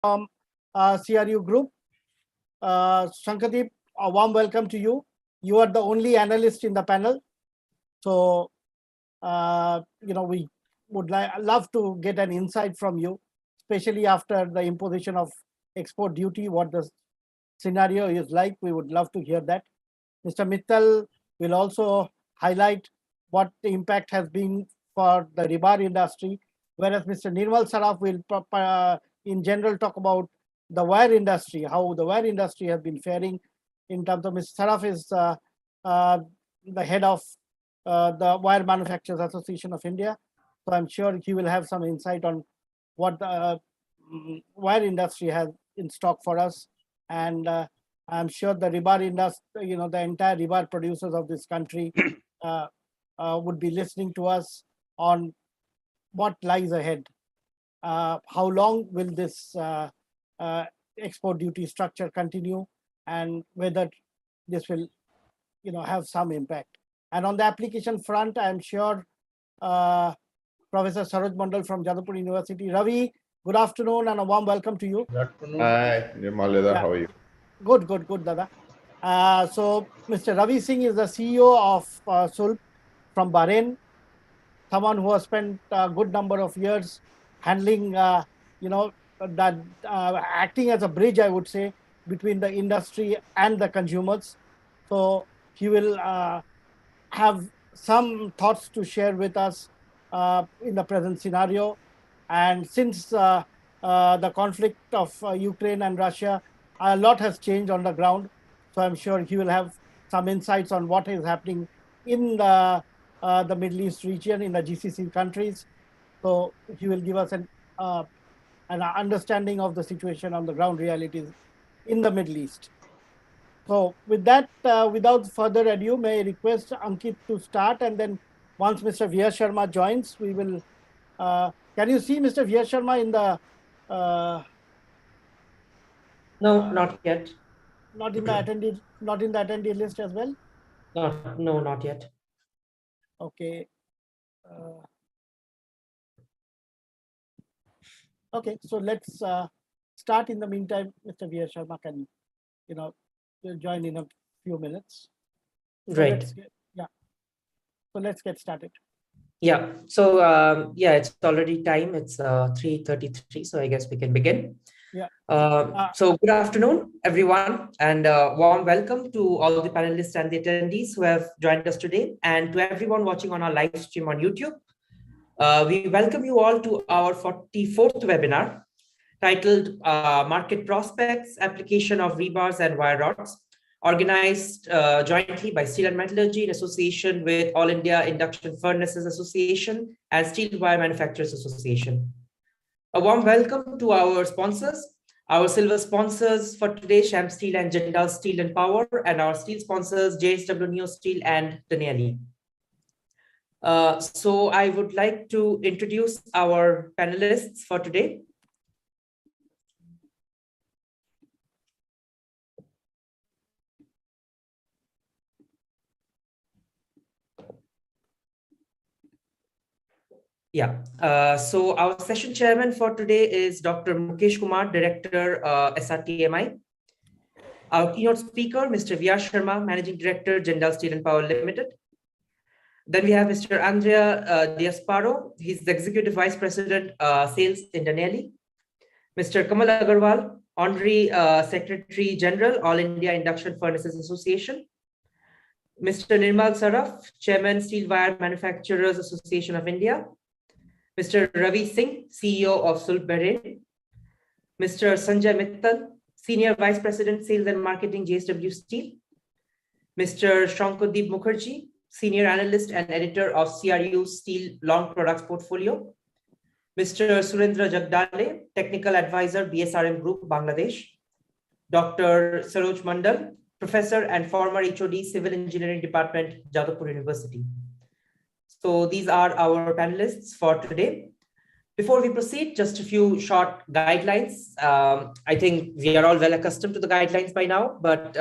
from CRU Group. Shankadeep, a warm welcome to you. You are the only analyst in the panel. So, we would love to get an insight from you, especially after the imposition of export duty, what the scenario is like. We would love to hear that. Mr. Mittal will also highlight what the impact has been for the rebar industry, whereas Mr. Nirmal Saraf will in general talk about the wire industry, how the wire industry has been faring in terms of Mr. Saraf is the head of the Wire Manufacturers Association of India. So I'm sure he will have some insight on what the wire industry has in stock for us. And I'm sure the rebar industry, the entire rebar producers of this country would be listening to us on what lies ahead. How long will this export duty structure continue, and whether this will, have some impact. And on the application front, I'm sure Professor Saroj Mandal from Jadavpur University. Ravi, good afternoon and a warm welcome to you. Good afternoon. Hi, Nirmal, how are you? Good, Dada. So Mr. Ravi Singh is the CEO of Sulp from Bahrain, someone who has spent a good number of years handling, acting as a bridge, I would say, between the industry and the consumers. So he will have some thoughts to share with us in the present scenario. And since the conflict of Ukraine and Russia, a lot has changed on the ground. So I'm sure he will have some insights on what is happening in the Middle East region, in the GCC countries. So he will give us an understanding of the situation on the ground realities in the Middle East. So with that, without further ado, may I request Ankit to start, and then once Mr. V. S. Sharma joins, we will. Can you see Mr. V. S. Sharma in the? No, not yet. Not in the attendee. Not in the attendee list as well. No, not yet. Okay. Okay, so let's start. In the meantime, Mr. V. S. Sharma can, join in a few minutes. So right. So let's get started. Yeah. So it's already time. It's 3:33. So I guess we can begin. Yeah. So good afternoon, everyone, and warm welcome to all the panelists and the attendees who have joined us today, and to everyone watching on our live stream on YouTube. We welcome you all to our 44th webinar titled Market Prospects, Application of Rebars and Wire Rods, organized jointly by Steel and Metallurgy in association with All India Induction Furnaces Association and Steel Wire Manufacturers Association. A warm welcome to our sponsors, our silver sponsors for today, Sham Steel and Jindal Steel and Power, and our steel sponsors, JSW Neo Steel and Danieli. So I would like to introduce our panelists for today. So our session chairman for today is Dr. Mukesh Kumar, Director, SRTMI. Our keynote speaker, Mr. V. R. Sharma, Managing Director, Jindal Steel and Power Limited. Then we have Mr. Andrea Diasparo. He's the Executive Vice President, Sales in Danieli. Mr. Kamal Agarwal, Honorary Secretary General, All India Induction Furnaces Association. Mr. Nirmal Saraf, Chairman, Steel Wire Manufacturers Association of India. Mr. Ravi Singh, CEO of Sulp Bahrain. Mr. Sanjay Mittal, Senior Vice President, Sales and Marketing, JSW Steel. Mr. Shankadeep Mukherjee, Senior Analyst and Editor of CRU Steel Long Products Portfolio. Mr. Surendra Jagdale, Technical Advisor, BSRM Group, Bangladesh. Dr. Saroj Mandal, Professor and former HOD, Civil Engineering Department, Jadavpur University. So these are our panelists for today. Before we proceed, just a few short guidelines. I think we are all well accustomed to the guidelines by now, but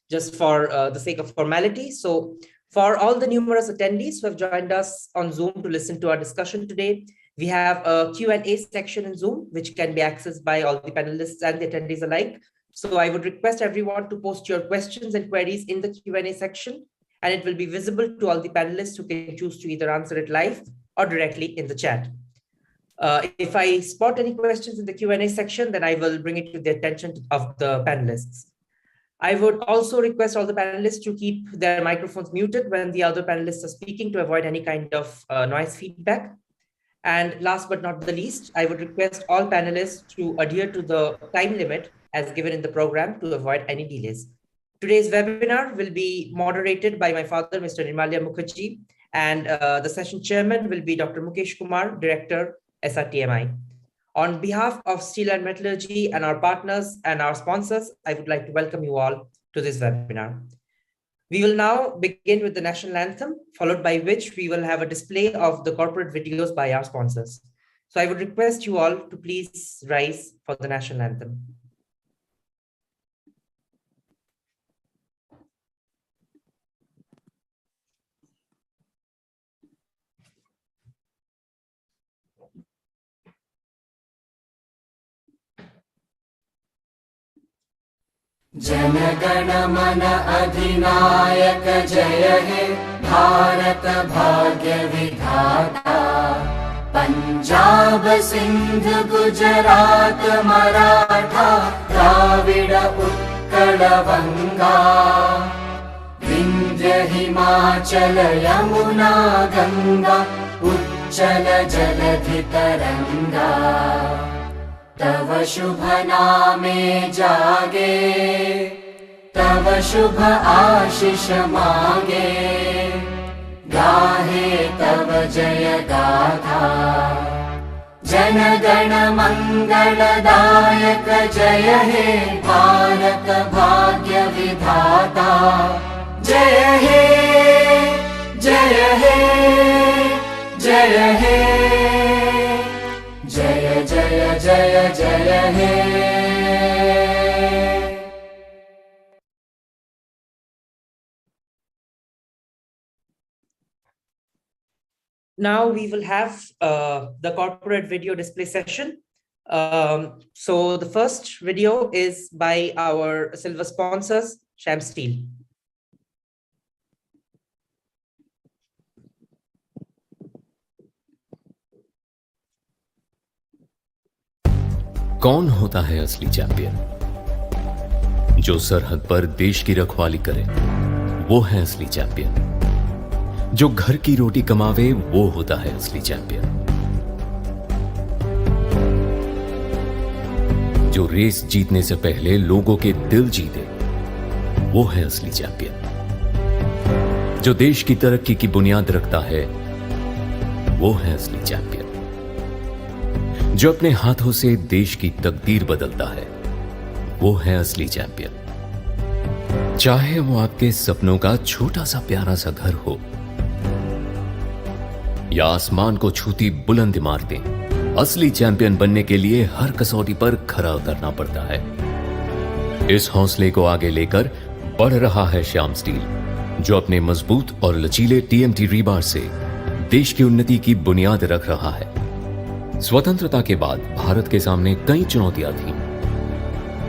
just for the sake of formality. So for all the numerous attendees who have joined us on Zoom to listen to our discussion today, We have a Q&A section in Zoom, which can be accessed by all the panelists and the attendees alike. So I would request everyone to post your questions and queries in the Q&A section, and it will be visible to all the panelists who can choose to either answer it live or directly in the chat. If I spot any questions in the Q&A section, then I will bring it to the attention of the panelists. I would also request all the panelists to keep their microphones muted when the other panelists are speaking to avoid any kind of noise feedback. And last but not the least, I would request all panelists to adhere to the time limit as given in the program to avoid any delays. Today's webinar will be moderated by my father, Mr. Nirmalya Mukherjee, and the session chairman will be Dr. Mukesh Kumar, Director, SRTMI. On behalf of Steel and Metallurgy and our partners and our sponsors, I would like to welcome you all to this webinar. We will now begin with the national anthem, followed by which we will have a display of the corporate videos by our sponsors. So I would request you all to please rise for the national anthem. Jana Gana मन अधिनायक जय हे भारत भाग्य विधाता पंजाब सिंध गुजरात मराठा द्राविड़ उत्कल बंगा विंध्य हिमाचल यमुना गंगा उच्चल जलधि तरंगा तव शुभ नामे जागे तव शुभ आशीष मांगे गाहे तव जय गाथा जन गण मंगलदायक जय हे भारत भाग्य विधाता जय हे जय हे जय हे जय जय जय जय हे। Now we will have the corporate video display session. So the first video is by our silver sponsors, Sham Steel. कौन होता है असली चैंपियन? जो सरहद पर देश की रखवाली करे वो है असली चैंपियन। जो घर की रोटी कमावे वो होता है असली चैंपियन। जो रेस जीतने से पहले लोगों के दिल जीते वो है असली चैंपियन। जो देश की तरक्की की बुनियाद रखता है वो है असली चैंपियन। जो अपने हाथों से देश की तकदीर बदलता है वो है असली चैंपियन। चाहे वो आपके सपनों का छोटा सा प्यारा सा घर हो या आसमान को छूती बुलंद इमारतें, असली चैंपियन बनने के लिए हर कसौटी पर खरा उतरना पड़ता है। इस हौसले को आगे लेकर बढ़ रहा है श्याम स्टील, जो अपने मजबूत और लचीले टीएमटी रीबार से देश की उन्नति की बुनियाद रख रहा है। स्वतंत्रता के बाद भारत के सामने कई चुनौतियां थीं,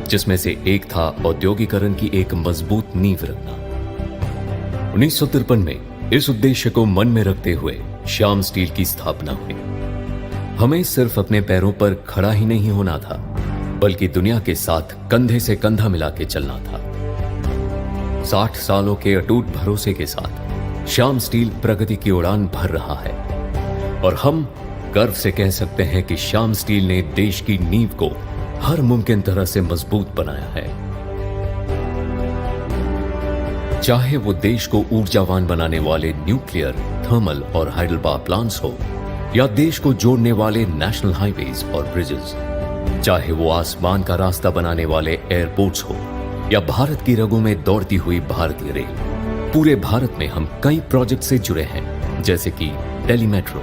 जिसमें से एक था औद्योगिकरण की एक मजबूत नींव रखना। 1953 में इस उद्देश्य को मन में रखते हुए श्याम स्टील की स्थापना हुई। हमें सिर्फ अपने पैरों पर खड़ा ही नहीं होना था, बल्कि दुनिया के साथ कंधे से कंधा मिला के चलना था। 60 सालों के अटूट भरोसे के साथ श्याम स्टील प्रगति की उड़ान भर रहा है और हम गर्व से कह सकते हैं कि श्याम स्टील ने देश की नींव को हर मुमकिन तरह से मजबूत बनाया है। चाहे वो देश को ऊर्जावान बनाने वाले न्यूक्लियर, थर्मल और हाइडल पावर प्लांट्स हो या देश को जोड़ने वाले नेशनल हाईवेज और ब्रिजेस, चाहे वो आसमान का रास्ता बनाने वाले एयरपोर्ट्स हो या भारत की रगों में दौड़ती हुई भारतीय रेल। पूरे भारत में हम कई प्रोजेक्ट से जुड़े हैं, जैसे कि Delhi metro,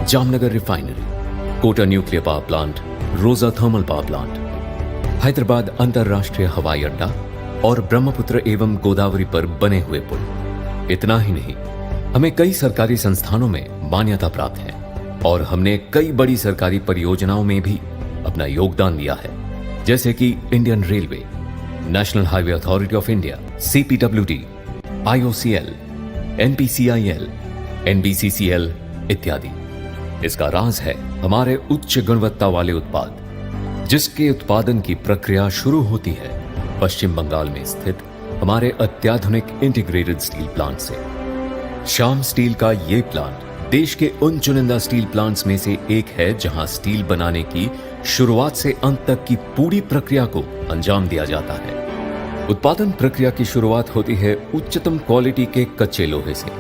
Jamnagar refinery, Kota nuclear power plant, Roza thermal power plant, Hyderabad अंतरराष्ट्रीय हवाई अड्डा और ब्रह्मपुत्र एवं गोदावरी पर बने हुए पुल। इतना ही नहीं, हमें कई सरकारी संस्थानों में मान्यता प्राप्त है, और हमने कई बड़ी सरकारी परियोजनाओं में भी अपना योगदान दिया है, जैसे कि Indian railway, national highway authority of India, CPWD, IOCL, NPCIL, NBCCL इत्यादि। इसका राज है हमारे उच्च गुणवत्ता वाले उत्पाद, जिसके उत्पादन की प्रक्रिया शुरू होती है पश्चिम बंगाल में स्थित हमारे अत्याधुनिक इंटीग्रेटेड स्टील प्लांट से। श्याम स्टील का यह प्लांट देश के उन चुनिंदा स्टील प्लांट्स में से एक है जहां स्टील बनाने की शुरुआत से अंत तक की पूरी प्रक्रिया को अंजाम दिया जाता है। उत्पादन प्रक्रिया की शुरुआत होती है उच्चतम क्वालिटी के कच्चे लोहे से,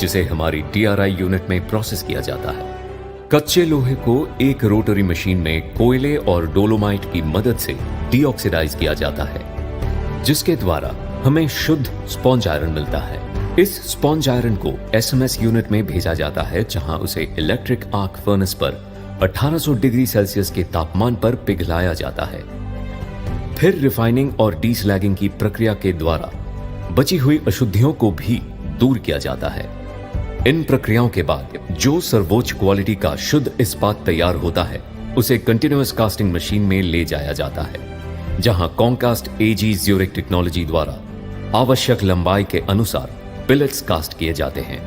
जिसे हमारी DRI यूनिट में प्रोसेस किया जाता है। कच्चे लोहे को एक रोटरी मशीन में कोयले और डोलोमाइट की मदद से डीऑक्सीडाइज किया जाता है, जिसके द्वारा हमें शुद्ध स्पॉन्ज आयरन मिलता है। इस स्पॉन्ज आयरन को SMS यूनिट में भेजा जाता है, जहां उसे इलेक्ट्रिक आर्क फर्नेस पर 1800 डिग्री सेल्सियस के तापमान पर पिघलाया जाता है। फिर रिफाइनिंग और डीस्लैगिंग की प्रक्रिया के द्वारा बची हुई अशुद्धियों को भी दूर किया जाता है। इन प्रक्रियाओं के बाद जो सर्वोच्च क्वालिटी का शुद्ध इस्पात तैयार होता है, उसे कंटिन्यूअस कास्टिंग मशीन में ले जाया जाता है, जहां कॉन्कास्ट AG ज्यूरिक टेक्नोलॉजी द्वारा आवश्यक लंबाई के अनुसार बिलेट्स कास्ट किए जाते हैं।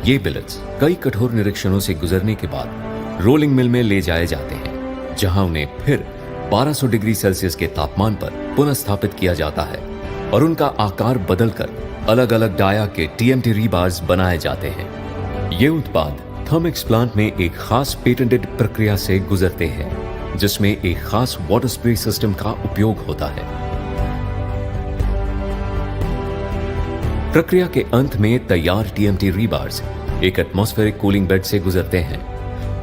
ये बिलेट्स कई कठोर निरीक्षणों से गुजरने के बाद रोलिंग मिल में ले जाए जाते हैं, जहां उन्हें फिर 1200 डिग्री सेल्सियस के तापमान पर पुनः स्थापित किया जाता है और उनका आकार बदलकर अलग अलग डाया के TMT रीबार्स बनाए जाते हैं। ये उत्पाद थर्मिक्स प्लांट में एक खास पेटेंटेड प्रक्रिया से गुजरते हैं, जिसमें एक खास वाटर स्प्रे सिस्टम का उपयोग होता है। प्रक्रिया के अंत में तैयार TMT रीबार्स एक एटमॉस्फेरिक कूलिंग बेड से गुजरते हैं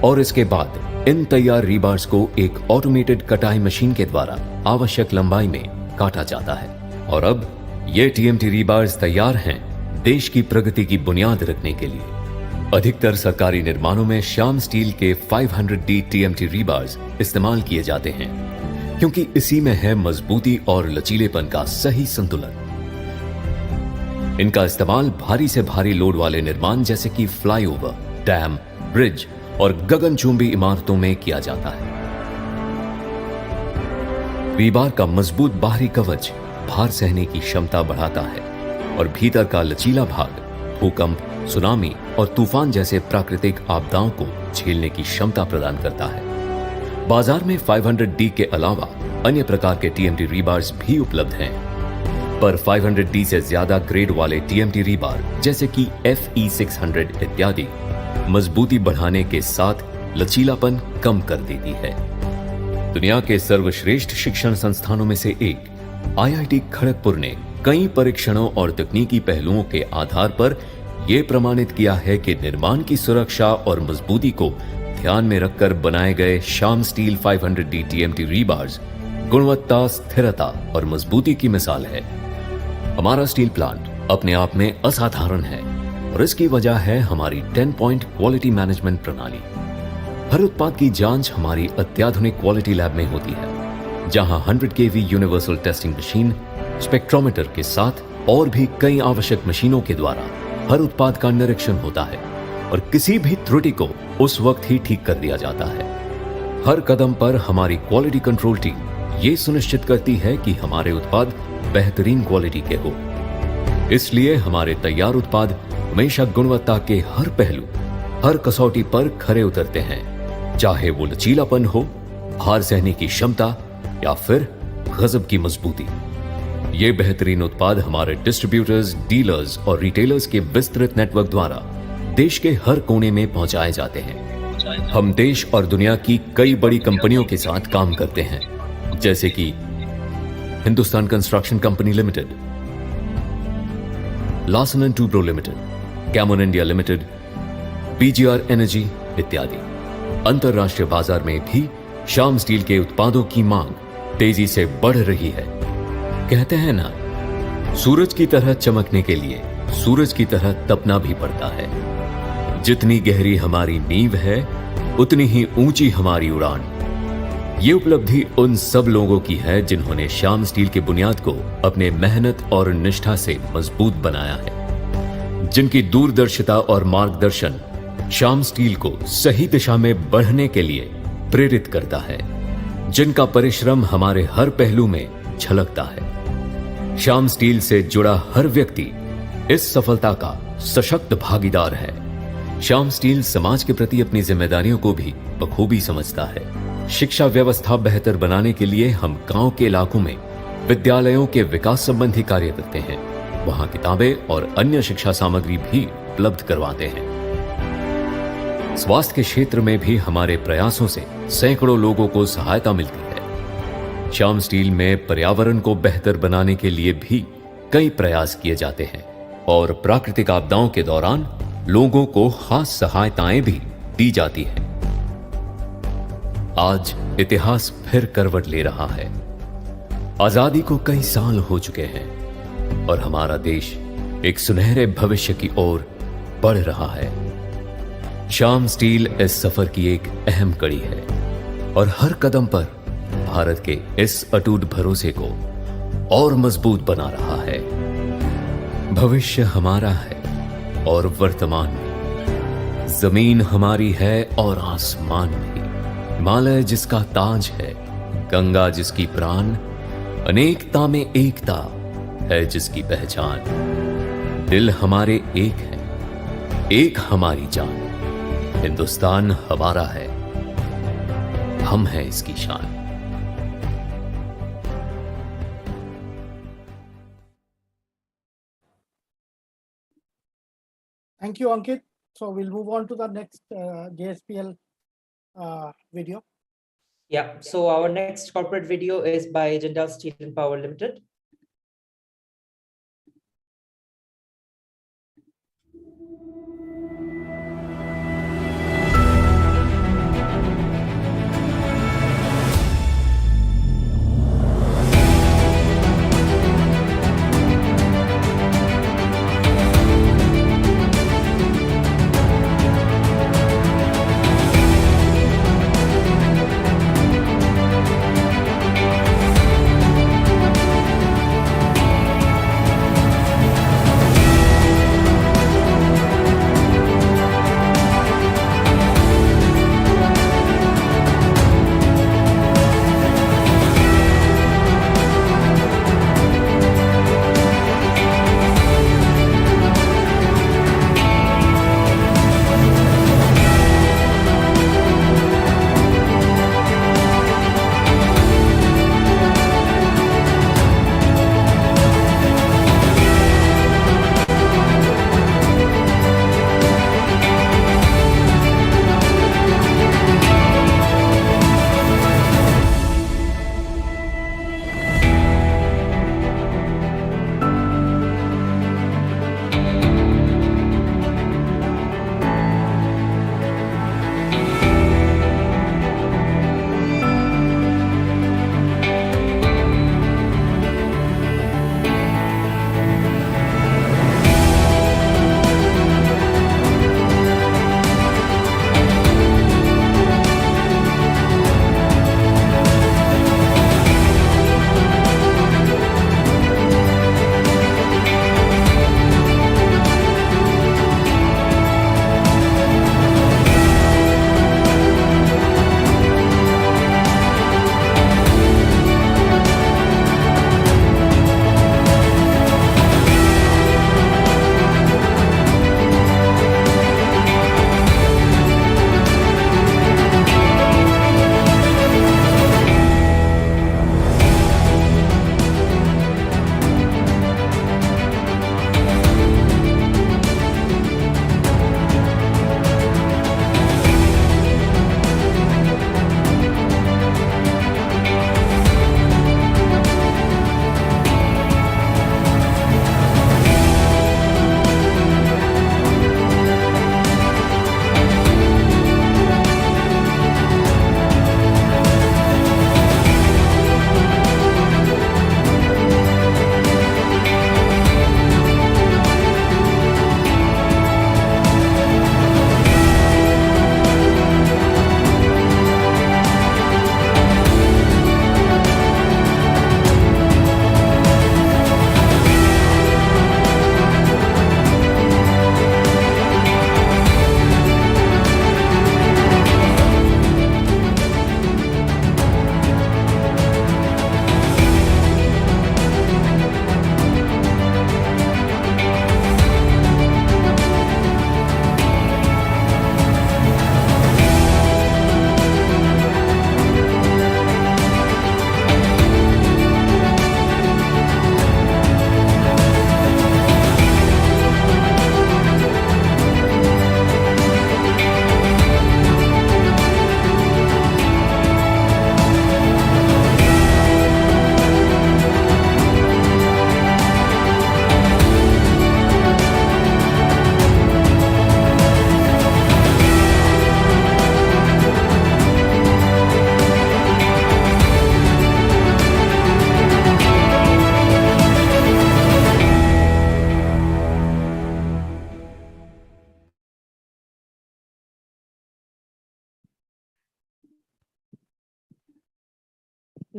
और इसके बाद इन तैयार रीबार्स को एक ऑटोमेटेड कटाई मशीन के द्वारा आवश्यक लंबाई में काटा जाता है। और अब ये TMT रीबार्स तैयार हैं देश की प्रगति की बुनियाद रखने के लिए। अधिकतर सरकारी निर्माणों में श्याम स्टील के 500D TMT रीबार्स इस्तेमाल किए जाते हैं, क्योंकि इसी में है मजबूती और लचीलेपन का सही संतुलन। इनका इस्तेमाल भारी से भारी लोड वाले निर्माण जैसे कि फ्लाईओवर, डैम, ब्रिज और गगनचुंबी इमारतों में किया जाता है। रीबार का मजबूत बाहरी कवच भार सहने की क्षमता बढ़ाता है और भीतर का लचीला भाग भूकंप, सुनामी और तूफान जैसे प्राकृतिक आपदाओं को झेलने की क्षमता प्रदान करता है। बाजार में 500D के अलावा अन्य प्रकार के TMT रीबार्स भी उपलब्ध हैं, पर 500D से ज्यादा ग्रेड वाले TMT रीबार जैसे कि FE600 इत्यादि मजबूती बढ़ाने के साथ लचीलापन कम कर देती है। दुनिया के सर्वश्रेष्ठ शिक्षण संस्थानों में से एक IIT खड़गपुर ने कई परीक्षणों और तकनीकी पहलुओं के आधार पर यह प्रमाणित किया है कि निर्माण की सुरक्षा और मजबूती को ध्यान में रखकर बनाए गए Shyam steel 500D TMT rebars गुणवत्ता, स्थिरता और मजबूती की मिसाल है। हमारा स्टील प्लांट अपने आप में असाधारण है और इसकी वजह है हमारी 10 पॉइंट क्वालिटी मैनेजमेंट प्रणाली। हर उत्पाद की जांच हमारी अत्याधुनिक क्वालिटी लैब में होती है, जहां 100 kV universal testing machine, spectrometer के साथ और भी कई आवश्यक मशीनों के द्वारा हर उत्पाद का निरीक्षण होता है और किसी भी त्रुटि को उस वक्त ही ठीक कर दिया जाता है। हर कदम पर हमारी क्वालिटी कंट्रोल टीम ये सुनिश्चित करती है कि हमारे उत्पाद बेहतरीन क्वालिटी के हो। इसलिए हमारे तैयार उत्पाद हमेशा गुणवत्ता के हर पहलू, हर कसौटी पर खरे उतरते हैं, चाहे वो लचीलापन हो, भार सहने की क्षमता या फिर गजब की मजबूती। ये बेहतरीन उत्पाद हमारे डिस्ट्रीब्यूटर्स, डीलर्स और रिटेलर्स के विस्तृत नेटवर्क द्वारा देश के हर कोने में पहुंचाए जाते हैं। हम देश और दुनिया की कई बड़ी कंपनियों के साथ काम करते हैं, जैसे कि Hindustan construction company limited, Larsen and Toubro limited, Gammon India limited, PGR energy इत्यादि। अंतरराष्ट्रीय बाजार में भी श्याम स्टील के उत्पादों की मांग तेजी से बढ़ रही है। कहते हैं ना, सूरज की तरह चमकने के लिए सूरज की तरह तपना भी पड़ता है। जितनी गहरी हमारी नींव है, उतनी ही ऊंची हमारी उड़ान। ये उपलब्धि उन सब लोगों की है जिन्होंने श्याम स्टील की बुनियाद को अपने मेहनत और निष्ठा से मजबूत बनाया है, जिनकी दूरदर्शिता और मार्गदर्शन श्याम स्टील को सही दिशा में बढ़ने के लिए प्रेरित करता है, जिनका परिश्रम हमारे हर पहलू में झलकता है। श्याम स्टील से जुड़ा हर व्यक्ति इस सफलता का सशक्त भागीदार है। श्याम स्टील समाज के प्रति अपनी जिम्मेदारियों को भी बखूबी समझता है। शिक्षा व्यवस्था बेहतर बनाने के लिए हम गांव के इलाकों में विद्यालयों के विकास संबंधी कार्य करते हैं। वहां किताबें और अन्य शिक्षा सामग्री भी उपलब्ध करवाते हैं। स्वास्थ्य के क्षेत्र में भी हमारे प्रयासों से सैकड़ों लोगों को सहायता मिलती है। श्याम स्टील में पर्यावरण को बेहतर बनाने के लिए भी कई प्रयास किए जाते हैं और प्राकृतिक आपदाओं के दौरान लोगों को खास सहायताएं भी दी जाती हैं। आज इतिहास फिर करवट ले रहा है। आजादी को कई साल हो चुके हैं और हमारा देश एक सुनहरे भविष्य की ओर बढ़ रहा है। श्याम स्टील इस सफर की एक अहम कड़ी है और हर कदम पर भारत के इस अटूट भरोसे को और मजबूत बना रहा है। भविष्य हमारा है और वर्तमान में। जमीन हमारी है और आसमान भी। हिमालय जिसका ताज है, गंगा जिसकी प्राण, अनेकता में एकता है जिसकी पहचान। दिल हमारे एक है, एक हमारी जान। हिंदुस्तान हमारा है, हम हैं इसकी शान। Thank you, Ankit. So we'll move on to the next JSPL video. Yeah, so our next corporate video is by Jindal Steel and Power Limited.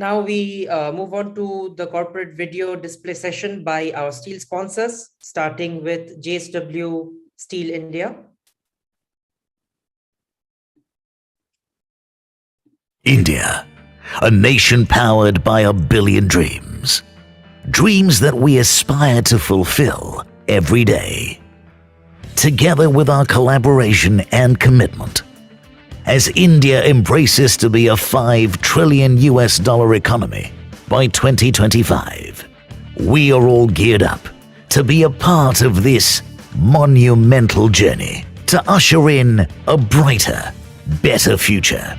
Now we move on to the corporate video display session by our steel sponsors, starting with JSW Steel India. India, a nation powered by 1 billion dreams. Dreams that we aspire to fulfill every day. Together with our collaboration and commitment, as India embraces to be a $5 trillion economy by 2025, we are all geared up to be a part of this monumental journey to usher in a brighter, better future.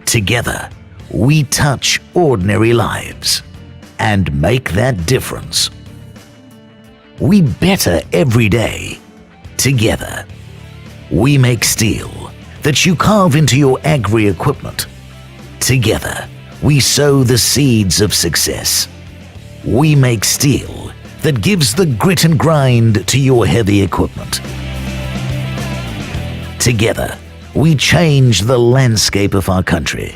Together, we touch ordinary lives and make that difference. We better every day. Together, we make steel that you carve into your agri-equipment. Together, we sow the seeds of success. We make steel that gives the grit and grind to your heavy equipment. Together, we change the landscape of our country.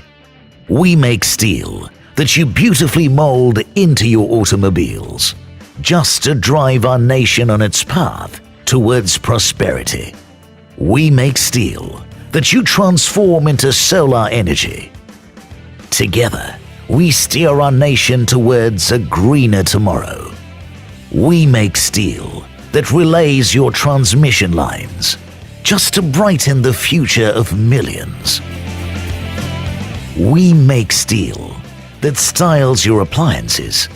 We make steel that you beautifully mold into your automobiles, just to drive our nation on its path towards prosperity. We make steel that you transform into solar energy. Together, we steer our nation towards a greener tomorrow. We make steel that relays your transmission lines, just to brighten the future of millions. We make steel that styles your appliances.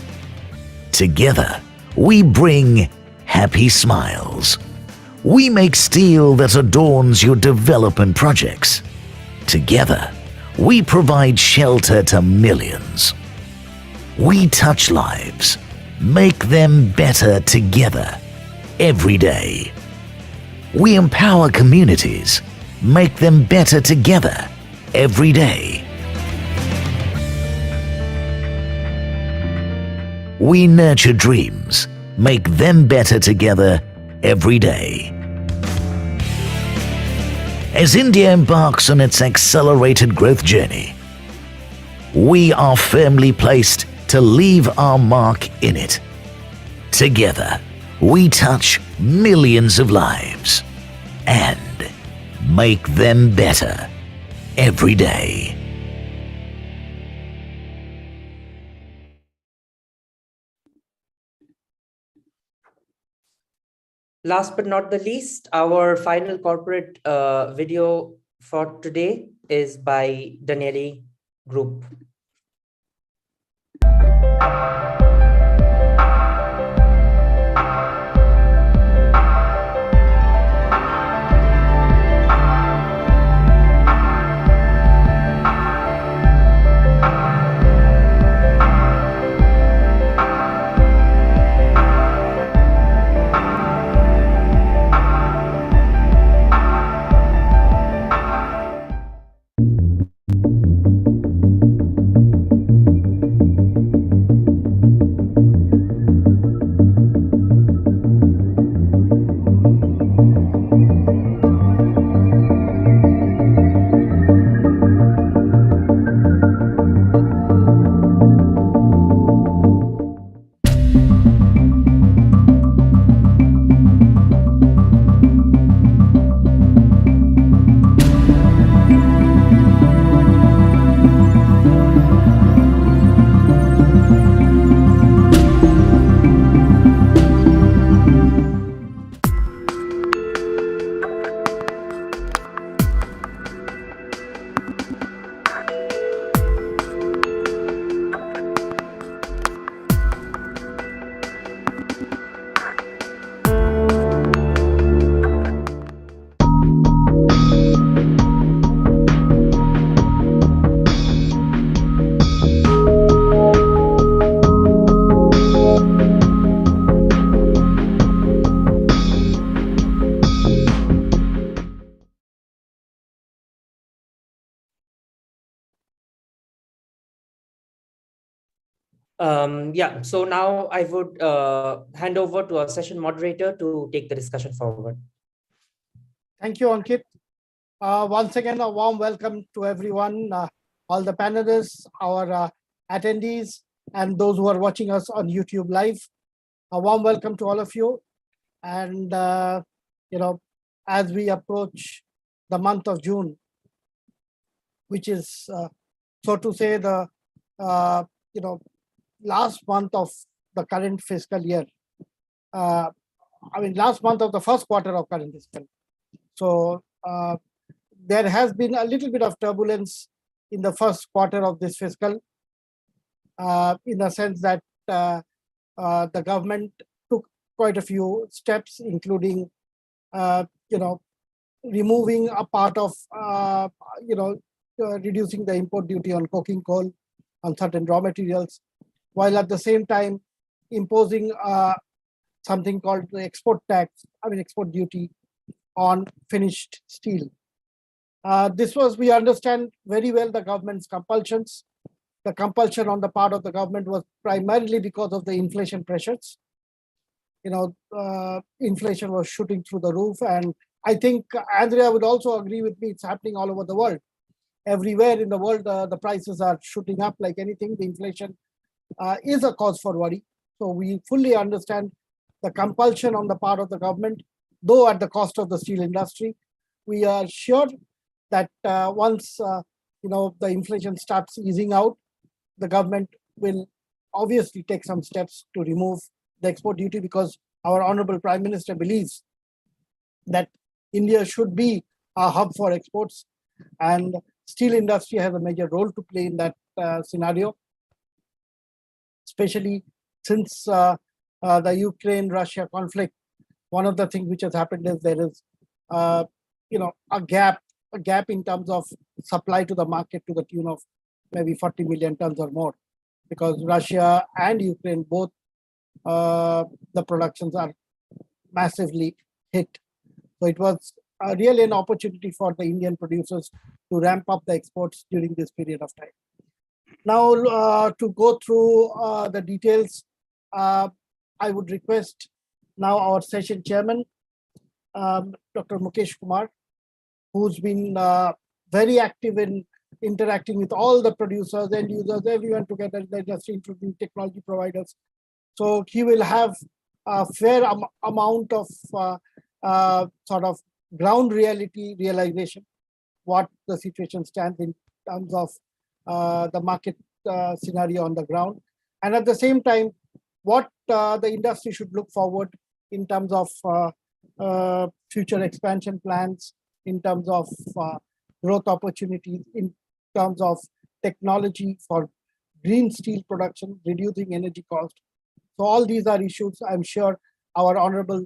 Together, we bring happy smiles. We make steel that adorns your development projects. Together, we provide shelter to millions. We touch lives, make them better together, every day. We empower communities, make them better together, every day. We nurture dreams, make them better together, every day. As India embarks on its accelerated growth journey, we are firmly placed to leave our mark in it. Together, we touch millions of lives and make them better every day. Last but not the least, our final corporate video for today is by Danieli Group. Yeah, so now I would hand over to our session moderator to take the discussion forward. Thank you, Ankit. Once again, a warm welcome to everyone, all the panelists, our attendees, and those who are watching us on YouTube Live. A warm welcome to all of you. And, as we approach the month of June, which is, so to say, the, last month of the current fiscal year. Last month of the first quarter of current fiscal. So there has been a little bit of turbulence in the first quarter of this fiscal, in the sense that the government took quite a few steps, including, removing a part of, reducing the import duty on coking coal, on certain raw materials, while at the same time imposing something called the export tax, export duty on finished steel. This was, we understand very well, the government's compulsions. The compulsion on the part of the government was primarily because of the inflation pressures. Inflation was shooting through the roof. And I think Andrea would also agree with me, it's happening all over the world. Everywhere in the world, the prices are shooting up like anything. The inflation is a cause for worry. So we fully understand the compulsion on the part of the government, though at the cost of the steel industry. We are sure that once the inflation starts easing out, the government will obviously take some steps to remove the export duty, because our Honorable Prime Minister believes that India should be a hub for exports, and steel industry has a major role to play in that scenario, especially since the Ukraine-Russia conflict. One of the things which has happened is there is a gap in terms of supply to the market to the tune of maybe 40 million tons or more, because Russia and Ukraine, both the productions are massively hit. So it was really an opportunity for the Indian producers to ramp up the exports during this period of time. Now, to go through the details, I would request now our session chairman, Dr. Mukesh Kumar, who's been very active in interacting with all the producers, end users, everyone together in the industry, including technology providers. So he will have a fair amount of sort of ground reality realization, what the situation stands in terms of the market scenario on the ground. And at the same time, what the industry should look forward in terms of future expansion plans, in terms of growth opportunities, in terms of technology for green steel production, reducing energy cost. So all these are issues I'm sure our Honorable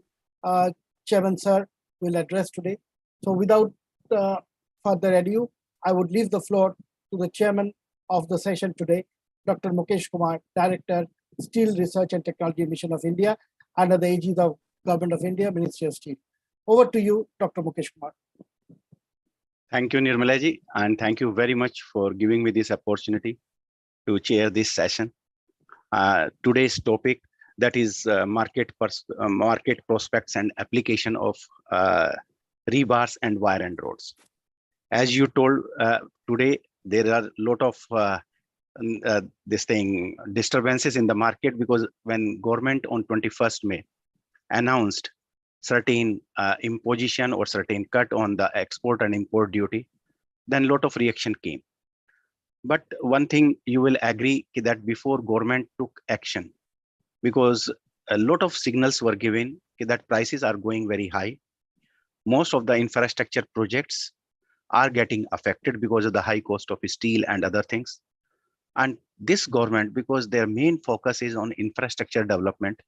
Chairman Sir will address today. So without further ado, I would leave the floor to the Chairman of the session today, Dr. Mukesh Kumar, Director, Steel Research and Technology Mission of India, under the aegis of Government of India, Ministry of Steel. Over to you, Dr. Mukesh Kumar. Thank you, Nirmalaji, and thank you very much for giving me this opportunity to chair this session. Today's topic, that is market prospects and application of rebars and wire and rods. As you told, today there are a lot of disturbances in the market, because when government on 21st May announced certain imposition or certain cut on the export and import duty, then a lot of reaction came. But one thing you will agree that before government took action, because a lot of signals were given that prices are going very high. Most of the infrastructure projects are getting affected because of the high cost of steel and other things. And this government, because their main focus is on infrastructure development,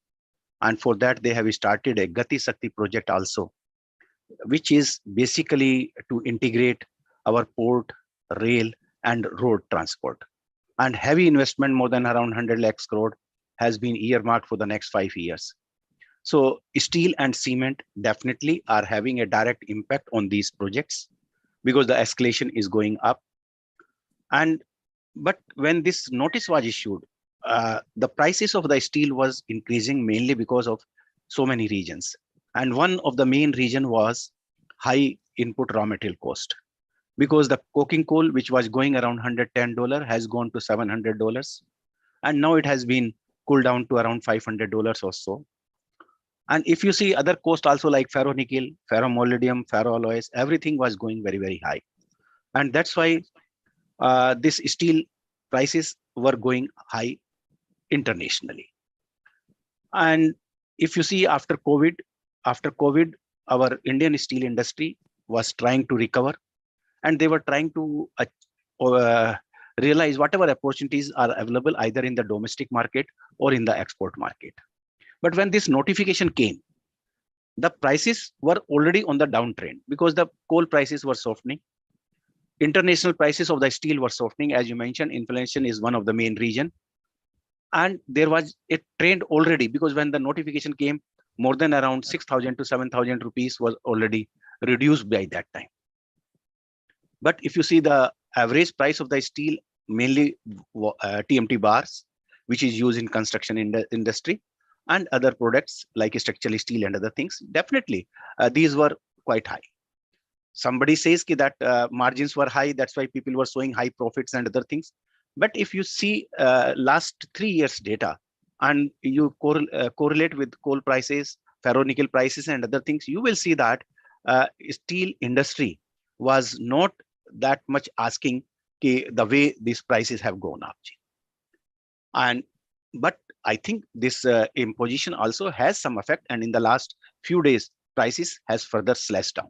and for that they have started a Gati Shakti project also, which is basically to integrate our port, rail and road transport. And heavy investment, more than around 100 lakhs crore, has been earmarked for the next 5 years. So steel and cement definitely are having a direct impact on these projects, because the escalation is going up. But when this notice was issued, the prices of the steel was increasing mainly because of so many reasons. And one of the main reason was high input raw material cost, because the coking coal, which was going around $110, has gone to $700, and now it has been cooled down to around $500 or so. And if you see other costs also, like ferronickel, ferromolybdenum, ferroalloys, everything was going very, very high. And that's why this steel prices were going high internationally. And if you see after COVID, our Indian steel industry was trying to recover, and they were trying to realize whatever opportunities are available either in the domestic market or in the export market. But when this notification came, the prices were already on the downtrend because the coal prices were softening. International prices of the steel were softening. As you mentioned, inflation is one of the main reasons. And there was a trend already, because when the notification came, more than around 6,000 to 7,000 rupees was already reduced by that time. But if you see the average price of the steel, mainly TMT bars, which is used in construction industry, and other products like structural steel and other things, definitely these were quite high. Somebody says that margins were high, that's why people were showing high profits and other things. But if you see last 3 years data and you correlate with coal prices, ferronickel prices and other things, you will see that steel industry was not that much asking the way these prices have gone up. But I think this imposition also has some effect, and in the last few days, prices has further slashed down.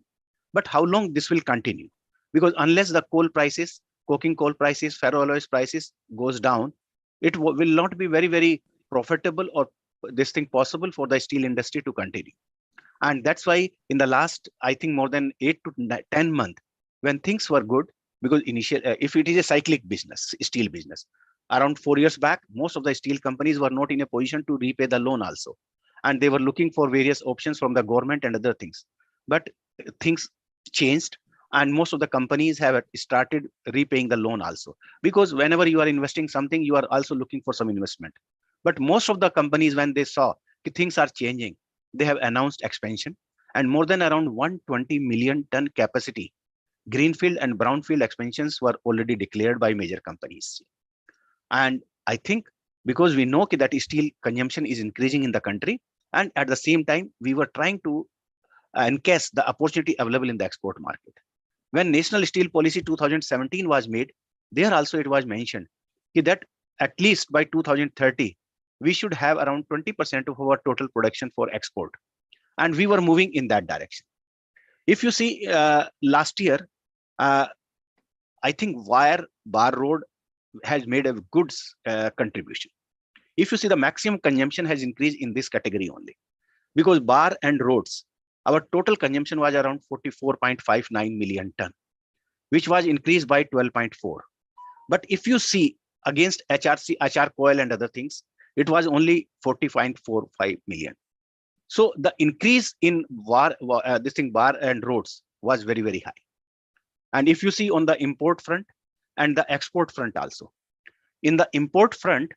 But how long this will continue? Because unless the coal prices, coking coal prices, ferroalloys prices goes down, it will not be very, very profitable or this thing possible for the steel industry to continue. And that's why in the last, I think more than 8 to 10 months, when things were good, because if it is a cyclic business, steel business, around 4 years back, most of the steel companies were not in a position to repay the loan also. And they were looking for various options from the government and other things. But things changed, and most of the companies have started repaying the loan also. Because whenever you are investing something, you are also looking for some investment. But most of the companies, when they saw things are changing, they have announced expansion, and more than around 120 million ton capacity, greenfield and brownfield expansions were already declared by major companies. And I think because we know that steel consumption is increasing in the country, and at the same time, we were trying to encash the opportunity available in the export market. When National Steel Policy 2017 was made, there also it was mentioned that at least by 2030, we should have around 20% of our total production for export. And we were moving in that direction. If you see last year, I think wire, bar, road has made a good contribution. If you see, the maximum consumption has increased in this category only, because bar and roads, our total consumption was around 44.59 million ton, which was increased by 12.4. But if you see against HRC, HR coil and other things, it was only 40.45 million. So the increase in bar and roads was very, very high. And if you see on the import front and the export front also, in the import front,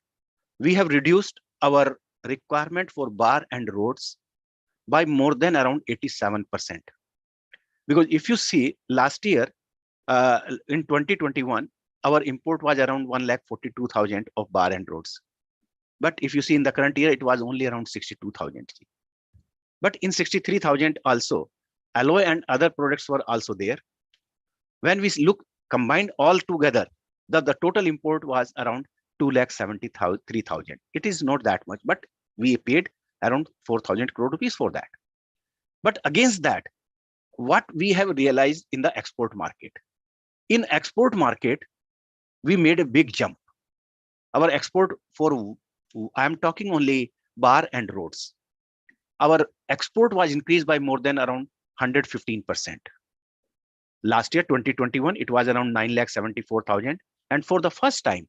we have reduced our requirement for bar and roads by more than around 87%. Because if you see last year, in 2021, our import was around 1,42,000 of bar and roads. But if you see in the current year, it was only around 62,000. But in 63,000 also, alloy and other products were also there. When we look combined all together, the total import was around 2,73,000. It is not that much, but we paid around 4,000 crore rupees for that. But against that, what we have realized in the export market, in export market, we made a big jump. Our export for, I'm talking only bar and roads, our export was increased by more than around 115%. Last year, 2021, it was around 9,74,000. And for the first time,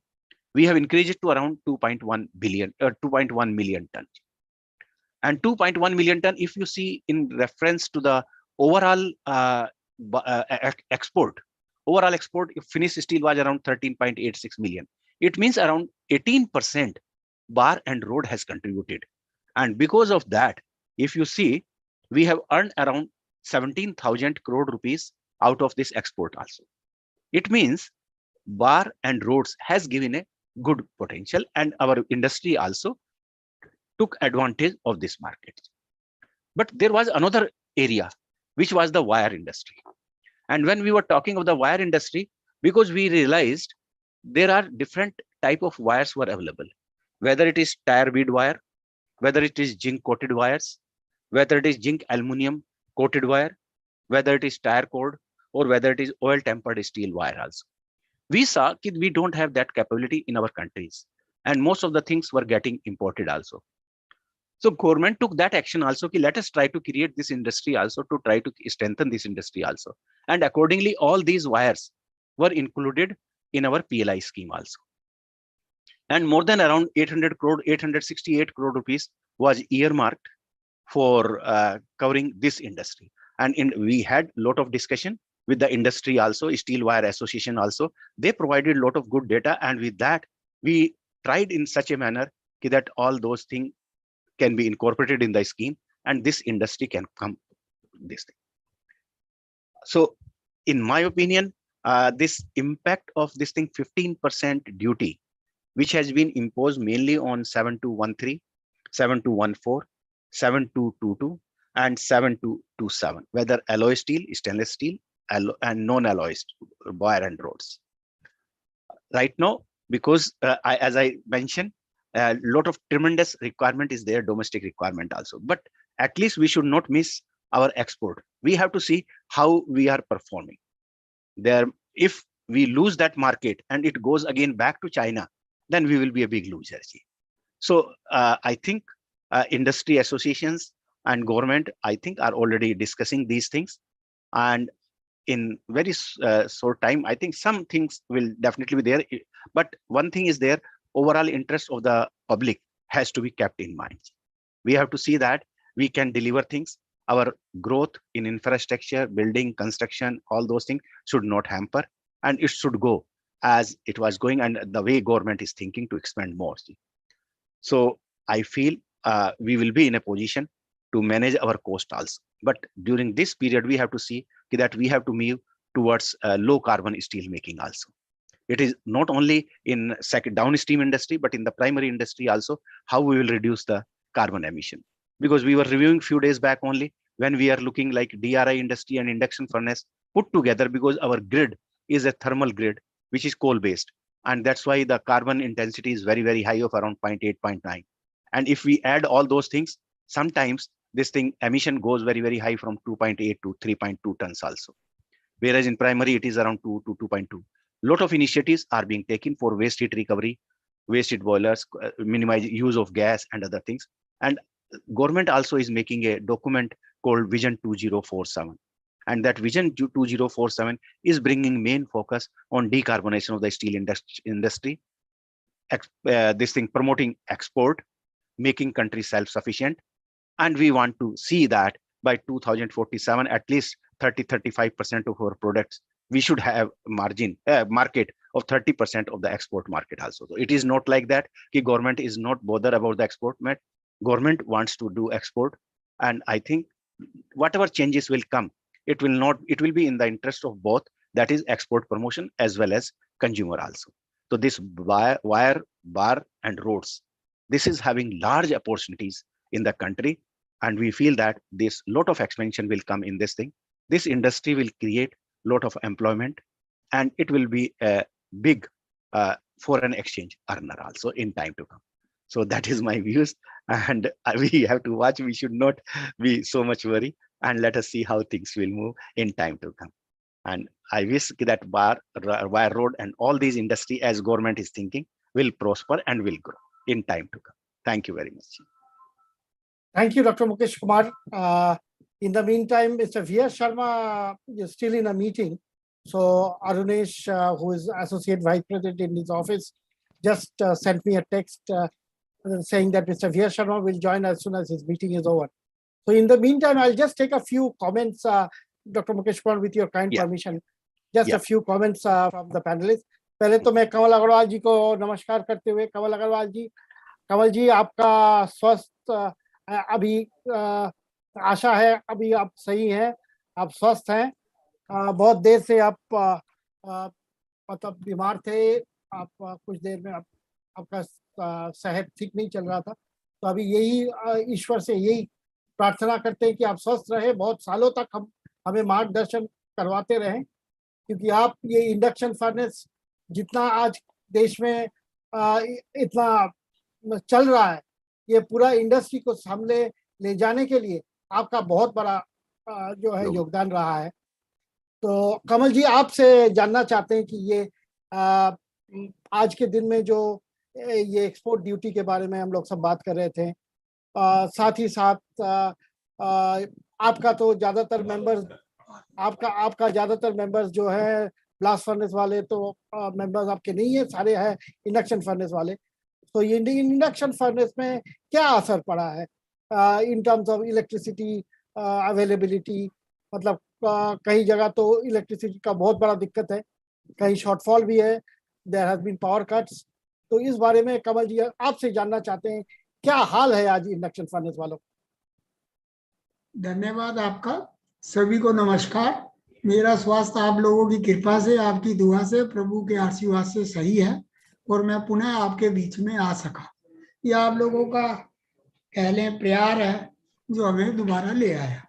we have increased it to around 2.1 million tons. And 2.1 million ton, if you see in reference to the overall export, if finished steel was around 13.86 million. It means around 18% bar and road has contributed. And because of that, if you see, we have earned around 17,000 crore rupees out of this export also. It means bar and roads has given a good potential, and our industry also took advantage of this market. But there was another area, which was the wire industry. And when we were talking of the wire industry, because we realized there are different type of wires were available, whether it is tire bead wire, whether it is zinc coated wires, whether it is zinc aluminum coated wire, whether it is tire cord, or whether it is oil tempered steel wire also. We saw that we don't have that capability in our countries, and most of the things were getting imported also. So government took that action also, let us try to create this industry also, to try to strengthen this industry also. And accordingly, all these wires were included in our PLI scheme also. And more than around 868 crore rupees was earmarked for covering this industry. And we had a lot of discussion with the industry also, Steel Wire Association also. They provided a lot of good data, and with that, we tried in such a manner that all those things can be incorporated in the scheme, and this industry can come this thing. So in my opinion, this impact of this thing, 15% duty, which has been imposed mainly on 7213, 7214, 7222, and 7227, whether alloy steel, stainless steel, and non-alloy wire and rods. Right now, because as I mentioned, a lot of tremendous requirement is there, domestic requirement also, but at least we should not miss our export. We have to see how we are performing there. If we lose that market and it goes again back to China, then we will be a big loser. So I think industry associations and government, I think, are already discussing these things, and in very short time, I think some things will definitely be there. But one thing is there, overall interest of the public has to be kept in mind. We have to see that we can deliver things. Our growth in infrastructure, building, construction, all those things should not hamper, and it should go as it was going, and the way government is thinking to expand more. So I feel we will be in a position to manage our cost also. But during this period, we have to see that we have to move towards low carbon steel making also. It is not only in downstream industry, but in the primary industry also, how we will reduce the carbon emission. Because we were reviewing few days back only, when we are looking like DRI industry and induction furnace put together, because our grid is a thermal grid, which is coal based. And that's why the carbon intensity is very, very high of around 0.8, 0.9. And if we add all those things, sometimes this thing emission goes very, very high from 2.8 to 3.2 tons also. Whereas in primary, it is around 2 to 2.2. Lot of initiatives are being taken for waste heat recovery, waste heat boilers, minimize use of gas and other things. And government also is making a document called Vision 2047. And that Vision 2047 is bringing main focus on decarbonization of the steel industry, this thing promoting export, making countries self-sufficient. And we want to see that by 2047, at least 30-35% of our products, we should have market of 30% of the export market also. So it is not like that. Government is not bothered about the export. Government wants to do export, and I think whatever changes will come, it will be in the interest of both, that is export promotion as well as consumer also. So this wire, bar, and roads, this is having large opportunities in the country, and we feel that this lot of expansion will come in this thing. This industry will create lot of employment, and it will be a big foreign exchange earner also in time to come. So that is my views, and we have to watch. We should not be so much worried, and let us see how things will move in time to come. And I wish that wire, road, and all these industry, as government is thinking, will prosper and will grow in time to come. Thank you very much. Thank you, Dr. Mukesh Kumar. In the meantime, Mr. V.R. Sharma is still in a meeting. So Arunesh, who is Associate Vice President in his office, just sent me a text saying that Mr. V.R. Sharma will join as soon as his meeting is over. So in the meantime, I'll just take a few comments, Dr. Mukesh Kumar, with your kind permission. Just a few comments from the panelists. पहले तो मैं कमल अग्रवाल जी को नमस्कार करते हुए, कमल जी आपका स्वस्थ अभी आशा है अभी आप सही हैं आप स्वस्थ हैं? बहुत देर से आप मतलब बीमार थे, आप कुछ देर में आपका सेहत ठीक नहीं चल रहा था, तो अभी यही ईश्वर से यही प्रार्थना करते हैं कि आप स्वस्थ रहे, बहुत सालों तक हमें मार्गदर्शन करवाते रहें, क्योंकि आप ये इंडक्शन फर्नेस जितना आज देश में इतना चल रहा है, ये पूरा इंडस्ट्री को सामने ले जाने के लिए आपका बहुत बड़ा जो है योगदान रहा है। तो कमल जी, आपसे जानना चाहते हैं कि ये आज के दिन में जो ये एक्सपोर्ट ड्यूटी के बारे में हम लोग सब बात कर रहे थे, साथ ही साथ आपका तो ज़्यादातर मेंबर्स आपका ज़्यादातर मेंबर्स जो है ब्लास्ट फर्नेस वाले तो मेंबर्स आपके नहीं है, सारे हैं इंडक्शन फर्नेस वाले। तो ये इंडक्शन फर्नेस में क्या असर पड़ा है in terms of electricity availability? मतलब कई जगह तो इलेक्ट्रिसिटी का बहुत बड़ा दिक्कत है, कहीं शॉर्टफॉल भी है, there has been power cuts. तो इस बारे में कमल जी आपसे जानना चाहते हैं, क्या हाल है आज इंडक्शन फर्नेस वालों? धन्यवाद आपका। सभी को नमस्कार। मेरा स्वास्थ्य आप लोगों की कृपा से, आपकी दुआ से, प्रभु के आशीर्वाद से सही है और मैं पुनः आपके बीच में आ सका। ये आप लोगों का कह लें प्यार है जो हमें दोबारा ले आया।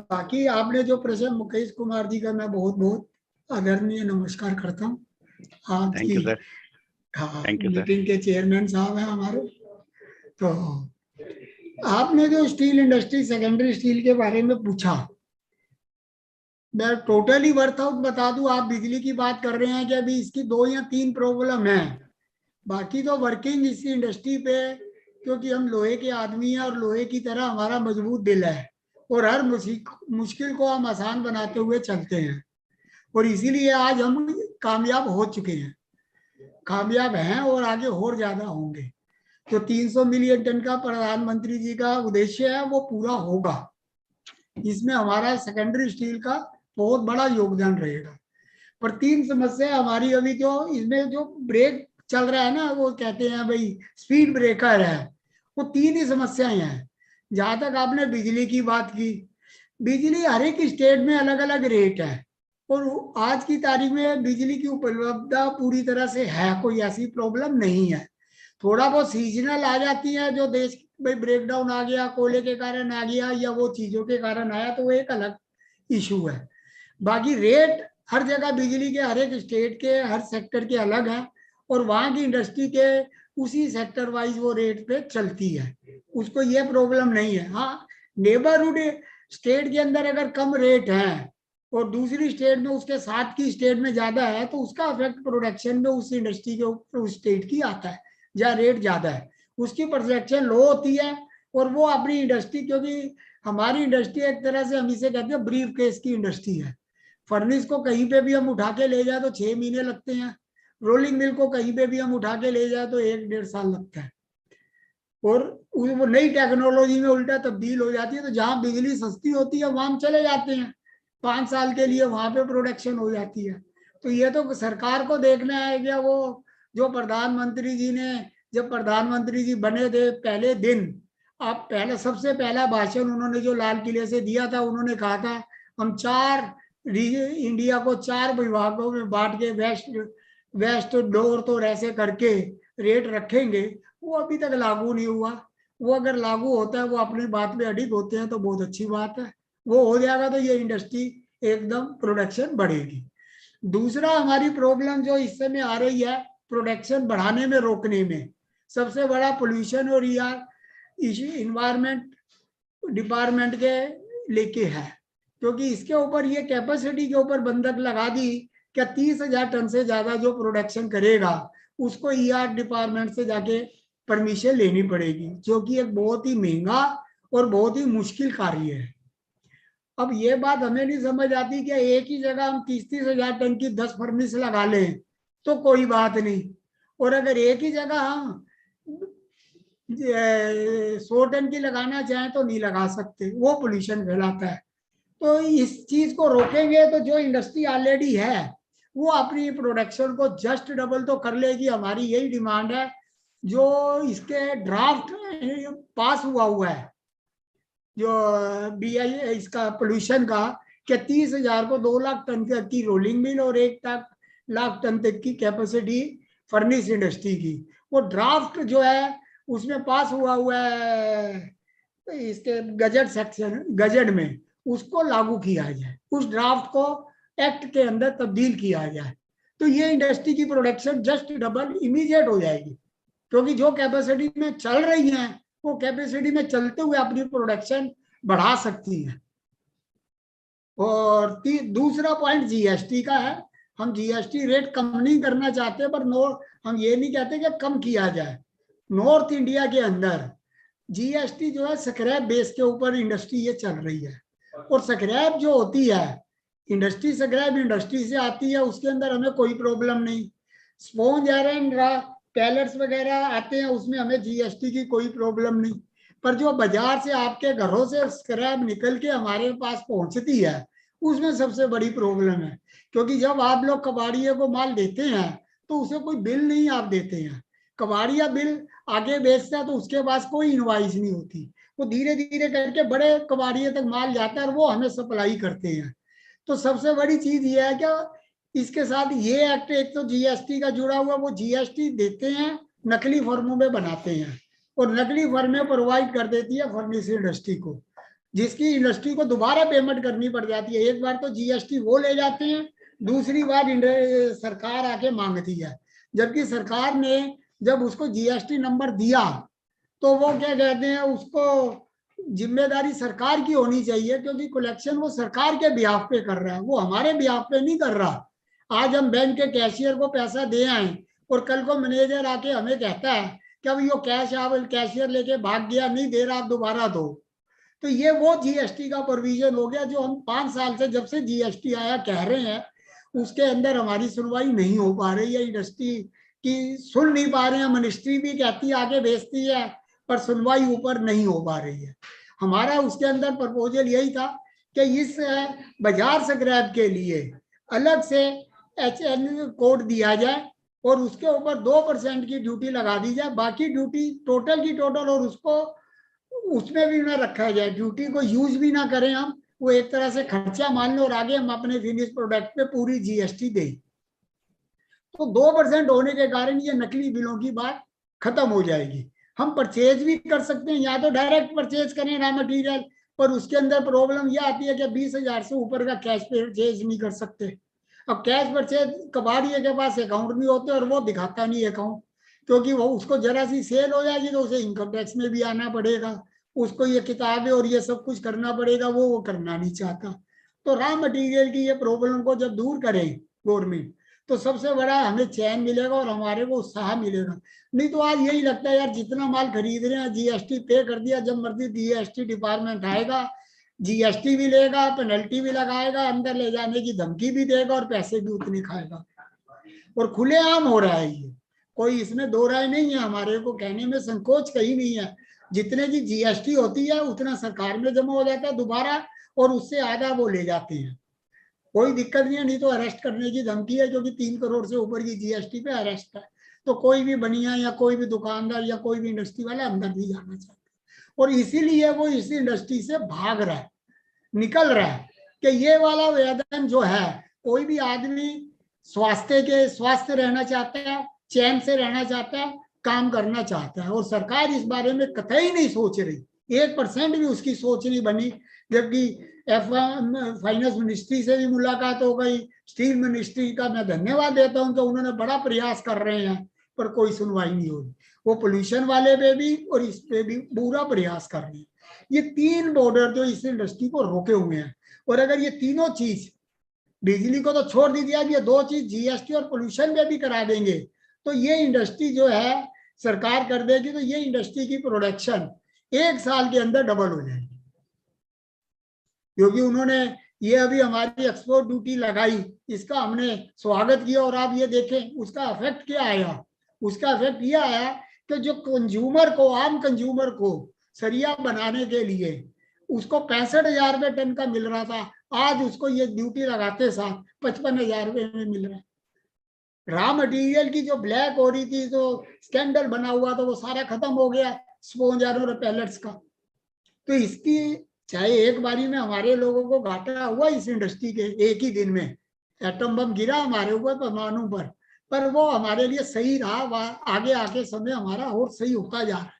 बाकी आपने जो प्रश्न मुकेश कुमार जी का मैं बहुत बहुत आदरणीय नमस्कार करता हूँ। आपकी मीटिंग के चेयरमैन साहब हैं हमारे। तो आपने जो स्टील इंडस्ट्री, सेकेंडरी स्टील के बारे में पूछा, मैं टोटली वर्थ आउट बता दूं। आप बिजली की बात कर रहे हैं कि अभी इसकी 2 या 3 प्रॉब्लम है, बाकी तो वर्किंग इस इंडस्ट्री पे, क्योंकि हम लोहे के आदमी हैं और लोहे की तरह हमारा मजबूत दिल है और हर मुश्किल को हम आसान बनाते हुए चलते हैं और इसीलिए आज हम कामयाब हो चुके हैं, कामयाब हैं और आगे और ज्यादा होंगे। जो 300 मिलियन टन का प्रधानमंत्री जी का उद्देश्य है वो पूरा होगा। इसमें हमारा सेकेंडरी स्टील का बहुत बड़ा योगदान रहेगा। पर 3 समस्या हमारी अभी जो इसमें जो ब्रेक चल रहा है ना, वो कहते हैं भाई स्पीड ब्रेकर है, वो 3 ही समस्याएं हैं। जहां तक आपने बिजली की बात की, बिजली हर एक स्टेट में अलग अलग रेट है और आज की तारीख में बिजली की उपलब्धता पूरी तरह से है, कोई ऐसी प्रॉब्लम नहीं है। थोड़ा बहुत सीजनल आ जाती है, जो देश भाई ब्रेकडाउन आ गया, कोयले के कारण आ गया या वो चीजों के कारण आया, तो वो एक अलग इशू है। बाकी रेट हर जगह बिजली के हर एक स्टेट के हर सेक्टर के अलग है और वहां की इंडस्ट्री के उसी सेक्टर वाइज वो रेट पे चलती है, उसको ये प्रॉब्लम नहीं है। हाँ, नेबरहुड स्टेट के अंदर अगर कम रेट है और दूसरी स्टेट में उसके साथ की स्टेट में ज्यादा है, तो उसका इफेक्ट प्रोडक्शन में उस इंडस्ट्री के ऊपर उस स्टेट की आता है जहाँ रेट ज्यादा है, उसकी प्रोडक्शन लो होती है और वो अपनी इंडस्ट्री, क्योंकि हमारी इंडस्ट्री एक तरह से हम इसे कहते हैं ब्रीफ केस की इंडस्ट्री है। फर्नेस को कहीं पे भी हम उठा के ले जाए तो 6 महीने लगते हैं, रोलिंग मिल को कहीं पे भी हम उठा के ले जाए तो 1-1.5 साल लगता है और वो नई टेक्नोलॉजी में उल्टा तब्दील हो जाती है। तो जहाँ बिजली सस्ती होती है वहां हम चले जाते हैं, 5 साल के लिए वहां पे प्रोडक्शन हो जाती है। तो ये तो सरकार को देखना है कि वो जो प्रधानमंत्री जी ने, जब प्रधानमंत्री जी बने थे पहले दिन, आप सबसे पहला भाषण उन्होंने जो लाल किले से दिया था, उन्होंने कहा था हम इंडिया को 4 विभागों में बांट के वेस्ट नॉर्थ और ऐसे करके रेट रखेंगे। वो अभी तक लागू नहीं हुआ। वो अगर लागू होता है, वो अपनी बात में अडिग होते हैं तो बहुत अच्छी बात है, वो हो जाएगा तो ये इंडस्ट्री एकदम प्रोडक्शन बढ़ेगी। दूसरा हमारी प्रॉब्लम जो इस समय आ रही है प्रोडक्शन बढ़ाने में रोकने में, सबसे बड़ा पोल्यूशन और इन्वायरमेंट डिपार्टमेंट के लेके है, क्योंकि इसके ऊपर ये कैपेसिटी के ऊपर बंधक लगा दी क्या 30,000 टन से ज्यादा जो प्रोडक्शन करेगा उसको ईआर डिपार्टमेंट से जाके परमिशन लेनी पड़ेगी, जो कि एक बहुत ही महंगा और बहुत ही मुश्किल कार्य है। अब ये बात हमें नहीं समझ आती कि एक ही जगह हम 30,000 टन की 10 फर्नेस लगा लें तो कोई बात नहीं, और अगर एक ही जगह हम 100 टन की लगाना चाहें तो नहीं लगा सकते, वो पोल्यूशन फैलाता है। तो इस चीज को रोकेंगे तो जो इंडस्ट्री ऑलरेडी है वो अपनी प्रोडक्शन को जस्ट डबल तो कर लेगी, हमारी यही डिमांड है। जो इसके ड्राफ्ट पास हुआ है जो BI इसका पोल्यूशन का, कि 30,000 को 2 लाख टन तक की रोलिंग मिल और 1 लाख टन तक की कैपेसिटी फर्निश इंडस्ट्री की, वो ड्राफ्ट जो है उसमें पास हुआ है इसके गजट सेक्शन, गजट में उसको लागू किया जाए, उस ड्राफ्ट को एक्ट के अंदर तब्दील किया जाए, तो ये इंडस्ट्री की प्रोडक्शन जस्ट डबल इमीडिएट हो जाएगी, क्योंकि जो कैपेसिटी में चल रही है वो कैपेसिटी में चलते हुए अपनी प्रोडक्शन बढ़ा सकती है। और दूसरा पॉइंट जीएसटी का है। हम जीएसटी रेट कम नहीं करना चाहते, पर हम ये नहीं कहते कि कम किया जाए। नॉर्थ इंडिया के अंदर जीएसटी जो है स्क्रैप बेस के ऊपर इंडस्ट्री ये चल रही है, और स्क्रैप जो होती है इंडस्ट्री, स्क्रैप इंडस्ट्री से आती है, उसके अंदर हमें कोई प्रॉब्लम नहीं। स्पॉन्ज आयरन पैलेट्स वगैरह आते हैं, उसमें हमें जीएसटी की कोई प्रॉब्लम नहीं। पर जो बाजार से आपके घरों से स्क्रैप निकल के हमारे पास पहुंचती है, उसमें सबसे बड़ी प्रॉब्लम है, क्योंकि जब आप लोग कबाड़िए को माल देते हैं तो उसे कोई बिल नहीं आप देते हैं। कबाड़िया बिल आगे बेचता है तो उसके पास कोई इनवाइस नहीं होती, वो धीरे धीरे करके बड़े कबाड़िए तक माल जाता है और वो हमें सप्लाई करते हैं। तो सबसे बड़ी चीज ये है कि इसके साथ ये एक्ट, एक तो जीएसटी का जुड़ा हुआ, वो जीएसटी देते हैं नकली फर्मों में बनाते हैं, और नकली फर्में प्रोवाइड कर देती है फर्निश इंडस्ट्री को, जिसकी इंडस्ट्री को दोबारा पेमेंट करनी पड़ जाती है। एक बार तो जीएसटी वो ले जाते हैं, दूसरी बार सरकार आके मांगती है, जबकि सरकार ने जब उसको जीएसटी नंबर दिया तो वो क्या कहते हैं, उसको जिम्मेदारी सरकार की होनी चाहिए, क्योंकि कलेक्शन वो सरकार के बिहाफ पे कर रहा है, वो हमारे बिहाफ पे नहीं कर रहा। आज हम बैंक के कैशियर को पैसा दे आए और कल को मैनेजर आके हमें कहता है कि अब यो कैश आप कैशियर लेके भाग गया, नहीं दे रहा, आप दोबारा दो। तो ये वो जीएसटी का प्रोविजन हो गया जो हम 5 साल से, जब से जीएसटी आया, कह रहे हैं, उसके अंदर हमारी सुनवाई नहीं हो पा रही है, इंडस्ट्री की सुन नहीं पा रहे हैं। मिनिस्ट्री भी कहती है आगे भेजती है, पर सुनवाई ऊपर नहीं हो पा रही है। हमारा उसके अंदर प्रपोजल यही था कि इस बाजार स्क्रैप के लिए अलग से HN कोड दिया जाए और उसके ऊपर 2% की ड्यूटी लगा दी जाए, बाकी ड्यूटी टोटल की टोटल, और उसको उसमें भी ना रखा जाए, ड्यूटी को यूज भी ना करें हम, वो एक तरह से खर्चा मान लो और आगे हम अपने फिनिश प्रोडक्ट पे पूरी जीएसटी दें। तो 2% होने के कारण ये नकली बिलों की बात खत्म हो जाएगी। हम परचेज भी कर सकते हैं, या तो डायरेक्ट परचेज करें रॉ मटेरियल, पर उसके अंदर प्रॉब्लम यह आती है कि 20,000 से ऊपर का कैश परचेज नहीं कर सकते। अब कैश परचेज कबाड़िए के पास अकाउंट नहीं होते और वो दिखाता नहीं अकाउंट, क्योंकि वो उसको जरा सी सेल हो जाएगी तो उसे इनकम टैक्स में भी आना पड़ेगा, उसको ये किताबें और ये सब कुछ करना पड़ेगा, वो करना नहीं चाहता। तो रॉ मटेरियल की ये प्रॉब्लम को जब दूर करें गवर्नमेंट, तो सबसे बड़ा हमें चैन मिलेगा और हमारे को उत्साह मिलेगा। नहीं तो आज यही लगता है यार, जितना माल खरीद रहे हैं जीएसटी पे कर दिया, जब मर्जी जीएसटी डिपार्टमेंट आएगा, जीएसटी भी लेगा, पेनल्टी भी लगाएगा, अंदर ले जाने की धमकी भी देगा और पैसे भी उतने खाएगा। और खुलेआम हो रहा है ये, कोई इसमें दो राय नहीं है, हमारे को कहने में संकोच कहीं नहीं है। जितने की जीएसटी होती है उतना सरकार में जमा हो जाता है दोबारा, और उससे आधा वो ले जाते हैं, कोई दिक्कत नहीं है। नहीं तो अरेस्ट करने की धमकी है, क्योंकि 3 करोड़ से ऊपर की जीएसटी पे अरेस्ट है, तो कोई भी बनिया या कोई भी दुकानदार या कोई भी इंडस्ट्री वाला अंदर नहीं जाना चाहता, और इसीलिए वो इस इंडस्ट्री से भाग रहा है, निकल रहा है कि ये वाला वेतन जो है, कोई भी आदमी स्वास्थ्य रहना चाहता है, चैन से रहना चाहता है, काम करना चाहता है, और सरकार इस बारे में कतई नहीं सोच रही, 1% भी उसकी सोच नहीं बनी। जबकि फाइनेंस मिनिस्ट्री से भी मुलाकात हो गई, स्टील मिनिस्ट्री का मैं धन्यवाद देता हूं कि उन्होंने बड़ा प्रयास कर रहे हैं, पर कोई सुनवाई नहीं होगी। वो पोल्यूशन वाले पे भी और इस पे भी पूरा प्रयास कर रहे हैं। ये 3 बॉर्डर जो इस इंडस्ट्री को रोके हुए हैं, और अगर ये तीनों चीज, बिजली को तो छोड़ दीजिए, अब ये 2 चीज जीएसटी और पोल्यूशन में भी करा देंगे, तो ये इंडस्ट्री जो है सरकार कर देगी, तो ये इंडस्ट्री की प्रोडक्शन 1 साल के अंदर डबल हो जाएगी। क्योंकि उन्होंने ये अभी हमारी एक्सपोर्ट ड्यूटी लगाई, इसका हमने स्वागत किया, और आप ये देखें उसका इफेक्ट क्या आया। उसका इफेक्ट ये आया कि जो कंज्यूमर को, आम कंज्यूमर को सरिया बनाने के लिए उसको 65,000 रुपये टन का मिल रहा था, आज उसको ये ड्यूटी लगाते साथ 55,000 रुपये में मिल रहा है। रॉ मटेरियल की जो ब्लैक हो रही थी, जो स्कैंडल बना हुआ था, वो सारा खत्म हो गया, स्पॉन्ज और पैलेट्स का। तो इसकी चाहे एक बारी में हमारे लोगों को घाटा हुआ इस इंडस्ट्री के, एक ही दिन में एटम बम गिरा हमारे ऊपर परमाणु पर वो हमारे लिए सही रहा। आगे आके समय हमारा और सही होता जा रहा है,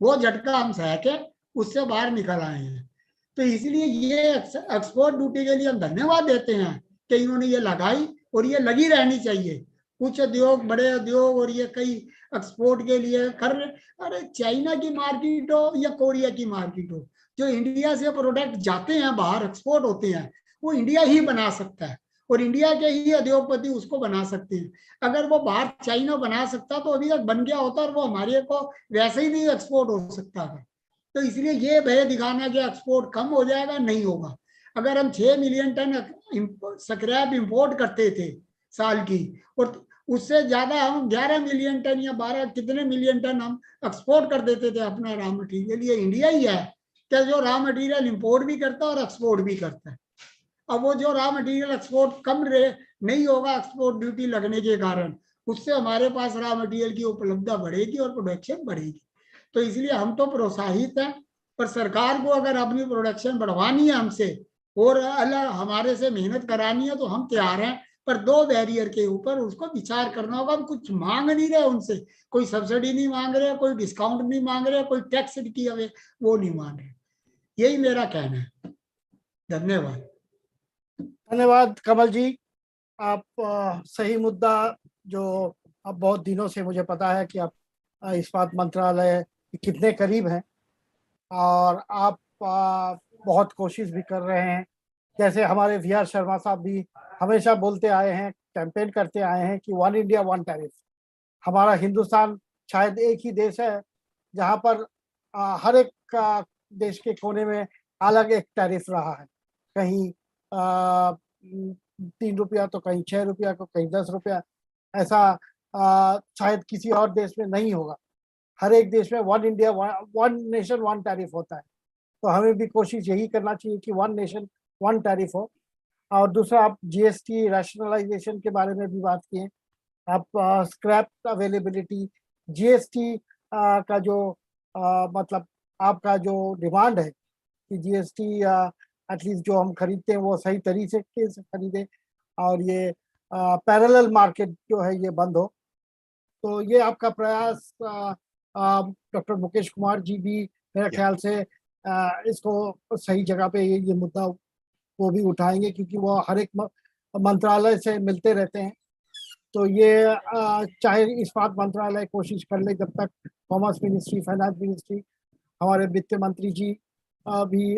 वो झटका हम सह के उससे बाहर निकल आए हैं। तो इसलिए ये एक्सपोर्ट ड्यूटी के लिए हम धन्यवाद देते हैं कि इन्होंने ये लगाई, और ये लगी रहनी चाहिए। कुछ उद्योग, बड़े उद्योग और ये कई एक्सपोर्ट के लिए कर रहे। अरे चाइना की मार्केट हो या कोरिया की मार्केट हो, जो इंडिया से प्रोडक्ट जाते हैं बाहर, एक्सपोर्ट होते हैं, वो इंडिया ही बना सकता है, और इंडिया के ही उद्योगपति उसको बना सकते हैं। अगर वो बाहर चाइना बना सकता तो अभी तक बन गया होता, और वो हमारे को वैसे ही नहीं एक्सपोर्ट हो सकता था। तो इसलिए ये भय दिखाना कि एक्सपोर्ट कम हो जाएगा, नहीं होगा। अगर हम 6 मिलियन टन स्क्रैप इंपोर्ट करते थे साल की, और उससे ज्यादा हम 11 मिलियन टन या 12 कितने मिलियन टन हम एक्सपोर्ट कर देते थे अपना रॉ मटेरियल। ये इंडिया ही है कि जो रॉ मटेरियल इंपोर्ट भी करता है और एक्सपोर्ट भी करता है। अब वो जो रॉ मटेरियल एक्सपोर्ट कम नहीं होगा एक्सपोर्ट ड्यूटी लगने के कारण, उससे हमारे पास रॉ मटेरियल की उपलब्धता बढ़ेगी और प्रोडक्शन बढ़ेगी। तो इसलिए हम तो प्रोत्साहित हैं, पर सरकार को अगर अपनी प्रोडक्शन बढ़वानी है हमसे और अलग हमारे से मेहनत करानी है तो हम तैयार हैं, पर 2 बैरियर के ऊपर उसको विचार करना होगा। हम कुछ मांग नहीं रहे उनसे, कोई सब्सिडी नहीं मांग रहे, कोई डिस्काउंट नहीं मांग रहे, कोई टैक्स की हमें वो नहीं मांग रहे। यही मेरा कहना है। धन्यवाद। धन्यवाद कमल जी। आप सही मुद्दा, जो अब बहुत दिनों से मुझे पता है कि आप इस्पात मंत्रालय के कितने करीब हैं, और आप बहुत कोशिश भी कर रहे हैं। जैसे हमारे वी.आर. शर्मा साहब भी हमेशा बोलते आए हैं, कैंपेन करते आए हैं कि 1 इंडिया 1 टैरिफ। हमारा हिंदुस्तान शायद एक ही देश है जहां पर हर एक देश के कोने में अलग एक टैरिफ रहा है। कहीं 3 रुपया तो कहीं 6 रुपया तो कहीं 10 रुपया, ऐसा शायद किसी और देश में नहीं होगा। हर एक देश में 1 इंडिया 1 नेशन 1 टैरिफ होता है। तो हमें भी कोशिश यही करना चाहिए कि 1 नेशन 1 टैरिफ हो। और दूसरा, आप जीएसटी रैशनलाइजेशन के बारे में भी बात किए। आप स्क्रैप अवेलेबिलिटी, जीएसटी का जो मतलब आपका जो डिमांड है कि जीएसटी एटलीस्ट जो हम खरीदते हैं वो सही तरीके से खरीदें, और ये पैरेलल मार्केट जो है ये बंद हो। तो ये आपका प्रयास डॉक्टर मुकेश कुमार जी भी मेरे ख्याल से इसको सही जगह पे ये मुद्दा वो भी उठाएंगे, क्योंकि वो हर एक मंत्रालय से मिलते रहते हैं। तो ये चाहे इस्पात मंत्रालय कोशिश कर ले, जब तक कॉमर्स मिनिस्ट्री, फाइनेंस मिनिस्ट्री, हमारे वित्त मंत्री जी भी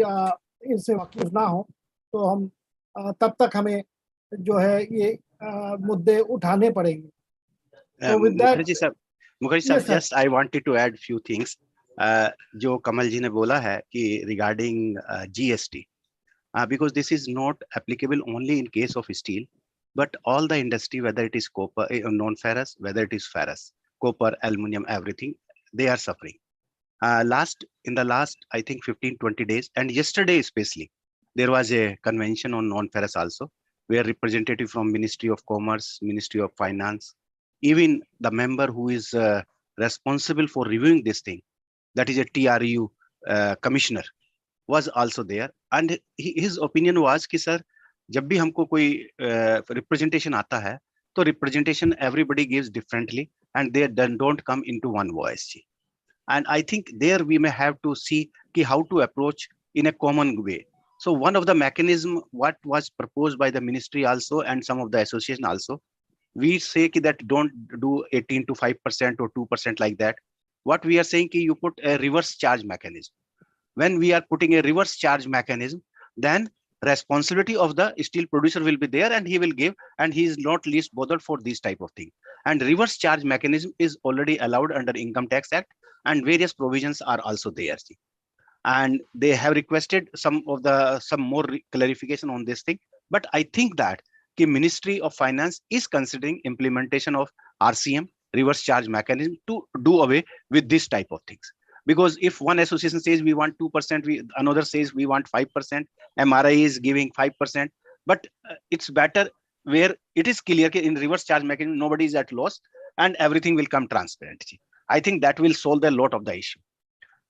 इससे वाकिफ ना हो, तो हम तब तक हमें जो है ये मुद्दे उठाने पड़ेंगे। तो विद दैट मुखर्जी साहब, just I wanted to add few things. जो कमल जी ने बोला है कि regarding GST, because this is not applicable only in case of steel, but all the industry, whether it is copper, non-ferrous, whether it is ferrous, copper, aluminum, everything, they are suffering. In the last, I think 15-20 days, and yesterday especially, there was a convention on non-ferrous also, where representative from Ministry of Commerce, Ministry of Finance, even the member who is responsible for reviewing this thing, that is a TRU commissioner, was also there, and his opinion was कि sir, जब भी हमको कोई representation आता है, तो representation everybody gives differently, and they don't come into one voice. And I think there we may have to see how to approach in a common way. So one of the mechanism what was proposed by the ministry also, and some of the association also, we say that don't do 18 to 5% or 2% like that. What we are saying is you put a reverse charge mechanism. When we are putting a reverse charge mechanism, then responsibility of the steel producer will be there, and he will give, and he is not least bothered for these type of thing. And reverse charge mechanism is already allowed under Income Tax Act, and various provisions are also there. And they have requested some more clarification on this thing. But I think that the Ministry of Finance is considering implementation of RCM, reverse charge mechanism, to do away with this type of things. Because if one association says we want 2%, another says we want 5%, MRI is giving 5%, but it's better where it is clear in reverse charge mechanism, nobody is at loss and everything will come transparent. I think that will solve a lot of the issue.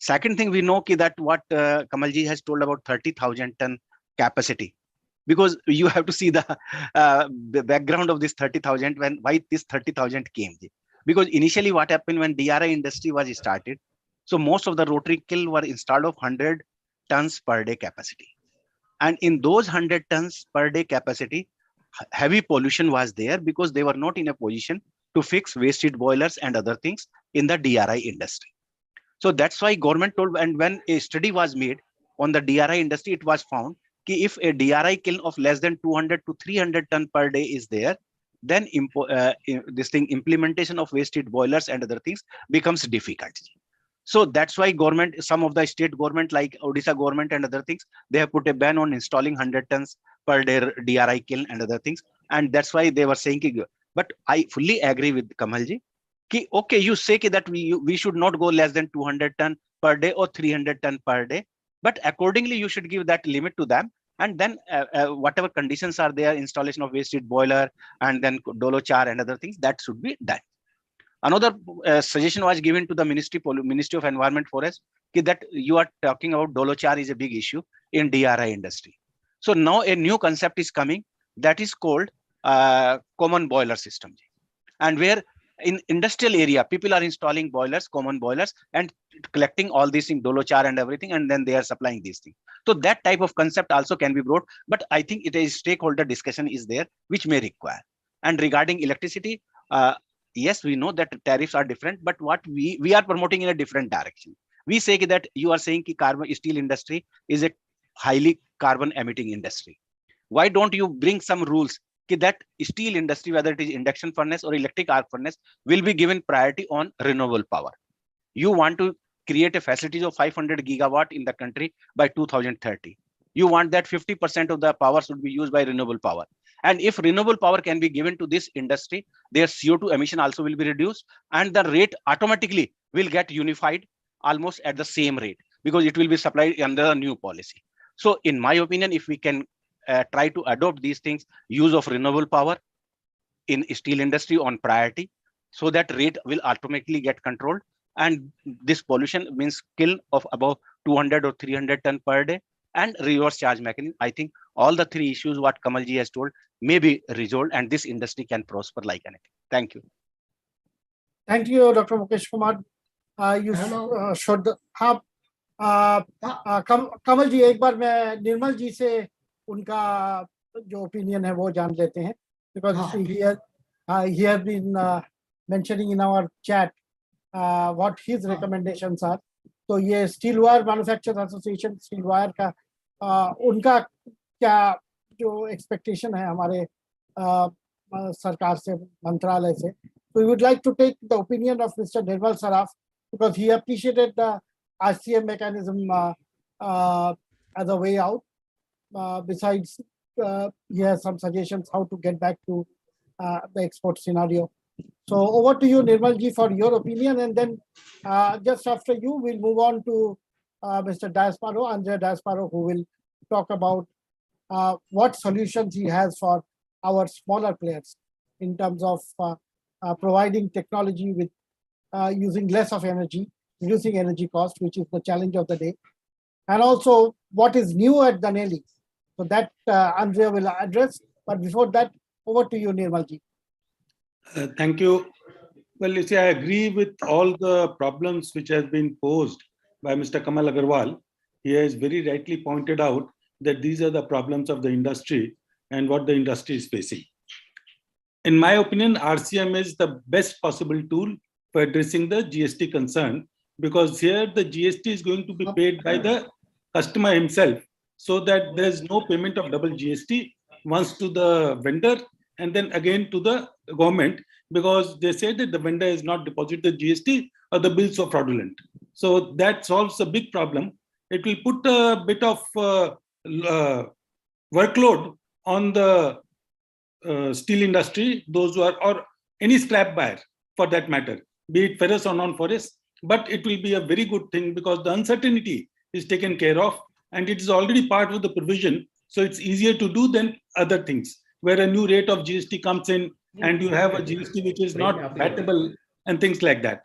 Second thing, we know that what Kamalji has told about 30,000 ton capacity, because you have to see the background of this 30,000, why this 30,000 came. Because initially what happened when DRI industry was started, so most of the rotary kiln were installed of 100 tons per day capacity. And in those 100 tons per day capacity, heavy pollution was there because they were not in a position to fix waste heat boilers and other things in the DRI industry. So that's why government told, and when a study was made on the DRI industry, it was found that if a DRI kiln of less than 200 to 300 ton per day is there, then this thing implementation of waste heat boilers and other things becomes difficult. So that's why government, some of the state government like Odisha government and other things, they have put a ban on installing 100 tons per day DRI kiln and other things. And that's why they were saying, but I fully agree with Kamalji. Okay, you say that we should not go less than 200 ton per day or 300 ton per day, but accordingly you should give that limit to them, and then whatever conditions are there, installation of waste heat boiler and then dolo char and other things, that should be done. Another suggestion was given to the Ministry of Environment Forest that you are talking about dolo char is a big issue in DRI industry. So now a new concept is coming that is called common boiler system, and where in industrial area, people are installing boilers, common boilers, and collecting all these in dolo char and everything, and then they are supplying these things. So that type of concept also can be brought, but I think it is stakeholder discussion is there, which may require. And regarding electricity, yes, we know that tariffs are different, but what we are promoting in a different direction. We say that you are saying that carbon steel industry is a highly carbon emitting industry. Why don't you bring some rules that steel industry, whether it is induction furnace or electric arc furnace, will be given priority on renewable power. You want to create a facilities of 500 gigawatt in the country by 2030. You want that 50% of the power should be used by renewable power. And if renewable power can be given to this industry, their CO2 emission also will be reduced, and the rate automatically will get unified almost at the same rate, because it will be supplied under a new policy. So in my opinion, if we can try to adopt these things, use of renewable power in steel industry on priority, so that rate will automatically get controlled, and this pollution means kill of above 200 or 300 ton per day, and reverse charge mechanism. I think all the three issues what Kamalji has told may be resolved, and this industry can prosper like anything. Thank you. Thank you, Dr. Mukesh Kumar. You Hello. showed the कमल जी, एक बार मैं निर्मल जी से उनका जो opinion है वो जान लेते हैं, because he has been mentioning in our chat what his recommendations are. तो ये steel wire manufacturers association steel wire का उनका क्या जो एक्सपेक्टेशन है हमारे सरकार से, मंत्रालय से. So we would like to take the opinion of Mr. Nirmal Saraf, because he appreciated the RCM mechanism as a way out. Besides, he has some suggestions how to get back to the export scenario. So over to you, Nirmal ji, for your opinion, and then just after you, we'll move on to Mr. Diasparo, Andrea Diasparo, who will talk about what solutions he has for our smaller players in terms of providing technology with using less of energy, reducing energy cost, which is the challenge of the day, and also what is new at Daneli. So that Andrea will address. But before that, over to you, Nirmal ji. Thank you. Well, you see, I agree with all the problems which has been posed by Mr. Kamal Agarwal. He has very rightly pointed out that these are the problems of the industry and what the industry is facing. In my opinion, RCM is the best possible tool for addressing the GST concern, because here the GST is going to be paid by the customer himself, so that there is no payment of double GST, once to the vendor and then again to the government, because they say that the vendor has not deposited the GST or the bills are fraudulent. So that solves a big problem. It will put a bit of workload on the steel industry, those who are, or any scrap buyer for that matter, be it ferrous or non-ferrous, but it will be a very good thing because the uncertainty is taken care of and it is already part of the provision. So it's easier to do than other things, where a new rate of GST comes in and you have a GST which is not compatible and things like that.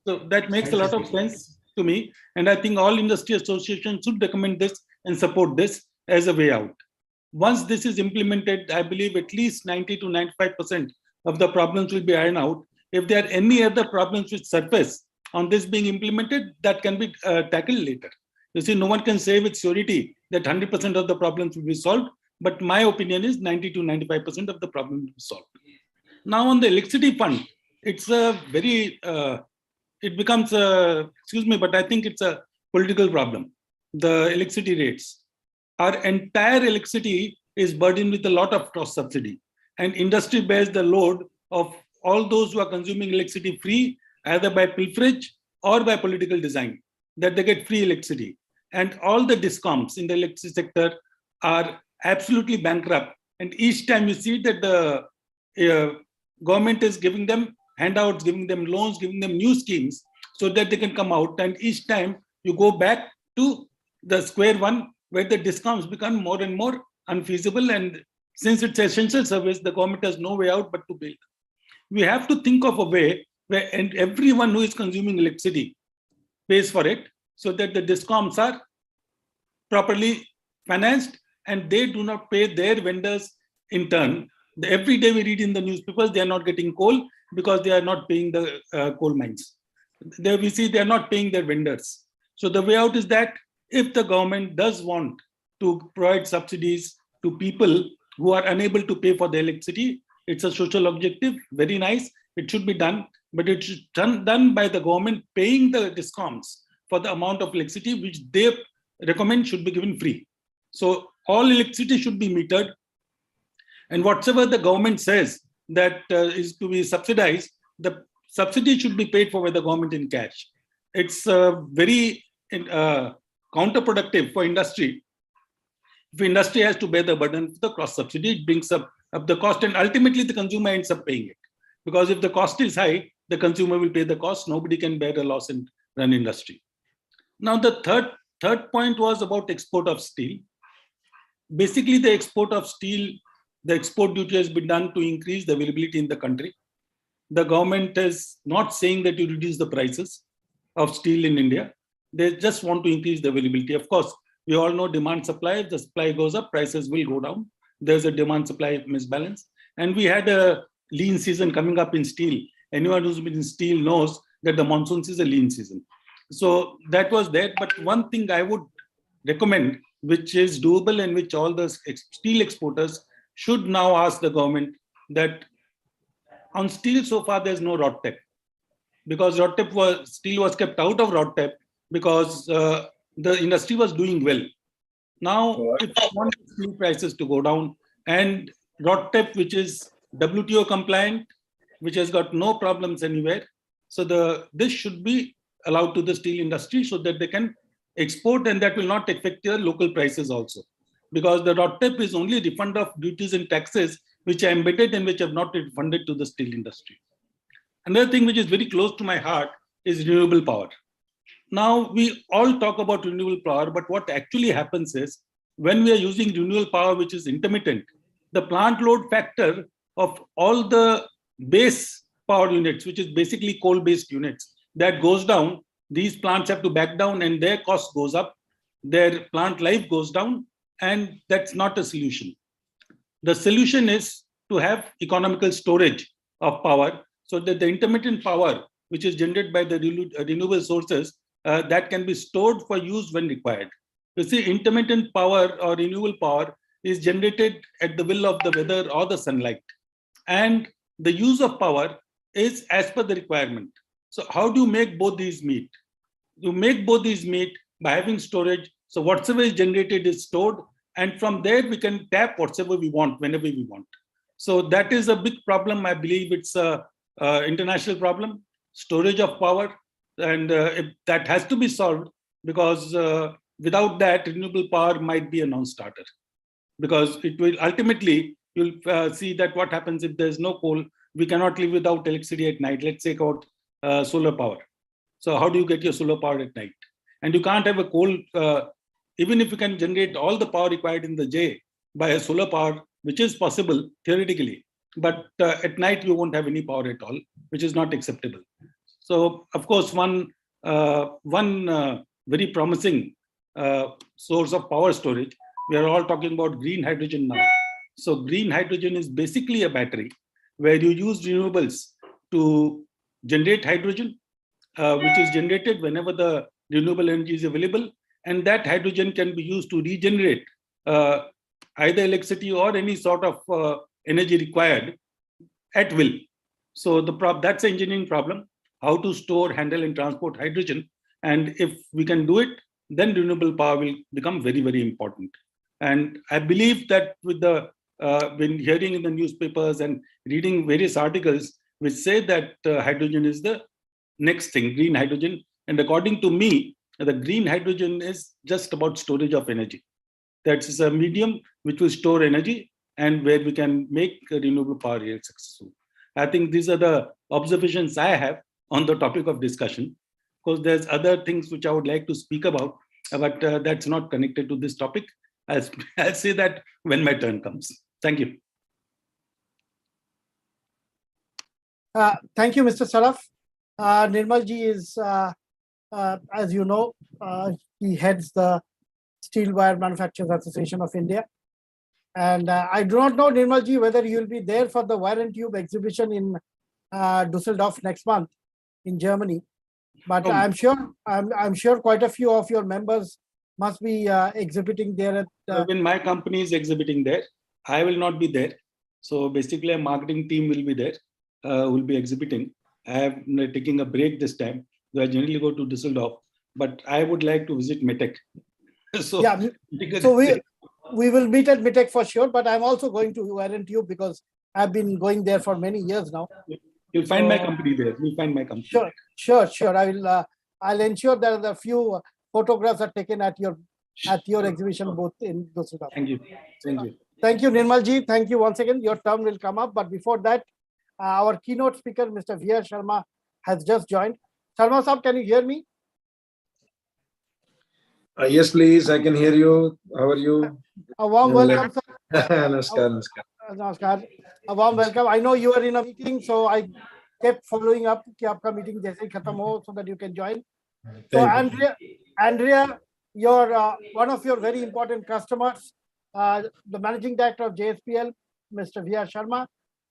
So that makes a lot of sense. to me. And I think all industry associations should recommend this and support this as a way out. Once this is implemented, I believe at least 90 to 95% of the problems will be ironed out. If there are any other problems which surface on this being implemented, that can be tackled later. You see, no one can say with surety that 100% of the problems will be solved, but my opinion is 90 to 95% of the problem will be solved. Now on the electricity fund, it's a very, it becomes a, excuse me, but I think it's a political problem. The electricity rates. Our entire electricity is burdened with a lot of cross subsidy, and industry bears the load of all those who are consuming electricity free, either by pilferage or by political design, that they get free electricity. And all the discoms in the electricity sector are absolutely bankrupt. And each time you see that the government is giving them handouts, giving them loans, giving them new schemes so that they can come out. And each time you go back to the square one, where the discounts become more and more unfeasible. And since it's an essential service, the government has no way out but to build. We have to think of a way where everyone who is consuming electricity pays for it, so that the discoms are properly financed and they do not pay their vendors in turn. Every day we read in the newspapers, they are not getting coal because they are not paying the coal mines. There we see they are not paying their vendors. So the way out is that if the government does want to provide subsidies to people who are unable to pay for the electricity, it's a social objective, very nice, it should be done, but it should be done by the government paying the discoms for the amount of electricity which they recommend should be given free. So all electricity should be metered, and whatever the government says that is to be subsidized, the subsidy should be paid for by the government in cash. It's very counterproductive for industry. If industry has to bear the burden of the cross subsidy, it brings up the cost, and ultimately the consumer ends up paying it. Because if the cost is high, the consumer will pay the cost. Nobody can bear a loss and run industry. Now the third point was about export of steel. Basically, the export of steel, the export duty has been done to increase the availability in the country. The government is not saying that you reduce the prices of steel in India. They just want to increase the availability. Of course, we all know demand supply. If the supply goes up, prices will go down. There's a demand supply misbalance. And we had a lean season coming up in steel. Anyone who's been in steel knows that the monsoons is a lean season. So that was there. But one thing I would recommend, which is doable and which all the steel exporters should now ask the government, that on steel so far there's no RODTEP, because steel was kept out of RODTEP because the industry was doing well. Now, if you want steel prices to go down, and RODTEP, which is WTO compliant, which has got no problems anywhere, so this should be allowed to the steel industry so that they can export, and that will not affect their local prices also. Because the RODTEP is only refund of duties and taxes which are embedded and which have not been refunded to the steel industry. Another thing which is very close to my heart is renewable power. Now, we all talk about renewable power, but what actually happens is when we are using renewable power, which is intermittent, the plant load factor of all the base power units, which is basically coal-based units, that goes down. These plants have to back down and their cost goes up, their plant life goes down, and that's not a solution. The solution is to have economical storage of power so that the intermittent power, which is generated by the renewable sources, that can be stored for use when required. You see, intermittent power or renewable power is generated at the will of the weather or the sunlight. And the use of power is as per the requirement. So how do you make both these meet? You make both these meet by having storage. So whatever is generated is stored, and from there we can tap whatever we want, whenever we want. So that is a big problem. I believe it's a international problem, storage of power, and that has to be solved, because without that, renewable power might be a non-starter. Because it will ultimately, you'll see that what happens if there's no coal, we cannot live without electricity at night. Let's take out solar power. So how do you get your solar power at night? And you can't have a coal, even if you can generate all the power required in the day by a solar power, which is possible theoretically, but at night you won't have any power at all, which is not acceptable. So of course, one one very promising source of power storage. We are all talking about green hydrogen now. So green hydrogen is basically a battery where you use renewables to generate hydrogen, which is generated whenever the renewable energy is available. And that hydrogen can be used to regenerate either electricity or any sort of energy required at will. So that's an engineering problem, how to store, handle, and transport hydrogen. And if we can do it, then renewable power will become very, very important. And I believe that with the when hearing in the newspapers and reading various articles which say that hydrogen is the next thing, green hydrogen. And according to me, the green hydrogen is just about storage of energy. That's a medium which will store energy and where we can make renewable power real successful. I think these are the observations I have on the topic of discussion. Of course, there's other things which I would like to speak about, but that's not connected to this topic. I'll say that when my turn comes. Thank you. Thank you, Mr. Saraf. Nirmalji is, as you know, he heads the Steel Wire Manufacturers Association of India. And I do not know, Nirmalji, whether you will be there for the Wire and Tube exhibition in Düsseldorf next month in Germany. But I'm sure quite a few of your members must be exhibiting there at. When my company is exhibiting there, I will not be there. So basically, a marketing team will be there, will be exhibiting. I am taking a break this time. So I generally go to Düsseldorf, but I would like to visit METEC. So yeah, so we will meet at METEC for sure. But I'm also going to Wire and Tube because I've been going there for many years now. You'll find my company there. You'll find my company. Sure. I will. I'll ensure that a few photographs are taken at your exhibition booth in Düsseldorf. Thank you. Thank you. Thank you, Nirmalji. Thank you once again. Your turn will come up. But before that, our keynote speaker, Mr. V.R. Sharma, has just joined. Sharma Saab, can you hear me? Yes, please. I can hear you. How are you? A warm welcome, sir. Namaskar. A warm welcome. I know you are in a meeting, so I kept following up कि आपका meeting जैसे ही खत्म हो, so that you can join. So Andrea, you're one of your very important customers. The managing director of JSPL, Mr. V.R. Sharma,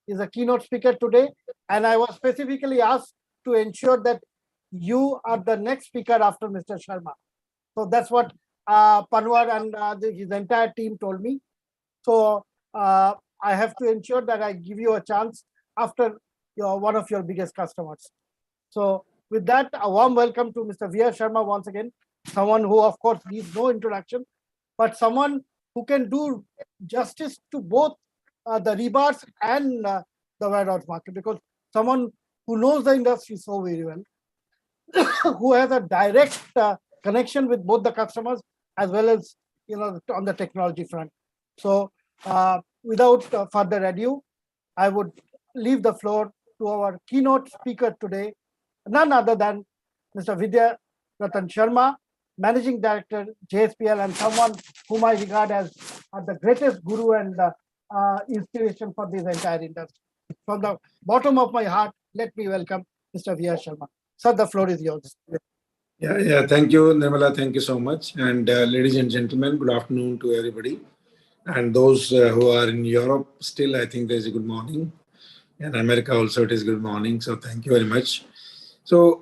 is a keynote speaker today, and I was specifically asked to ensure that you are the next speaker after Mr. Sharma. So that's what Panwar and his entire team told me. So I have to ensure that I give you a chance after one of your biggest customers. So with that, a warm welcome to Mr. V.R. Sharma once again, someone who of course needs no introduction, but someone who can do justice to both the rebars and the wire rod market, because someone who knows the industry so very well, who has a direct connection with both the customers as well as on the technology front. So without further ado, I would leave the floor to our keynote speaker today, none other than Mr. Vidya Ratan Sharma, Managing Director, JSPL, and someone whom I regard as the greatest guru and inspiration for this entire industry. From the bottom of my heart, let me welcome Mr. V.R. Sharma. Sir, the floor is yours. Yeah. Thank you, Nirmala. Thank you so much. And ladies and gentlemen, good afternoon to everybody. And those who are in Europe, still, I think there's a good morning. In America also, it is good morning. So thank you very much. So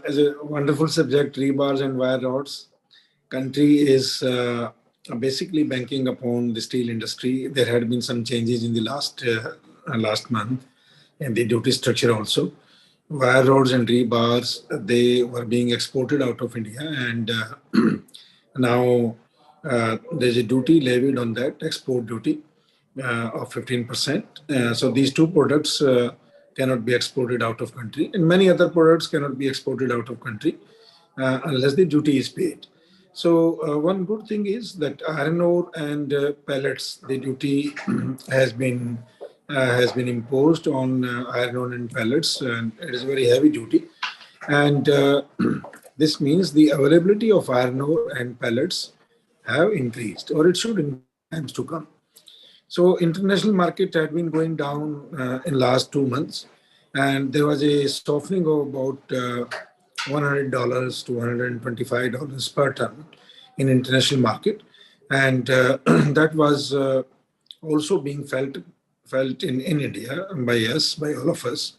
as a wonderful subject, rebars and wire rods, country is basically banking upon the steel industry. There had been some changes in the last month and the duty structure also. Wire rods and rebars, they were being exported out of India, and now there's a duty levied on that, export duty of 15%. So these two products cannot be exported out of country, and many other products cannot be exported out of country unless the duty is paid. So one good thing is that iron ore and pellets, the duty has been imposed on iron ore and pellets, and it is a very heavy duty. And this means the availability of iron ore and pellets have increased, or it should in times to come. So international market had been going down in last 2 months, and there was a softening of about $100 to $125 per ton in international market, and that was also being felt in India by us, by all of us.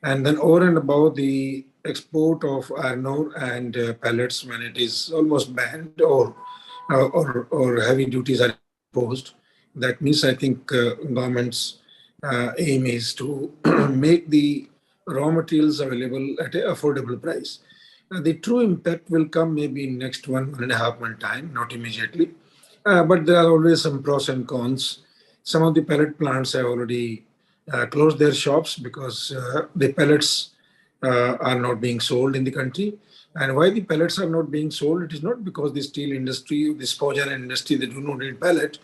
And then over and above the export of iron ore and pellets when it is almost banned or heavy duties are imposed. That means I think government's aim is to make the raw materials available at an affordable price. The true impact will come maybe in next 1.5 month time, not immediately. But there are always some pros and cons. Some of the pellet plants have already closed their shops because the pellets are not being sold in the country. And why the pellets are not being sold, it is not because the steel industry, the sponge iron industry, they do not need pellet.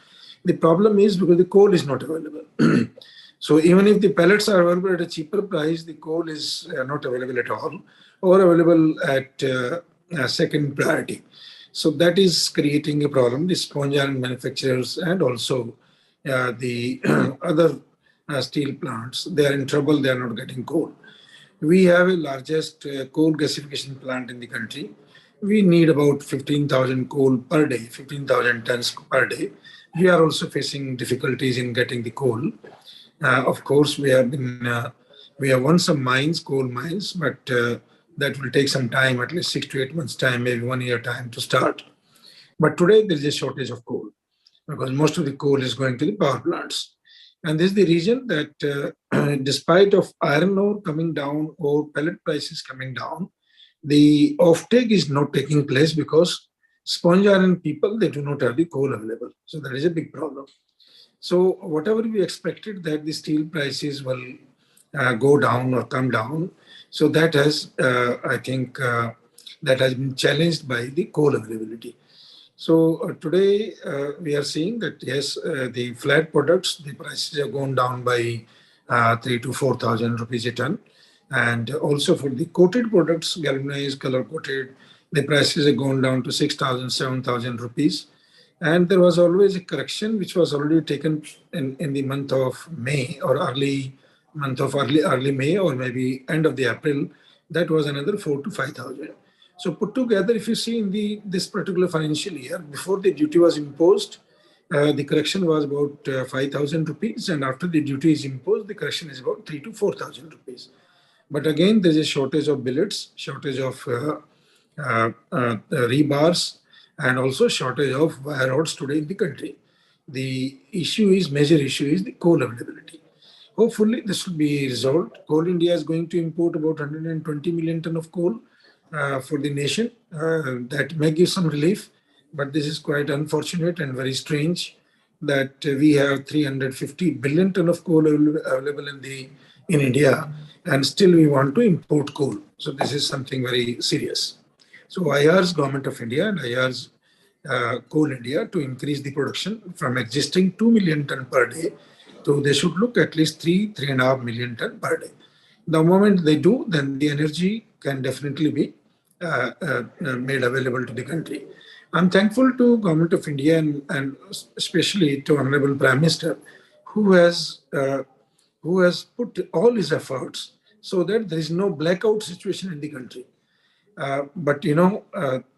The problem is because the coal is not available. So even if the pellets are available at a cheaper price, the coal is not available at all or available at second priority. So that is creating a problem. The sponge iron manufacturers and also the other steel plants, they are in trouble. They are not getting coal. We have a largest coal gasification plant in the country. We need about 15,000 coal per day, 15,000 tons per day. We are also facing difficulties in getting the coal. Of course, we have won some mines, coal mines, but that will take some time, at least 6 to 8 months time, maybe 1 year time to start. But today there is a shortage of coal because most of the coal is going to the power plants. And this is the reason that despite of iron ore coming down or pellet prices coming down, the offtake is not taking place because sponge iron people, they do not have the coal available. So that is a big problem. So whatever we expected that the steel prices will go down or come down, so that has, I think, that has been challenged by the coal availability. So today we are seeing that yes, the flat products, the prices have gone down by 3,000 to 4,000 rupees a ton. And also for the coated products, galvanized, color coated, the prices have gone down to 6,000, 7,000 rupees. And there was always a correction which was already taken in the month of May or early May or maybe end of the April. That was another 4,000 to 5,000. So put together, if you see in this particular financial year, before the duty was imposed, the correction was about 5,000 rupees, and after the duty is imposed, the correction is about 3,000 to 4,000 rupees. But again, there is a shortage of billets, shortage of rebars, and also shortage of wire rods today in the country. The major issue is the coal availability. Hopefully, this will be resolved. Coal India is going to import about 120 million ton of coal for the nation. That may give some relief, but this is quite unfortunate and very strange that we have 350 billion ton of coal available in India, and still we want to import coal. So this is something very serious. So I urge Government of India and I urge Coal India to increase the production from existing 2 million ton per day to they should look at least 3.5 million ton per day. The moment they do, then the energy can definitely be made available to the country. I'm thankful to Government of India and especially to Honorable Prime Minister, who has put all his efforts so that there is no blackout situation in the country. But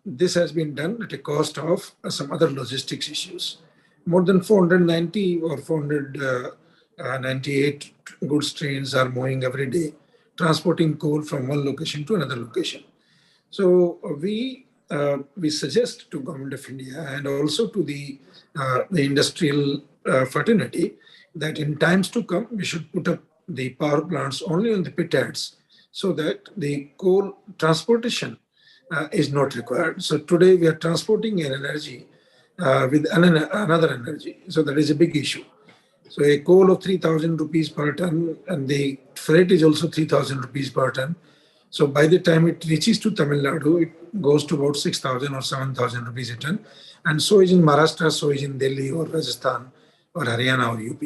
this has been done at a cost of some other logistics issues. More than 490 or 498 goods trains are moving every day, transporting coal from one location to another location. So we suggest to Government of India and also to the industrial fraternity that in times to come, we should put up the power plants only on the pit heads so that the coal transportation is not required. So today we are transporting an energy with another energy. So that is a big issue. So a coal of 3,000 rupees per ton and the freight is also 3,000 rupees per ton. So by the time it reaches to Tamil Nadu, it goes to about 6,000 or 7,000 rupees a ton. And so is in Maharashtra, so is in Delhi or Rajasthan or Haryana or UP.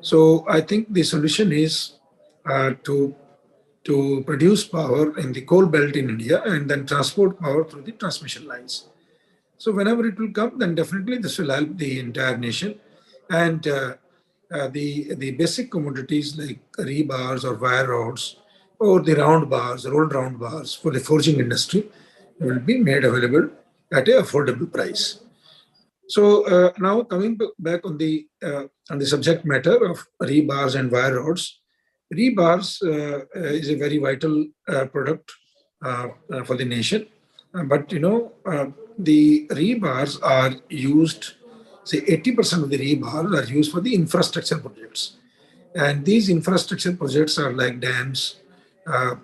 So I think the solution is to produce power in the coal belt in India and then transport power through the transmission lines. So whenever it will come, then definitely this will help the entire nation. And the basic commodities like rebars or wire rods, or the round bars, rolled round bars for the forging industry will be made available at an affordable price. So now coming back on the subject matter of rebars and wire rods, rebars is a very vital product for the nation. But the rebars are used. Say 80% of the rebars are used for the infrastructure projects, and these infrastructure projects are like dams, the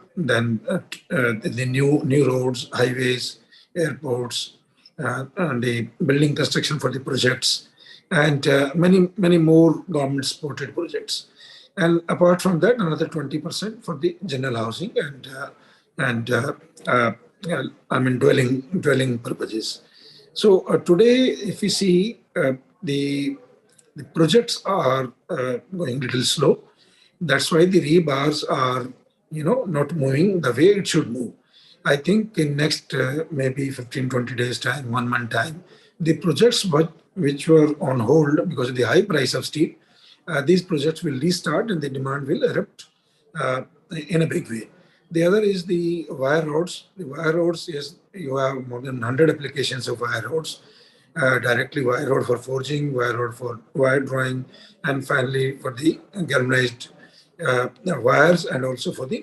new roads, highways, airports, and the building construction for the projects, and many more government supported projects. And apart from that, another 20% for the general housing and I mean dwelling purposes. So today, if we see the projects are going a little slow. That's why the rebars are, not moving the way it should move. I think in next maybe 15, 20 days time, 1 month time, the projects which were on hold because of the high price of steel, these projects will restart and the demand will erupt in a big way. The other is the wire rods. The wire rods is, you have more than 100 applications of wire rods. Directly wire rod for forging, wire rod for wire drawing, and finally for the galvanized wires, and also for the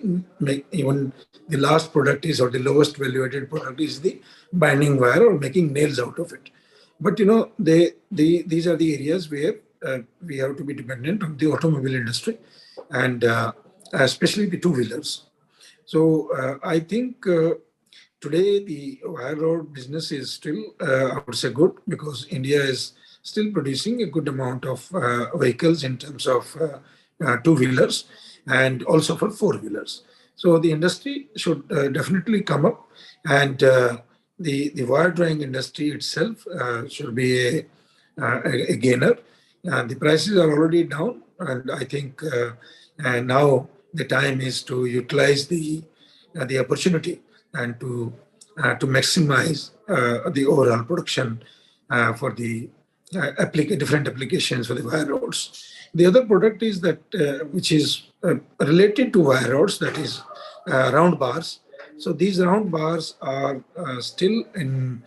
even the last product is, or the lowest value added product is the binding wire or making nails out of it. But these are the areas where we have to be dependent on the automobile industry, and especially the two-wheelers. So I think today the wire rod business is still, I would say, good, because India is still producing a good amount of vehicles in terms of two-wheelers and also for four-wheelers. So the industry should definitely come up, and the wire drawing industry itself should be a gainer. The prices are already down, and I think now the time is to utilize the opportunity and to maximize the overall production for the different applications for the wire rods. The other product is that which is related to wire rods, that is round bars. So these round bars are still in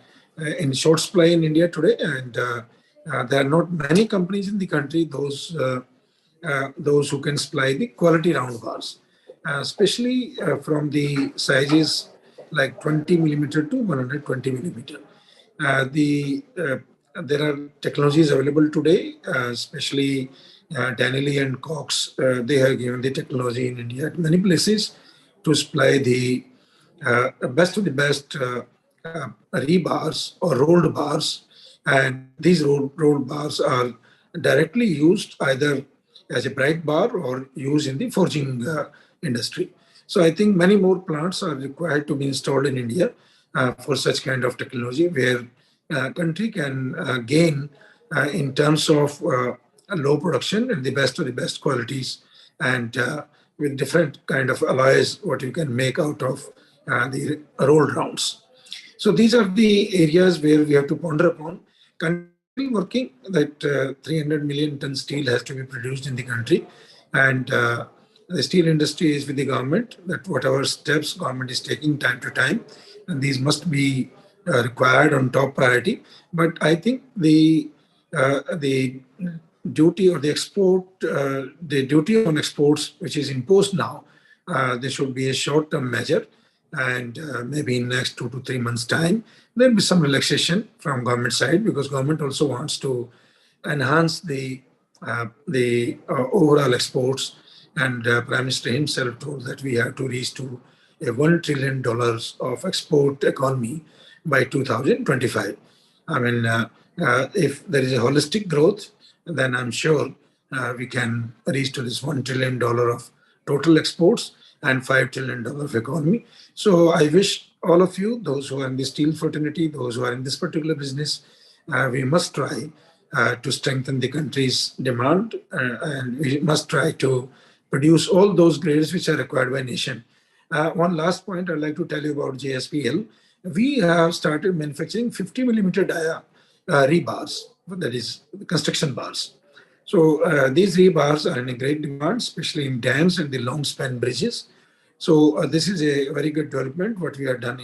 short supply in India today, and there are not many companies in the country those who can supply the quality round bars, especially from the sizes like 20 millimeter to 120 millimeter. There are technologies available today, especially Danelli and Cox. They have given the technology in India at many places to supply the best of the best rebars or rolled bars. And these rolled bars are directly used either as a bright bar or used in the forging industry. So I think many more plants are required to be installed in India for such kind of technology, where country can gain in terms of low production and the best of the best qualities, and with different kind of alloys what you can make out of the rolled rounds. So these are the areas where we have to ponder upon. Country working that 300 million ton steel has to be produced in the country, and the steel industry is with the government that whatever steps government is taking time to time, and these must be required on top priority. But I think the duty or the export, the duty on exports which is imposed now, there should be a short-term measure, and maybe in next 2 to 3 months time there will be some relaxation from government side, because government also wants to enhance the overall exports. And Prime Minister himself told that we have to reach to a $1 trillion of export economy by 2025. I mean, if there is a holistic growth, then I'm sure we can reach to this $1 trillion of total exports and $5 trillion of economy. So I wish all of you, those who are in the steel fraternity, those who are in this particular business, we must try to strengthen the country's demand, and we must try to produce all those grades which are required by nation. One last point I'd like to tell you about JSPL. We have started manufacturing 50 millimeter dia rebars, that is the construction bars. So these rebars are in a great demand, especially in dams and the long span bridges. So this is a very good development, what we have done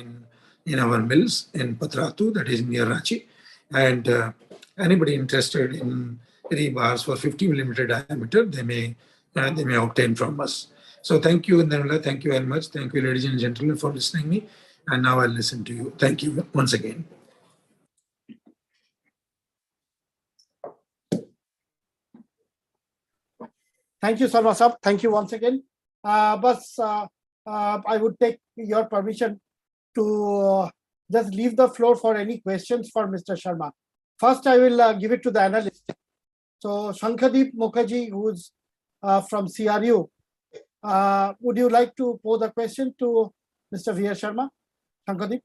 in our mills in Patratu, that is near Ranchi. And anybody interested in rebars for 50 millimeter diameter, they may obtain from us. So thank you, Nirmala. Thank you very much. Thank you, ladies and gentlemen, for listening to me. And now I'll listen to you. Thank you once again. Thank you, Sarma Sahab. Thank you once again. I would take your permission to just leave the floor for any questions for Mr. Sharma. First, I will give it to the analyst. So Shankhadeep Mukherjee, who's from CRU, would you like to pose a question to Mr. V.R. Sharma? Shankhadeep?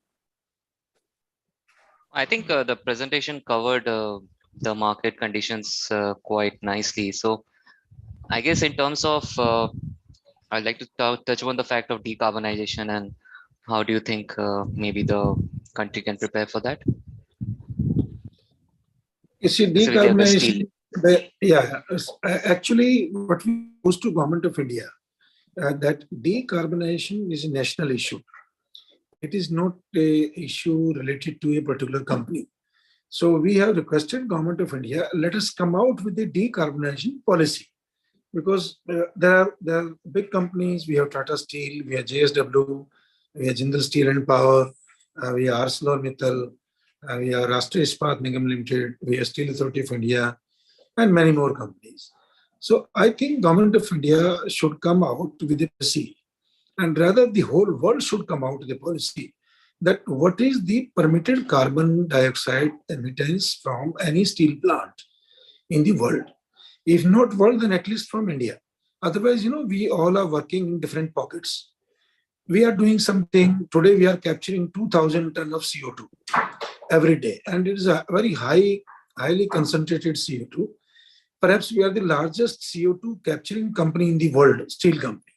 I think the presentation covered the market conditions quite nicely. So I guess in terms of, I'd like to touch on the fact of decarbonization, and how do you think maybe the country can prepare for that? You see, Specifically of the steel. decarbonization, actually what we propose to Government of India, that decarbonization is a national issue. It is not a issue related to a particular company. So we have requested Government of India, let us come out with a decarbonization policy. Because there are big companies, we have Tata Steel, we have JSW, we have Jindal Steel and Power, we have ArcelorMittal, we have Rashtriya Ispat Nigam Limited, we have Steel Authority of India, and many more companies. So I think Government of India should come out with a policy, and rather the whole world should come out with a policy that what is the permitted carbon dioxide emittance from any steel plant in the world. If not world, then at least from India. Otherwise, we all are working in different pockets. We are doing something. Today, we are capturing 2,000 tons of CO2 every day. And it is a very highly concentrated CO2. Perhaps we are the largest CO2 capturing company in the world, steel company.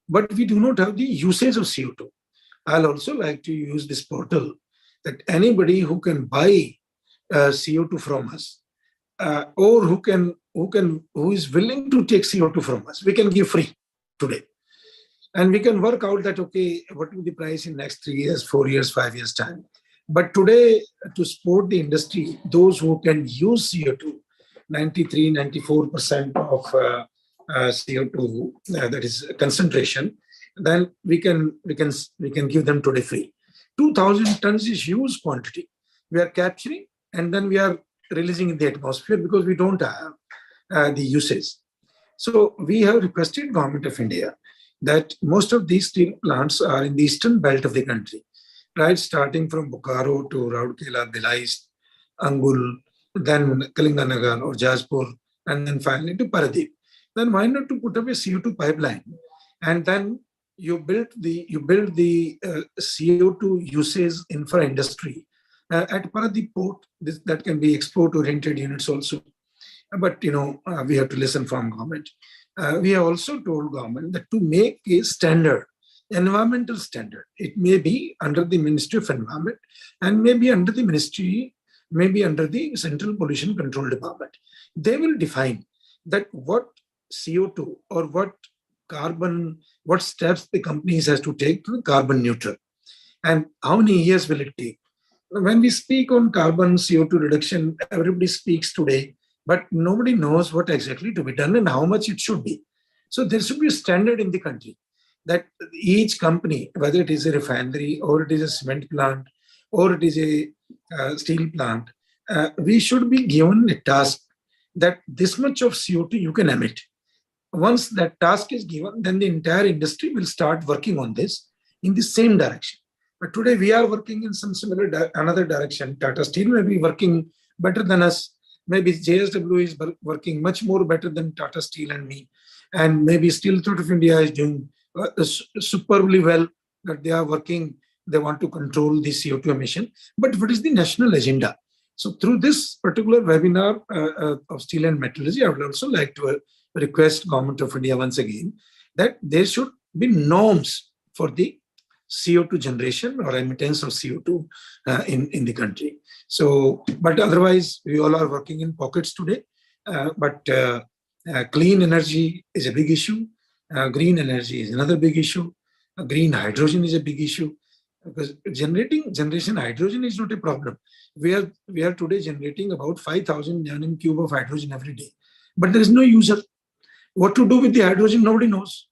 But we do not have the usage of CO2. I'll also like to use this portal that anybody who can buy CO2 from us, or who is willing to take CO2 from us, we can give free today. And we can work out that, okay, what will be the price in next 3 years, 4 years, 5 years time. But today, to support the industry, those who can use CO2, 93, 94% of CO2, that is concentration, then we can give them today free. 2,000 tons is huge quantity. We are capturing, and then we are releasing in the atmosphere because we don't have the usage. So we have requested Government of India that most of these steel plants are in the eastern belt of the country, right? Starting from Bokaro to Rourkela, Bhilai, Angul, then Kalinganagar or Jajpur, and then finally to Paradeep. Then why not to put up a CO2 pipeline, and then you build the CO2 usage infra industry at Paradeep port. That can be export-oriented units also. But we have to listen from government. We have also told government that to make a standard, environmental standard, it may be under the Ministry of Environment, and maybe under the ministry, maybe under the Central Pollution Control Department. They will define that what CO2 or what carbon, what steps the companies has to take to be carbon neutral, and how many years will it take. When we speak on carbon CO2 reduction, everybody speaks today, but nobody knows what exactly to be done and how much it should be. So there should be a standard in the country that each company, whether it is a refinery or it is a cement plant or it is a steel plant, we should be given a task that this much of CO2 you can emit. Once that task is given, then the entire industry will start working on this in the same direction. But today we are working in some similar another direction. Tata Steel may be working better than us. Maybe JSW is working much more better than Tata Steel and me. And maybe Steel Authority of India is doing superbly well, that they are working, they want to control the CO2 emission. But what is the national agenda? So through this particular webinar of steel and metallurgy, I would also like to request Government of India once again that there should be norms for the CO2 generation or emittance of CO2 in the country. So, but otherwise, we all are working in pockets today. But clean energy is a big issue. Green energy is another big issue. Green hydrogen is a big issue, because generation hydrogen is not a problem. We are today generating about 5,000 nm cube of hydrogen every day, but there is no user. What to do with the hydrogen, nobody knows.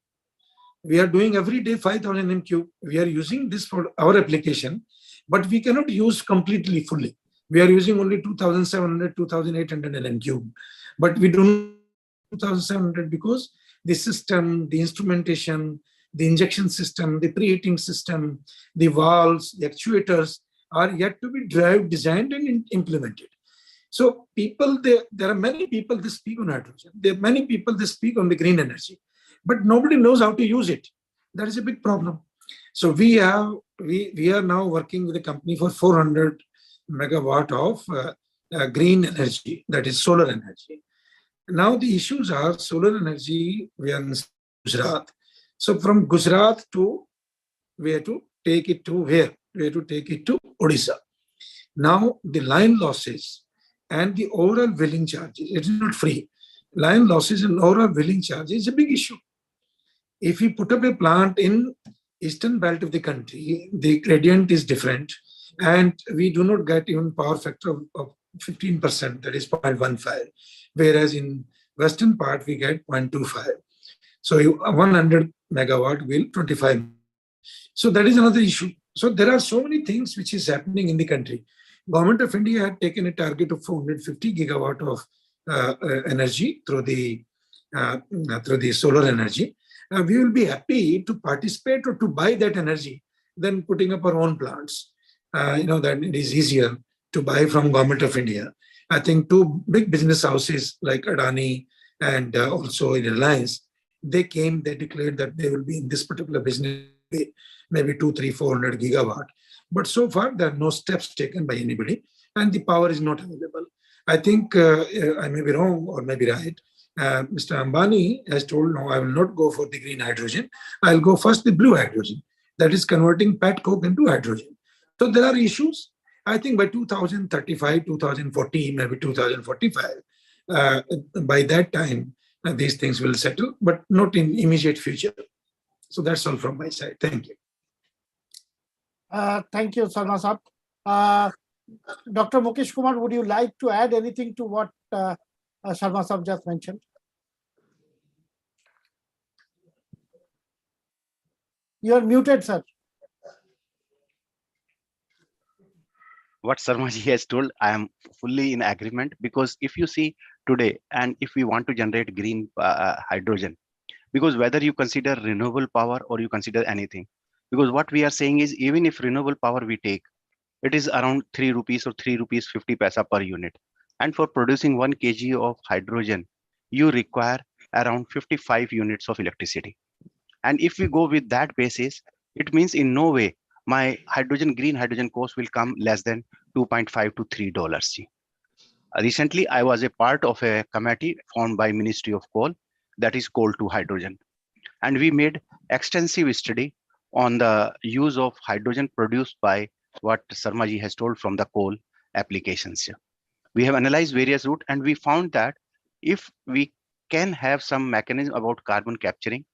We are doing every day 5,000 nm cube. We are using this for our application, but we cannot use completely fully. We are using only 2,700, 2,800 nm cube, but we do not 2,700 because the system, the instrumentation, the injection system, the preheating system, the valves, the actuators are yet to be designed and implemented. So there are many people that speak on hydrogen. There are many people that speak on the green energy, but nobody knows how to use it. That is a big problem. So we are now working with a company for 400 megawatt of green energy, that is solar energy. Now the issues are solar energy. We are in Gujarat. So from Gujarat we have to take it to where? We have to take it to Odisha. Now the line losses and the overall wheeling charges, it is not free. Line losses and overall wheeling charges is a big issue. If we put up a plant in eastern belt of the country, the gradient is different, and we do not get even power factor of 15%, that is 0.15, whereas in western part we get 0.25. So 100 megawatt will 25. So that is another issue. So there are so many things which is happening in the country. Government of India had taken a target of 450 gigawatt of energy through the solar energy. We will be happy to participate or to buy that energy than putting up our own plants. That it is easier to buy from Government of India. I think two big business houses like Adani and also Reliance, they declared that they will be in this particular business, maybe 200, 300, 400 gigawatt. But so far, there are no steps taken by anybody, and the power is not available. I think I may be wrong or may be right. Mr. Ambani has told, no, I will not go for the green hydrogen. I'll go first the blue hydrogen, that is converting pet coke into hydrogen. So there are issues. I think by 2035, 2040, maybe 2045, by that time, these things will settle, but not in immediate future. So that's all from my side. Thank you. Thank you, Sarma Saab. Dr. Mukesh Kumar, would you like to add anything to what Sarma Saab just mentioned? You are muted, sir. What Sarmaji has told, I am fully in agreement, because if you see today, and if we want to generate green hydrogen, because whether you consider renewable power or you consider anything, because what we are saying is, even if renewable power we take, it is around 3 rupees or 3 rupees 50 paisa per unit. And for producing 1 kg of hydrogen, you require around 55 units of electricity. And if we go with that basis, it means in no way my green hydrogen cost will come less than $2.5 to $3. Recently, I was a part of a committee formed by Ministry of Coal, that is coal to hydrogen. And we made extensive study on the use of hydrogen produced by what Sarmaji has told from the coal applications. We have analyzed various routes, and we found that if we can have some mechanism about carbon capturing,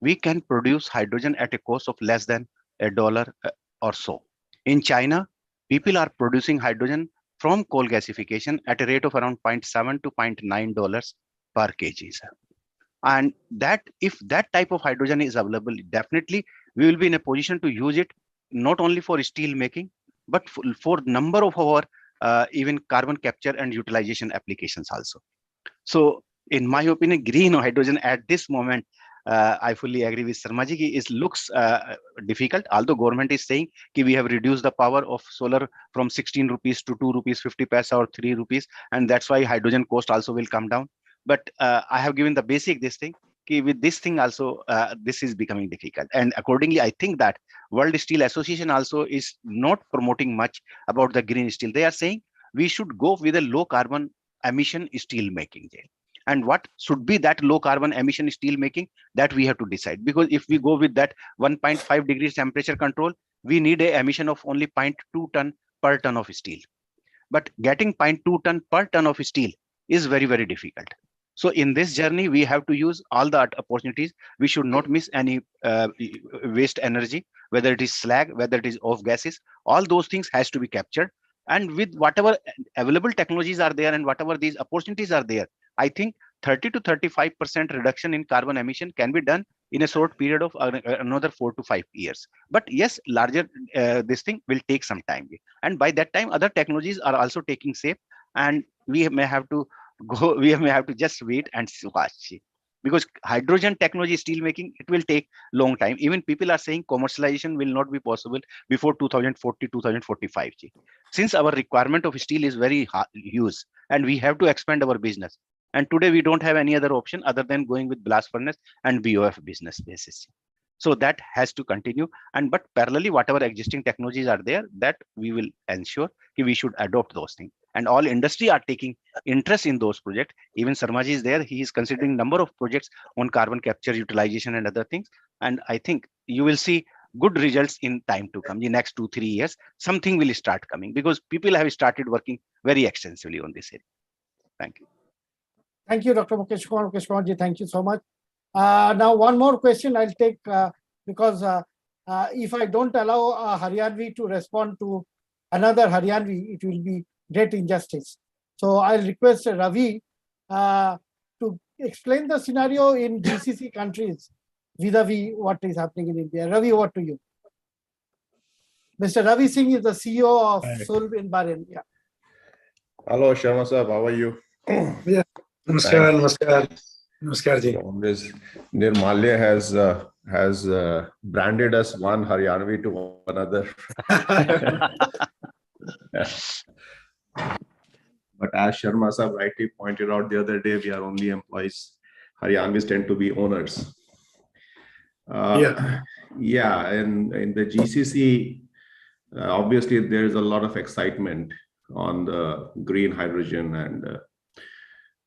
we can produce hydrogen at a cost of less than $1 or so. In China, people are producing hydrogen from coal gasification at a rate of around $0.7 to $0.9 per kg. And that, if that type of hydrogen is available, definitely we will be in a position to use it not only for steel making, but for number of our even carbon capture and utilization applications also. So in my opinion, green hydrogen at this moment, I fully agree with Sarmaji, it looks difficult, although government is saying that we have reduced the power of solar from 16 rupees to 2 rupees 50 paisa or 3 rupees, and that's why hydrogen cost also will come down. But I have given the basic this thing, with this thing also, this is becoming difficult. And accordingly, I think that World Steel Association also is not promoting much about the green steel. They are saying we should go with a low carbon emission steel making. And what should be that low carbon emission steel making, that we have to decide. Because if we go with that 1.5 degrees temperature control, we need a emission of only 0.2 ton per ton of steel. But getting 0.2 ton per ton of steel is very, very difficult. So in this journey, we have to use all the opportunities. We should not miss any waste energy, whether it is slag, whether it is off gases, all those things has to be captured. And with whatever available technologies are there and whatever these opportunities are there, I think 30 to 35% reduction in carbon emission can be done in a short period of another 4 to 5 years. But yes, larger this thing will take some time. And by that time, other technologies are also taking shape, and we may have to just wait and watch, because hydrogen technology steel making, it will take long time. Even people are saying commercialization will not be possible before 2040 2045. Since our requirement of steel is very huge and we have to expand our business, and today we don't have any other option other than going with blast furnace and BOF business basis. So that has to continue. And but parallelly, whatever existing technologies are there, that we will ensure we should adopt those things. And all industry are taking interest in those projects. Even Sarmaji is there. He is considering number of projects on carbon capture, utilization and other things. And I think you will see good results in time to come. The next 2-3 years, something will start coming because people have started working very extensively on this area. Thank you. Thank you, Dr. Mukesh Kumar. Mukesh Kumar ji, thank you so much. Now, one more question I'll take because if I don't allow a Haryanvi to respond to another Haryanvi, it will be great injustice. So I'll request Ravi to explain the scenario in GCC countries vis-a-vis what is happening in India. Ravi, over to you. Mr. Ravi Singh is the CEO of Sulb in Bahrain. Yeah. Hello, Sharma Sahab, how are you? Yeah. Namaskar ji. Always, Nirmalya has branded us one Haryanvi to another. But as Sharma Sahab rightly pointed out the other day, we are only employees. Haryanvis tend to be owners. Yeah, and in the GCC, obviously there is a lot of excitement on the green hydrogen and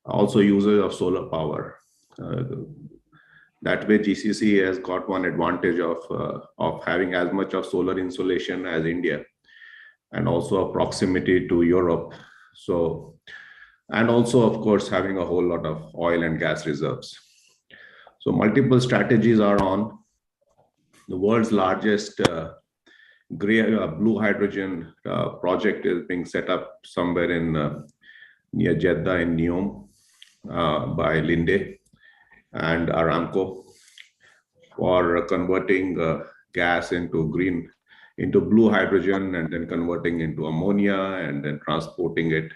also users of solar power. That way GCC has got one advantage of having as much of solar insolation as India, and also a proximity to Europe. So, and also of course having a whole lot of oil and gas reserves. So multiple strategies are on. The world's largest blue hydrogen project is being set up somewhere in near Jeddah in Neom by Linde and Aramco for converting gas into blue hydrogen and then converting into ammonia and then transporting it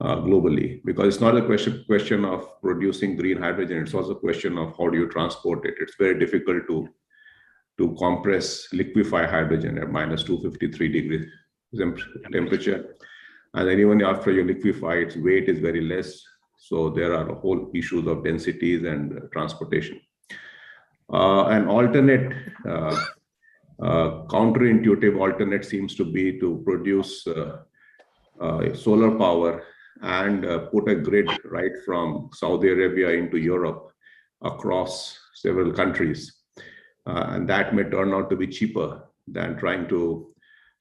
globally. Because it's not a question of producing green hydrogen, it's also a question of how do you transport it. It's very difficult to compress, liquefy hydrogen at minus 253 degrees temperature. And then even after you liquefy, its weight is very less. So there are a whole issues of densities and transportation. An alternate, counterintuitive alternate seems to be to produce solar power and put a grid right from Saudi Arabia into Europe across several countries. And that may turn out to be cheaper than trying to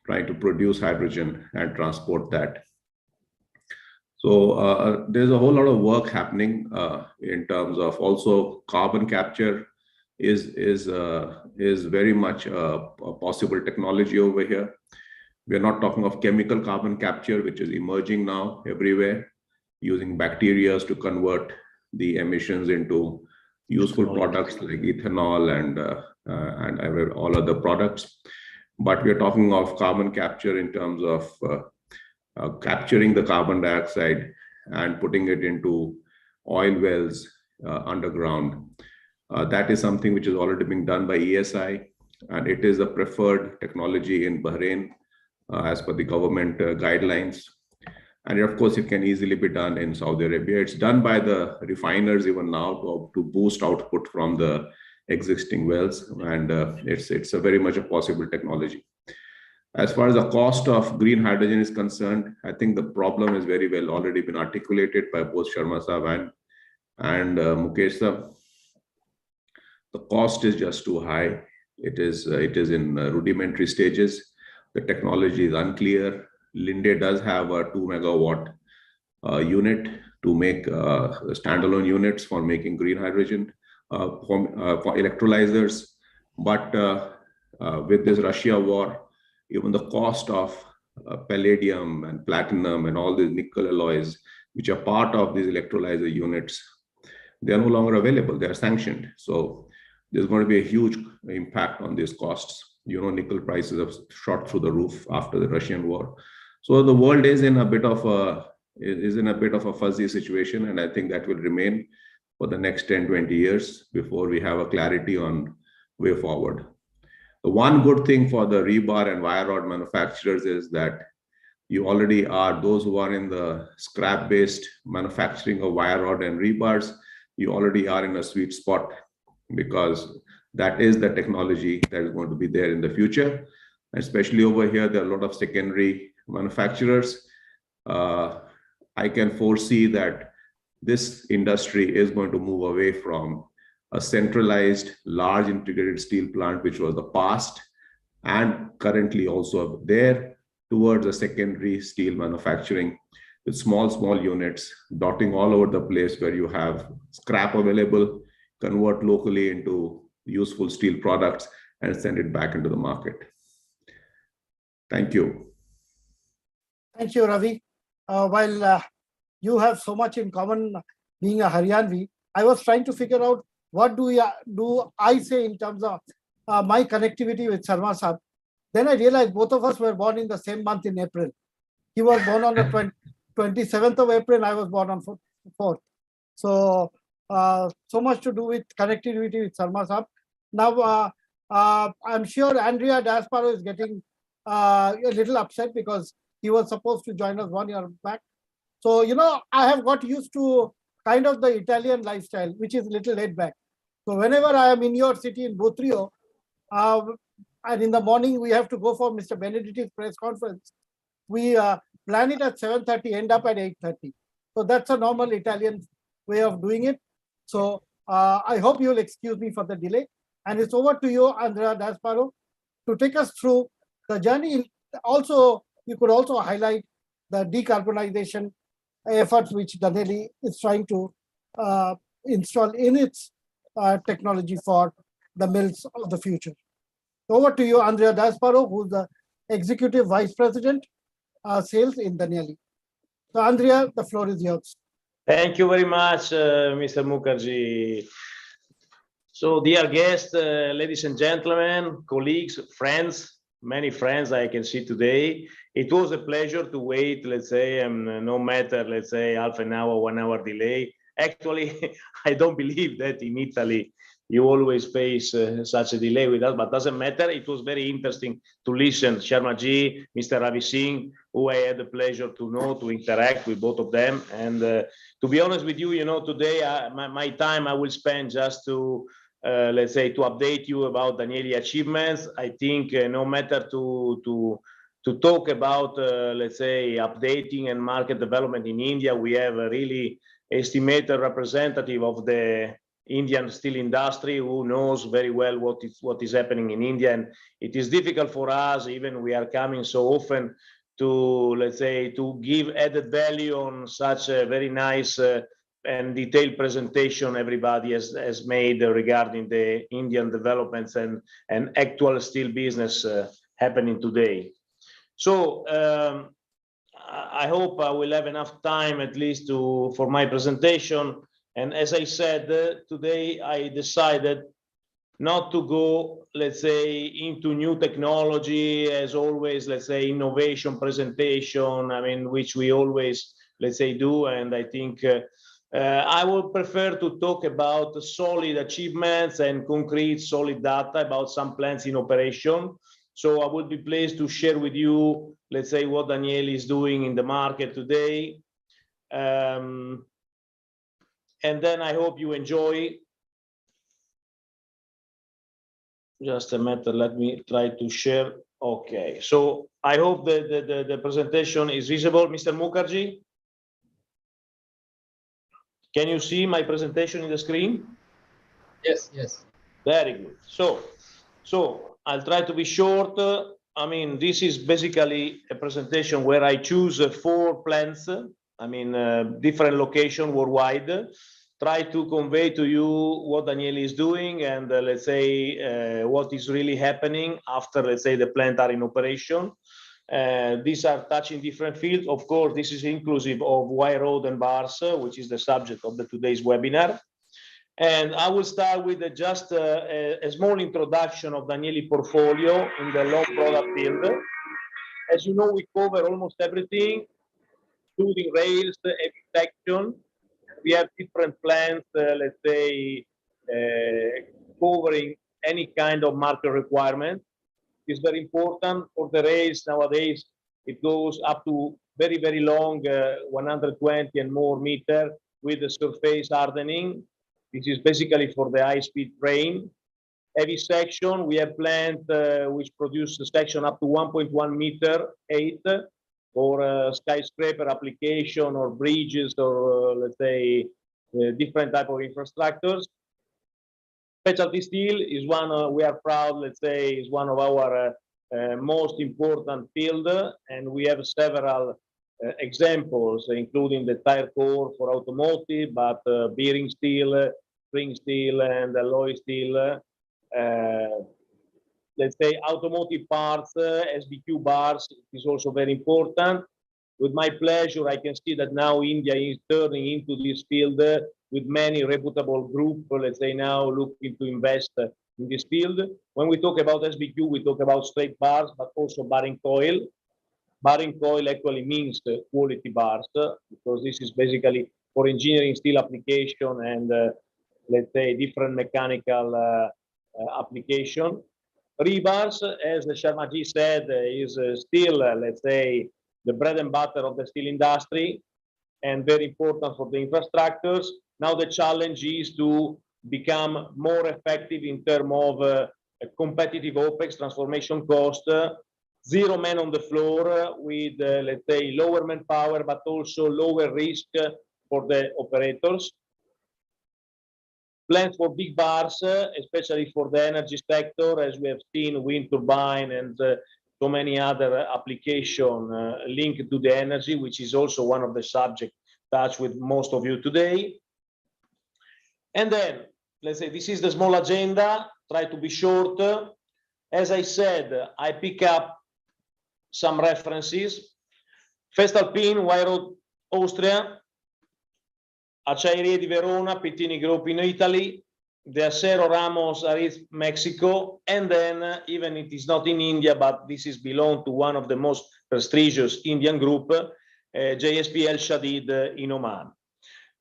produce hydrogen and transport that. So there's a whole lot of work happening in terms of also carbon capture is very much a possible technology over here. We're not talking of chemical carbon capture, which is emerging now everywhere, using bacteria to convert the emissions into useful products like ethanol and all other products. But we're talking of carbon capture in terms of capturing the carbon dioxide and putting it into oil wells underground. That is something which is already being done by ESI, and it is a preferred technology in Bahrain as per the government guidelines. And of course, it can easily be done in Saudi Arabia. It's done by the refiners even now to boost output from the existing wells, and it's a very much a possible technology. As far as the cost of green hydrogen is concerned, I think the problem is very well already been articulated by both Sharma Sahab and Mukesh Sahab. The cost is just too high. It is in rudimentary stages. The technology is unclear. Linde does have a 2 megawatt unit, to make standalone units for making green hydrogen for electrolyzers. But with this Russia war, even the cost of palladium and platinum and all these nickel alloys, which are part of these electrolyzer units, they are no longer available. They are sanctioned. So there's going to be a huge impact on these costs. You know, nickel prices have shot through the roof after the Russian war. So the world is in a bit of a fuzzy situation, and I think that will remain for the next 10, 20 years before we have a clarity on way forward. The one good thing for the rebar and wire rod manufacturers is that you already are, those who are in the scrap-based manufacturing of wire rod and rebars, you already are in a sweet spot, because that is the technology that is going to be there in the future. Especially over here, there are a lot of secondary manufacturers. I can foresee that this industry is going to move away from a centralized, large integrated steel plant, which was the past, and currently also there, towards a secondary steel manufacturing with small units dotting all over the place, where you have scrap available, convert locally into useful steel products, and send it back into the market. Thank you. Thank you, Ravi. While you have so much in common being a Haryanvi, I was trying to figure out what do I say in terms of my connectivity with Sharma Sahab. Then I realized both of us were born in the same month in April. He was born on the 27th of April, I was born on 4th. So, so much to do with connectivity with Sharma Sahab. Now, I'm sure Andrea Dasparo is getting a little upset because he was supposed to join us 1 year back. So, you know, I have got used to kind of the Italian lifestyle, which is a little laid back. So whenever I am in your city in Botrio, and in the morning we have to go for Mr. Benedetti's press conference, we plan it at 7:30, end up at 8:30. So that's a normal Italian way of doing it. So I hope you'll excuse me for the delay. And it's over to you, Andrea Dasparo, to take us through the journey. Also, you could also highlight the decarbonization efforts which Dhaneli is trying to install in its technology for the mills of the future. Over to you, Andrea Dasparo, who's the Executive Vice President, Sales in Dhaneli. So, Andrea, the floor is yours. Thank you very much, Mr. Mukherjee. So, dear guests, ladies and gentlemen, colleagues, friends, many friends I can see today. It was a pleasure to wait, let's say, no matter, let's say, half an hour, 1 hour delay. Actually, I don't believe that in Italy you always face such a delay with us, but doesn't matter. It was very interesting to listen, Sharma ji, Mr. Ravi Singh, who I had the pleasure to know, to interact with both of them. And to be honest with you, you know, today my time I will spend just to let's say, to update you about Dhaneli achievements. I think no matter to talk about, let's say, updating and market development in India, we have a really estimated representative of the Indian steel industry who knows very well what is happening in India. And it is difficult for us, even we are coming so often, to, let's say, to give added value on such a very nice and detailed presentation everybody has made regarding the Indian developments and actual steel business happening today. So I hope I will have enough time at least for my presentation. And as I said, today I decided not to go, let's say, into new technology as always, let's say, innovation presentation, I mean, which we always, let's say, do. And I think I would prefer to talk about solid achievements and concrete solid data about some plants in operation. So I would be pleased to share with you, let's say, what Dhaneli is doing in the market today. And then I hope you enjoy. Just a minute, let me try to share. Okay, so I hope the presentation is visible. Mr. Mukherjee? Can you see my presentation in the screen? Yes, yes. Very good. So I'll try to be short. I mean, this is basically a presentation where I choose 4 plants I mean, different location worldwide, try to convey to you what Daniele is doing and let's say what is really happening after, let's say, the plant are in operation. These are touching different fields. Of course, this is inclusive of wire rod and bars, which is the subject of today's webinar. And I will start with just a small introduction of Daniele portfolio in the long product field. As you know, we cover almost everything, including rails, heavy section. We have different plants, let's say, covering any kind of market requirement. It's very important for the rails nowadays. It goes up to very, very long, 120 and more meter with the surface hardening. This is basically for the high-speed train. Heavy section, we have plants which produce a section up to 1.1 meter, 8, for skyscraper application or bridges or let's say different type of infrastructures. Specialty steel is one we are proud, let's say, is one of our most important field, and we have several examples, including the tire core for automotive, but bearing steel, spring steel, and alloy steel. Let's say automotive parts, SBQ bars is also very important. With my pleasure, I can see that now India is turning into this field with many reputable groups, let's say, now looking to invest in this field. When we talk about SBQ, we talk about straight bars, but also barring coil. Barring coil actually means quality bars, because this is basically for engineering steel application and, let's say, different mechanical application. Rebars, as Sharmaji said, is still, let's say, the bread and butter of the steel industry and very important for the infrastructures. Now the challenge is to become more effective in terms of a competitive OPEX transformation cost, zero man on the floor with, let's say, lower manpower, but also lower risk for the operators. Plans for big bars, especially for the energy sector, as we have seen, wind turbine and so many other applications linked to the energy, which is also one of the subjects touched with most of you today. And then, let's say, this is the small agenda, try to be short. As I said, I pick up some references. Festalpin, Wire Rod Austria, Acciaierie di Verona, Pittini Group in Italy, the Acero Ramos Ariz, Mexico, and then even it is not in India, but this is belong to one of the most prestigious Indian group, JSPL Shadid in Oman.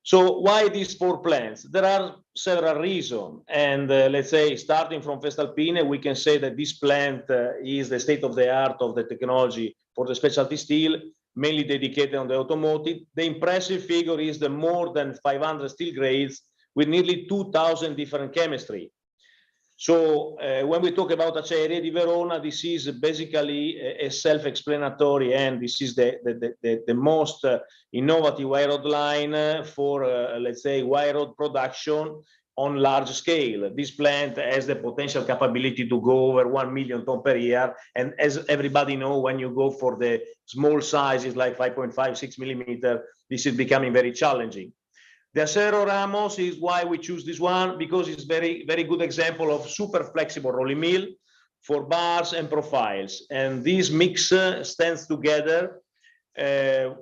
So why these 4 plants? There are several reasons, and let's say starting from Festalpine, we can say that this plant is the state of the art of the technology for the specialty steel, mainly dedicated on the automotive. The impressive figure is the more than 500 steel grades with nearly 2,000 different chemistry. So when we talk about Acciaierie di Verona, this is basically a self-explanatory, and this is the most innovative wire rod line for, let's say, wire rod production on large scale. This plant has the potential capability to go over 1 million tons per year. And as everybody knows, when you go for the small sizes like 5.5, 6 millimeter, this is becoming very challenging. The Acero Ramos is why we choose this one, because it's very, very good example of super flexible rolling mill for bars and profiles. And this mix stands together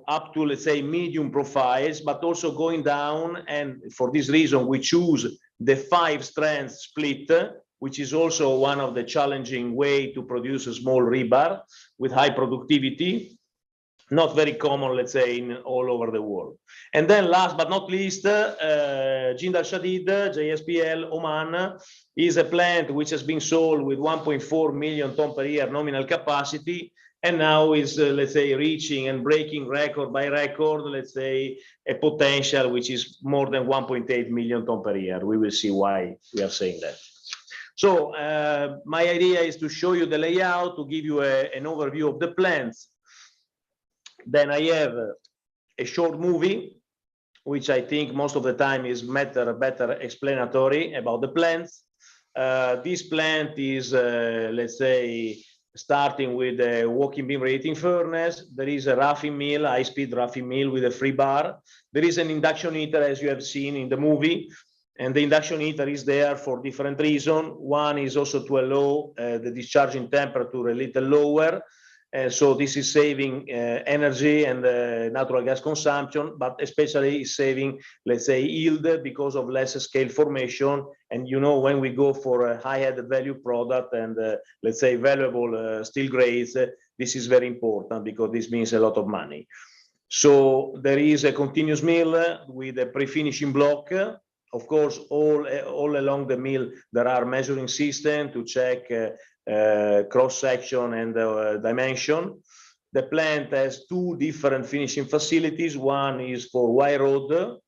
up to, let's say, medium profiles, but also going down. And for this reason, we choose the 5-strand split, which is also one of the challenging way to produce a small rebar with high productivity. Not very common, let's say, in all over the world. And then last but not least, Jindal Shadid, JSPL Oman, is a plant which has been sold with 1.4 million tons per year nominal capacity, and now is, let's say, reaching and breaking record by record, let's say, a potential which is more than 1.8 million tons per year. We will see why we are saying that. So my idea is to show you the layout, to give you an overview of the plants. Then I have a short movie, which I think most of the time is better explanatory about the plants. This plant is, let's say, starting with a walking beam radiating furnace. There is a roughing mill, high-speed roughing mill with a free bar. There is an induction heater, as you have seen in the movie, and the induction heater is there for different reasons. One is also to allow the discharging temperature a little lower. So this is saving energy and natural gas consumption, but especially is saving, let's say, yield because of less scale formation. And you know, when we go for a high added value product and let's say valuable steel grades, this is very important because this means a lot of money. So there is a continuous mill with a pre-finishing block. Of course, all along the mill, there are measuring systems to check cross-section and dimension. The plant has two different finishing facilities. One is for wire rod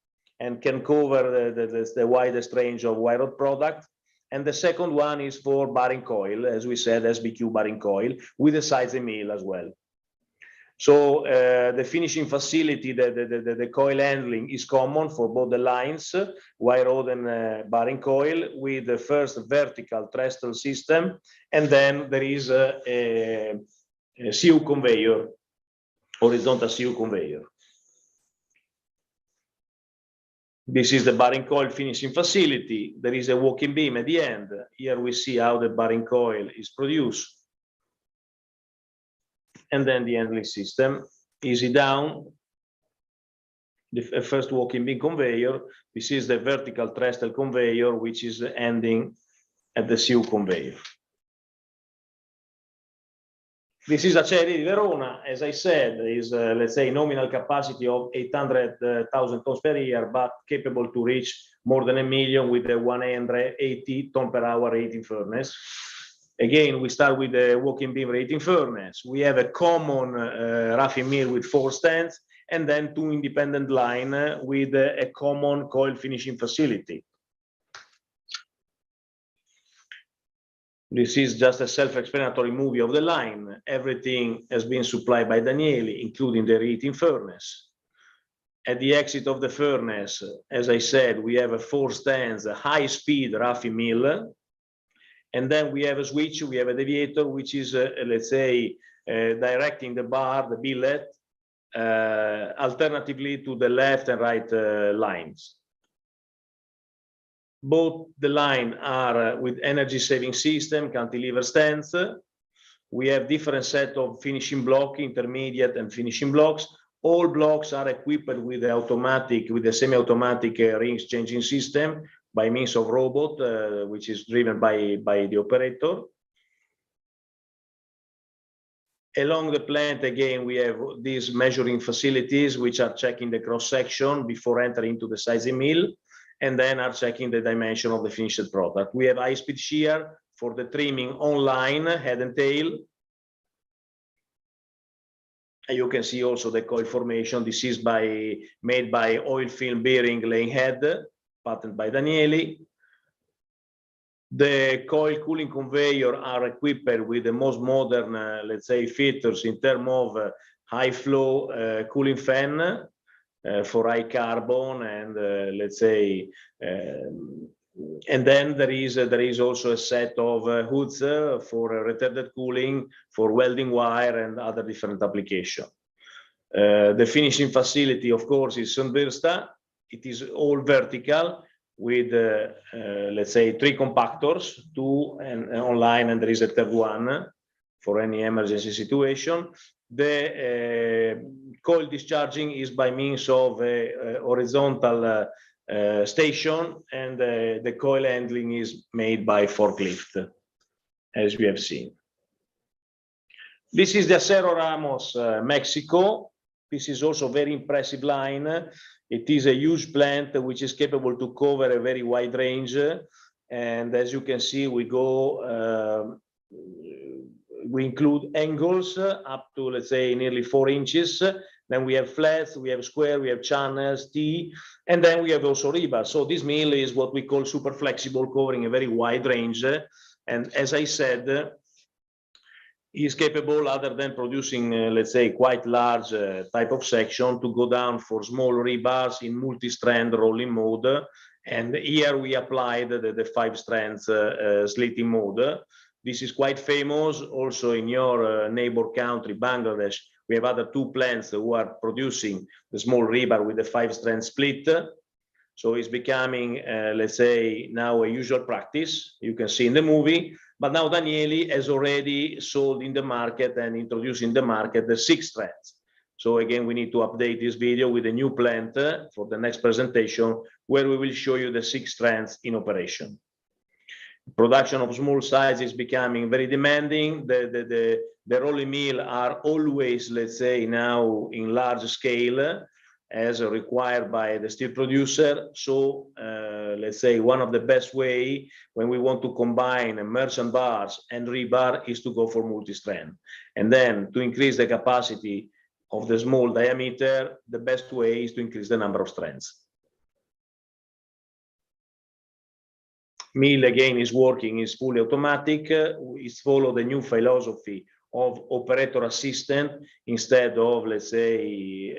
and can cover the widest range of wire rod product. And the second one is for bearing coil, as we said, SBQ bearing coil, with a sizing mill as well. So the finishing facility, the coil handling is common for both the lines, wire rod and bearing coil, with the first vertical trestle system, and then there is a CU conveyor, horizontal CU conveyor. This is the bearing coil finishing facility. There is a walking beam at the end. Here we see how the bearing coil is produced. And then the handling system, easy down, the first walking beam conveyor. This is the vertical trestle conveyor, which is ending at the CU conveyor. This is Acciaierie di Verona, as I said, is let's say nominal capacity of 800,000 tons per year, but capable to reach more than 1 million with the 180 ton per hour radiating furnace. Again, we start with the walking beam radiating furnace. We have a common roughing mill with 4 stands, and then 2 independent lines with a common coil finishing facility. This is just a self-explanatory movie of the line. Everything has been supplied by Danieli, including the radiating furnace. At the exit of the furnace, as I said, we have a 4 stands, a high-speed roughing mill. And then we have a switch, we have a deviator, which is, let's say, directing the bar, the billet, alternatively to the left and right lines. Both the line are with energy saving system, cantilever stands. We have different set of finishing block, intermediate and finishing blocks. All blocks are equipped with the automatic, with the semi-automatic rings changing system by means of robot, which is driven by the operator. Along the plant, again, we have these measuring facilities, which are checking the cross-section before entering into the sizing mill, and then are checking the dimension of the finished product. We have high-speed shear for the trimming online, head and tail. And you can see also the coil formation. This is made by oil film bearing laying head, patented by Danieli. The coil cooling conveyor are equipped with the most modern, let's say, features in terms of high flow cooling fan for high carbon and let's say, and then there is also a set of hoods for retarded cooling, for welding wire and other different applications. The finishing facility, of course, is Sunbursta. It is all vertical with, let's say, 3 compactors, 2 and online, and there is a third one for any emergency situation. The coil discharging is by means of a horizontal station, and the coil handling is made by forklift, as we have seen. This is the Acero Ramos, Mexico. This is also a very impressive line. It is a huge plant which is capable to cover a very wide range. And as you can see, we include angles up to, let's say, nearly 4 inches. Then we have flats, we have square, we have channels, T, and then we have also rebars. So this mill is what we call super flexible, covering a very wide range. And as I said, is capable, other than producing, let's say, quite large type of section, to go down for small rebars in multi-strand rolling mode. And here we applied the 5 strands slitting mode. This is quite famous. Also in your neighbor country, Bangladesh, we have other 2 plants who are producing the small rebar with the 5-strand split. So it's becoming, let's say, now a usual practice. You can see in the movie. But now Danieli has already sold in the market and introduced in the market the 6 strands. So again, we need to update this video with a new plant for the next presentation, where we will show you the 6 strands in operation. Production of small size is becoming very demanding. The rolling mill are always, let's say, now in large scale, as required by the steel producer. So let's say one of the best way when we want to combine merchant bars and rebar is to go for multi-strand. And then to increase the capacity of the small diameter, the best way is to increase the number of strands. Mill again is working, is fully automatic. It's follow the new philosophy of operator assistant instead of, let's say,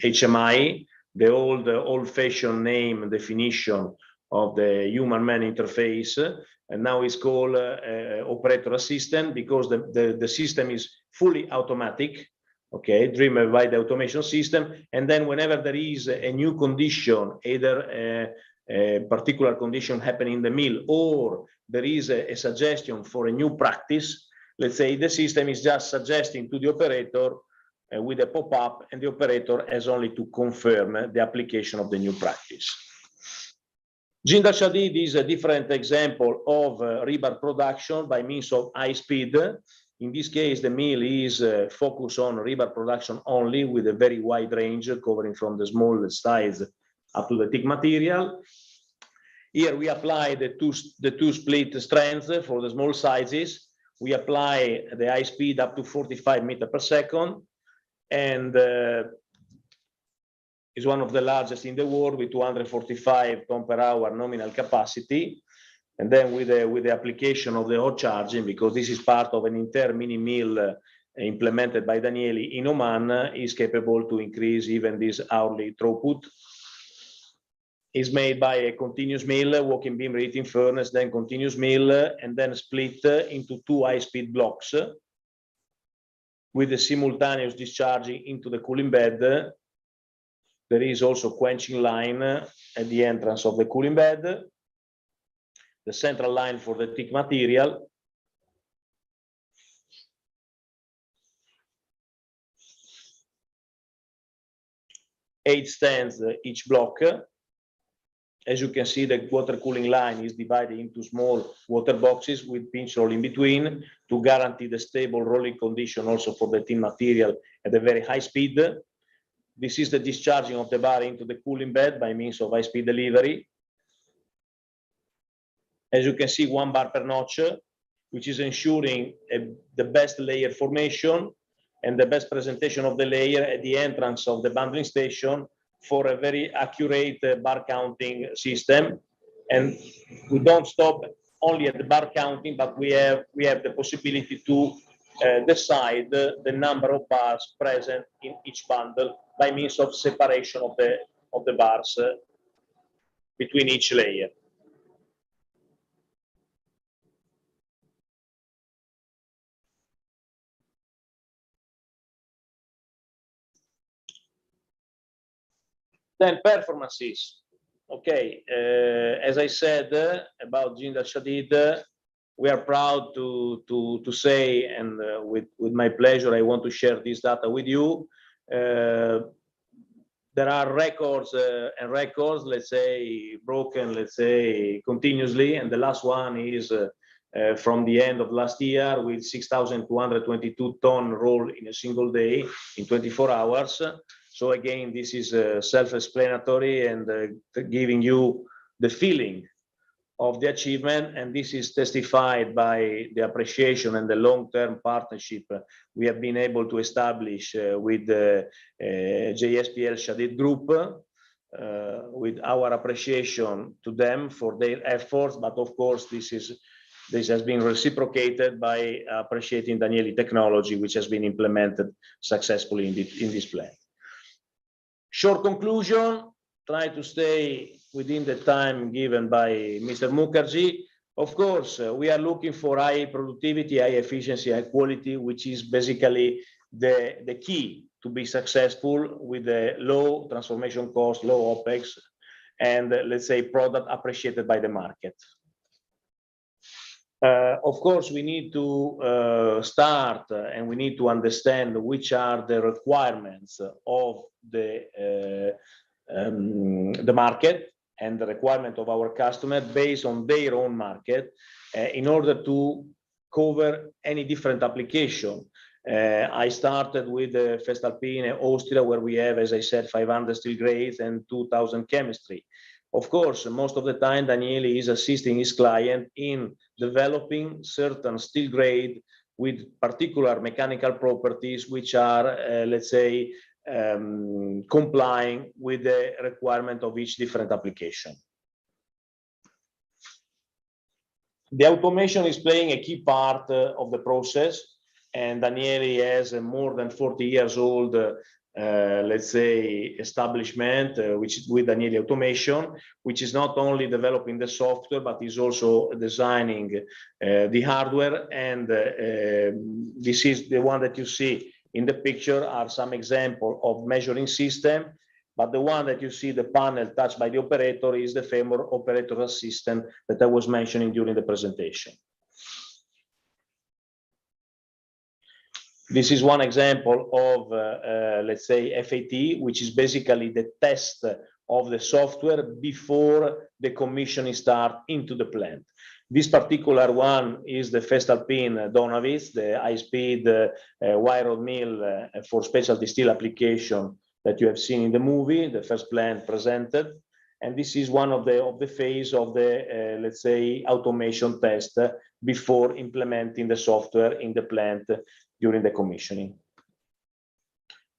HMI, the old-fashioned name and definition of the human-man interface. And now it's called operator assistant because the system is fully automatic, okay, driven by the automation system. And then whenever there is a new condition, either a particular condition happening in the mill, or there is a suggestion for a new practice, let's say the system is just suggesting to the operator with a pop-up, and the operator has only to confirm the application of the new practice. Jindal Shadid is a different example of rebar production by means of high speed. In this case, the mill is focused on rebar production only, with a very wide range covering from the small size up to the thick material. Here we apply the two split strands for the small sizes. We apply the high speed up to 45 meters per second, and is one of the largest in the world with 245 tons per hour nominal capacity. And then with the application of the hot charging, because this is part of an entire mini mill implemented by Danieli in Oman, is capable to increase even this hourly throughput. Is made by a continuous mill, walking beam reheating furnace, then continuous mill, and then split into 2 high-speed blocks with a simultaneous discharging into the cooling bed. There is also quenching line at the entrance of the cooling bed, the central line for the thick material. Eight stands each block. As you can see, the water cooling line is divided into small water boxes with pinch roll in between to guarantee the stable rolling condition also for the thin material at a very high speed. This is the discharging of the bar into the cooling bed by means of high-speed delivery. As you can see, 1 bar per notch, which is ensuring the best layer formation and the best presentation of the layer at the entrance of the bundling station for a very accurate bar counting system. And we don't stop only at the bar counting, but we have the possibility to decide the number of bars present in each bundle by means of separation of the bars between each layer. Then performances. Okay, as I said about Jindal Shadid, we are proud to say, and with my pleasure, I want to share this data with you. There are records and records, let's say, broken, let's say, continuously, and the last one is from the end of last year with 6,222 ton roll in a single day in 24 hours. So again, this is self-explanatory and giving you the feeling of the achievement, and this is testified by the appreciation and the long-term partnership we have been able to establish with the JSPL Shadid Group, with our appreciation to them for their efforts, but of course this has been reciprocated by appreciating Danieli technology, which has been implemented successfully in this plant. Short conclusion, try to stay within the time given by Mr. Mukherjee. Of course, we are looking for high productivity, high efficiency, high quality, which is basically the key to be successful with the low transformation cost, low OPEX, and let's say product appreciated by the market. Of course, we need to start and we need to understand which are the requirements of the market and the requirement of our customer based on their own market in order to cover any different application. I started with the Festalpine Austria, where we have, as I said, 500 steel grades and 2000 chemistry. Of course, most of the time, Daniele is assisting his client in developing certain steel grade with particular mechanical properties, which are, let's say, complying with the requirement of each different application. The automation is playing a key part of the process, and Daniele has a more than 40 years old let's say, establishment, which is with Daniele Automation, which is not only developing the software, but is also designing the hardware. And this is the one that you see in the picture are some example of measuring system. But the one that you see, the panel touched by the operator, is the famous operator assistant that I was mentioning during the presentation. This is one example of, let's say, FAT, which is basically the test of the software before the commissioning start into the plant. This particular one is the Festalpine Donavitz, the high-speed wire rod mill for specialty steel application that you have seen in the movie, the first plant presented. And this is one of the phase of the, let's say, automation test before implementing the software in the plant during the commissioning.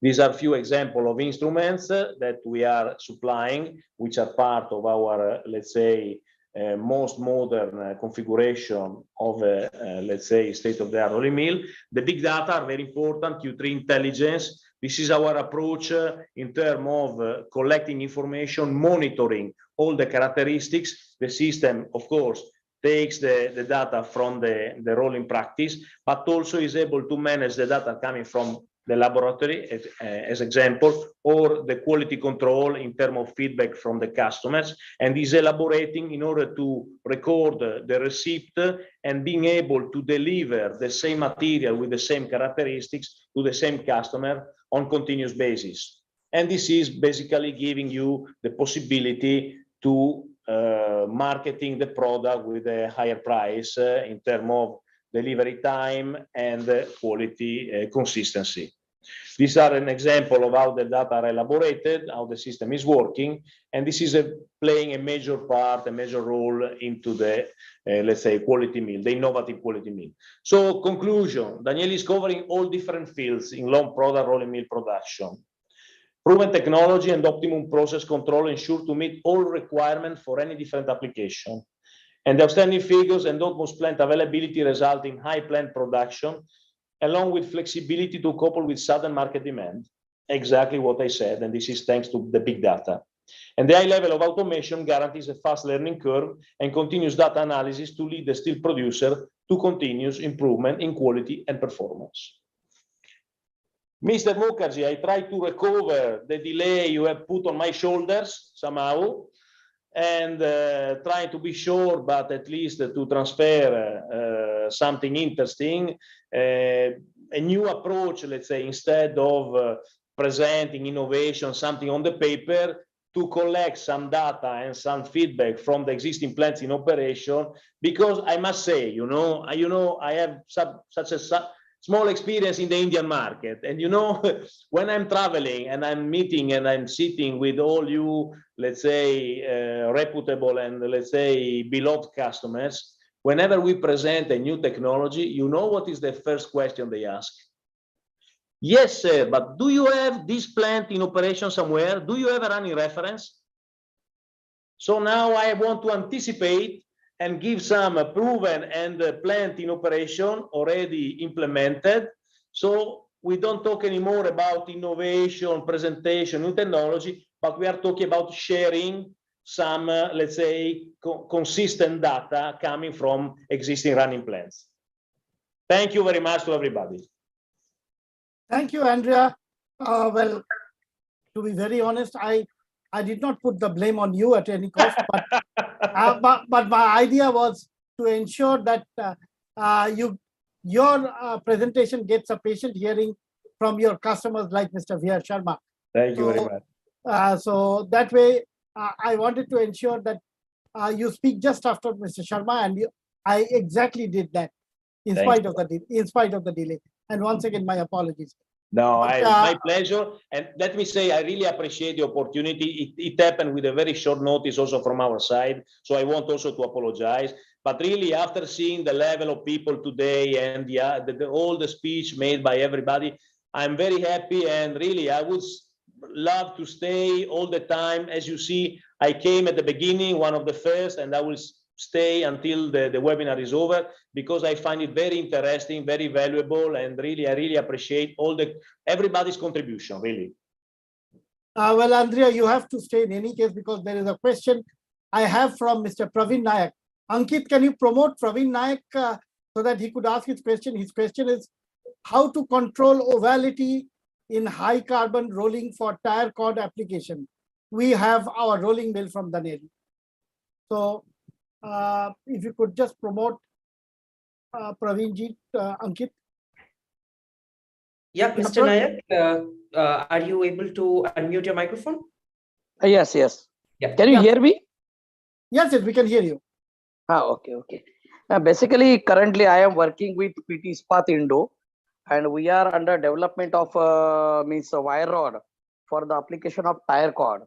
These are a few examples of instruments that we are supplying, which are part of our, let's say, most modern configuration of, let's say, state-of-the-art rolling mill. The big data are very important, Q3 intelligence. This is our approach in terms of collecting information, monitoring all the characteristics. The system, of course, takes the data from the rolling practice, but also is able to manage the data coming from the laboratory, as example, or the quality control in terms of feedback from the customers, and is elaborating in order to record the receipt and being able to deliver the same material with the same characteristics to the same customer on continuous basis. And this is basically giving you the possibility to marketing the product with a higher price in terms of delivery time and quality consistency. These are an example of how the data are elaborated, how the system is working, and this is playing a major part, a major role into the, let's say, quality mill, the innovative quality mill. So conclusion, Daniele is covering all different fields in long product rolling mill production. Proven technology and optimum process control ensure to meet all requirements for any different application. And the outstanding figures and utmost plant availability result in high plant production, along with flexibility to couple with sudden market demand. Exactly what I said, and this is thanks to the big data. And the high level of automation guarantees a fast learning curve and continuous data analysis to lead the steel producer to continuous improvement in quality and performance. Mr. Mukherjee, I try to recover the delay you have put on my shoulders somehow, and trying to be sure, but at least to transfer something interesting, a new approach, let's say, instead of presenting innovation, something on the paper, to collect some data and some feedback from the existing plants in operation, because I must say, I have such a small experience in the Indian market. And when I'm traveling and I'm meeting and I'm sitting with all you, let's say, reputable and let's say beloved customers, whenever we present a new technology, you know what is the first question they ask? Yes, sir, but do you have this plant in operation somewhere? Do you have a running reference? So now I want to anticipate and give some proven and plant in operation already implemented. So we don't talk anymore about innovation, presentation, new technology, but we are talking about sharing some, let's say, consistent data coming from existing running plants. Thank you very much to everybody. Thank you, Andrea. Well, to be very honest, I did not put the blame on you at any cost, but my idea was to ensure that your presentation gets a patient hearing from your customers like Mr. V.R. Sharma. Thank you very much. So that way, I wanted to ensure that you speak just after Mr. Sharma, and I exactly did that in spite of the delay. And once again, my apologies. No, my pleasure. And let me say, I really appreciate the opportunity. It happened with a very short notice also from our side. So I want also to apologize. But really, after seeing the level of people today and all the speech made by everybody, I'm very happy. And really, I would love to stay all the time. As you see, I came at the beginning, one of the first, and I will stay until the webinar is over, because I find it very interesting, very valuable, and really, I really appreciate everybody's contribution, really. Well, Andrea, you have to stay in any case, because there is a question I have from Mr. Praveen Nayak. Ankit, can you promote Praveen Nayak so that he could ask his question? His question is how to control ovality in high carbon rolling for tire cord application. We have our rolling mill from Daneri. So if you could just promote Praveenji, Ankit. Yeah, Mr. Nayak, are you able to unmute your microphone? Yes. Yeah. Can you hear me? Yes, we can hear you. Okay. Basically, currently I am working with PT Ispat Indo, and we are under development of a wire rod for the application of tire cord.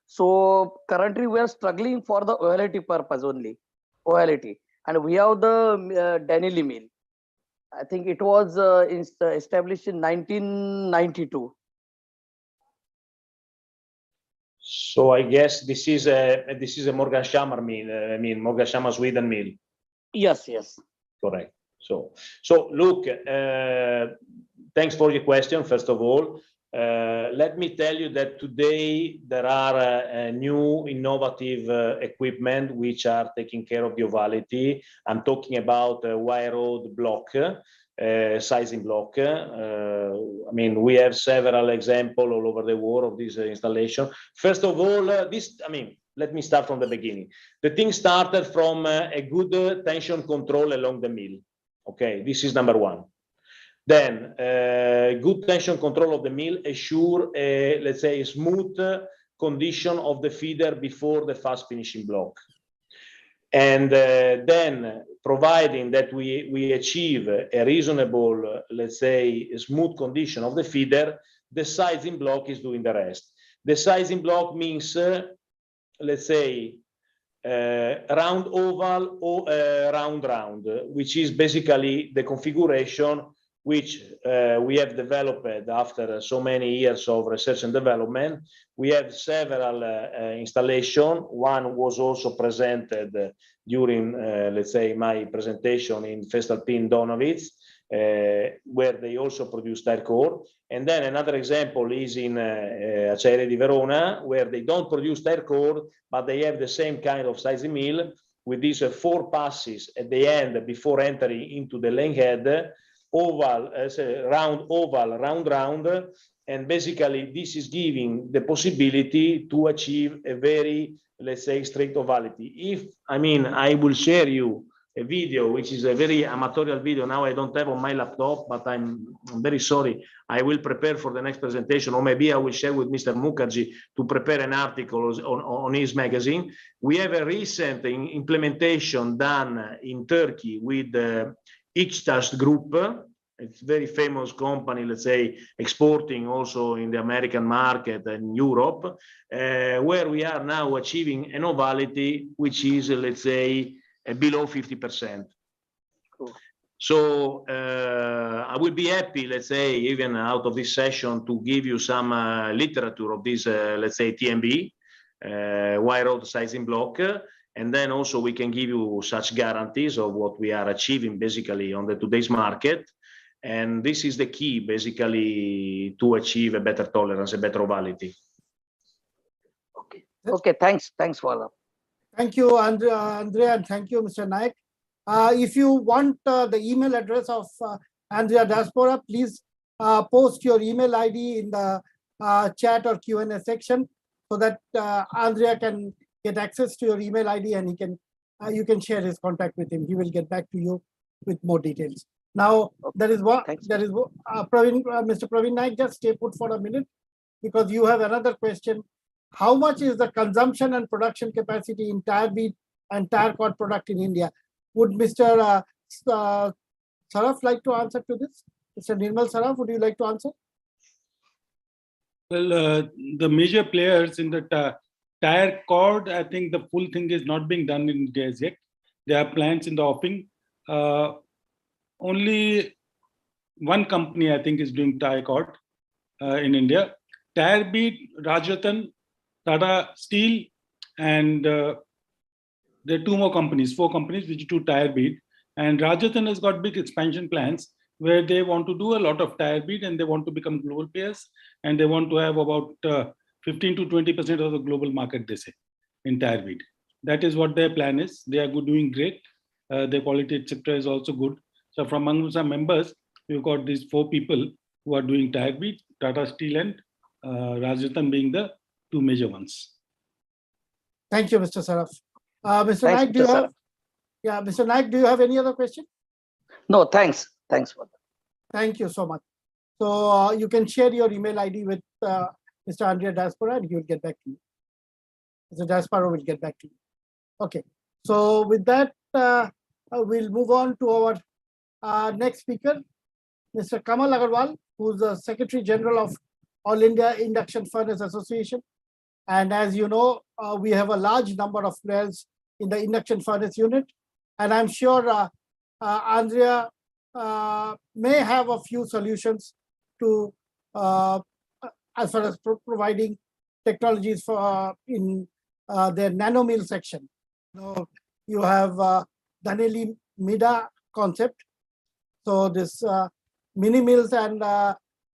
So currently we are struggling for the ovality purpose only, and we have the Danelli mill. I think it was established in 1992. So I guess this is a Morgenshammar mill. Morgenshammar Sweden mill. Yes. Correct. So look, thanks for your question. First of all, let me tell you that today there are new innovative equipment which are taking care of the ovality. I'm talking about wire rod block, sizing block. We have several examples all over the world of this installation. First of all, let me start from the beginning. The thing started from a good tension control along the mill. Okay, this is number one. Then good tension control of the mill assure let's say a smooth condition of the feeder before the fast finishing block. And then providing that we achieve a reasonable, let's say, smooth condition of the feeder, the sizing block is doing the rest. The sizing block means, let's say, round oval or round, which is basically the configuration which we have developed after so many years of research and development. We have several installations. One was also presented during, let's say, my presentation in Festalpin Donowitz, where they also produce tire cord. And then another example is in Acciaierie di Verona, where they don't produce tire cord, but they have the same kind of sizing mill with these 4 passes at the end before entering into the lane head, oval, round oval, round, and basically this is giving the possibility to achieve a very, let's say, strict ovality. I will share you a video, which is a very amatorial video. Now I don't have on my laptop, but I'm very sorry. I will prepare for the next presentation, or maybe I will share with Mr. Mukherjee to prepare an article on his magazine. We have a recent implementation done in Turkey with the Ixtaş Group. It's a very famous company, let's say, exporting also in the American market and Europe, where we are now achieving an ovality which is, let's say, below 50%. Cool. So I will be happy, let's say, even out of this session, to give you some literature of this, let's say, TMB, wire rod sizing block. And then also we can give you such guarantees of what we are achieving basically on the today's market. And this is the key basically to achieve a better tolerance, a better ovality. Okay. Okay, thanks for that. Thank you, Andrea, and thank you, Mr. Naik. If you want the email address of Andrea Diaspora, please post your email ID in the chat or Q&A section so that Andrea can get access to your email ID and you can share his contact with him. He will get back to you with more details. Now, there is one. Mr. Praveen Naik, just stay put for a minute because you have another question. How much is the consumption and production capacity in tire bead and tire cord product in India? Would Mr. Saraf like to answer to this? Mr. Nirmal Saraf, would you like to answer? Well, the major players in the tire cord, I think the full thing is not being done in India as yet. There are plants in the offing. Only one company, I think, is doing tire cord in India. Tire bead, Rajratan, Tata Steel, and there are four companies which do tire bead. And Rajratan has got big expansion plans where they want to do a lot of tire bead and they want to become global players and they want to have about 15 to 20% of the global market, they say, in tire bead. That is what their plan is. They are doing great. Their quality, etc., is also good. So from among some members, we've got these four people who are doing tire bead, Tata Steel and Rajratan being the two major ones. Thank you, Mr. Saraf. Mr. Naik, Mr. Naik, do you have any other question? No, thanks for that. Thank you so much. So you can share your email ID with Mr. Andrea Diaspora and he will get back to you. Mr. Diaspora will get back to you. Okay. So with that, we'll move on to our next speaker, Mr. Kamal Agarwal, who's the Secretary General of All India Induction Furnace Association. And as you know, we have a large number of players in the induction furnace unit. And I'm sure Andrea may have a few solutions to as far as providing technologies for in their nano mill section. You have Daneli Mida concept. So this mini mills and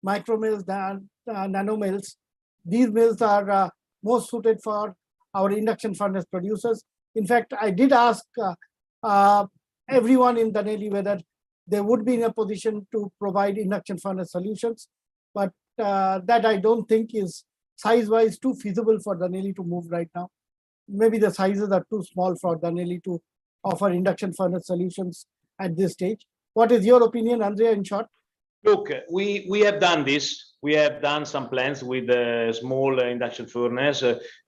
micro mills and nano mills, these mills are most suited for our induction furnace producers. In fact, I did ask everyone in Daneli whether they would be in a position to provide induction furnace solutions, but that I don't think is size-wise too feasible for Daneli to move right now. Maybe the sizes are too small for Daneli to offer induction furnace solutions at this stage. What is your opinion, Andrea, in short? Look, we have done this. We have done some plans with a small induction furnace.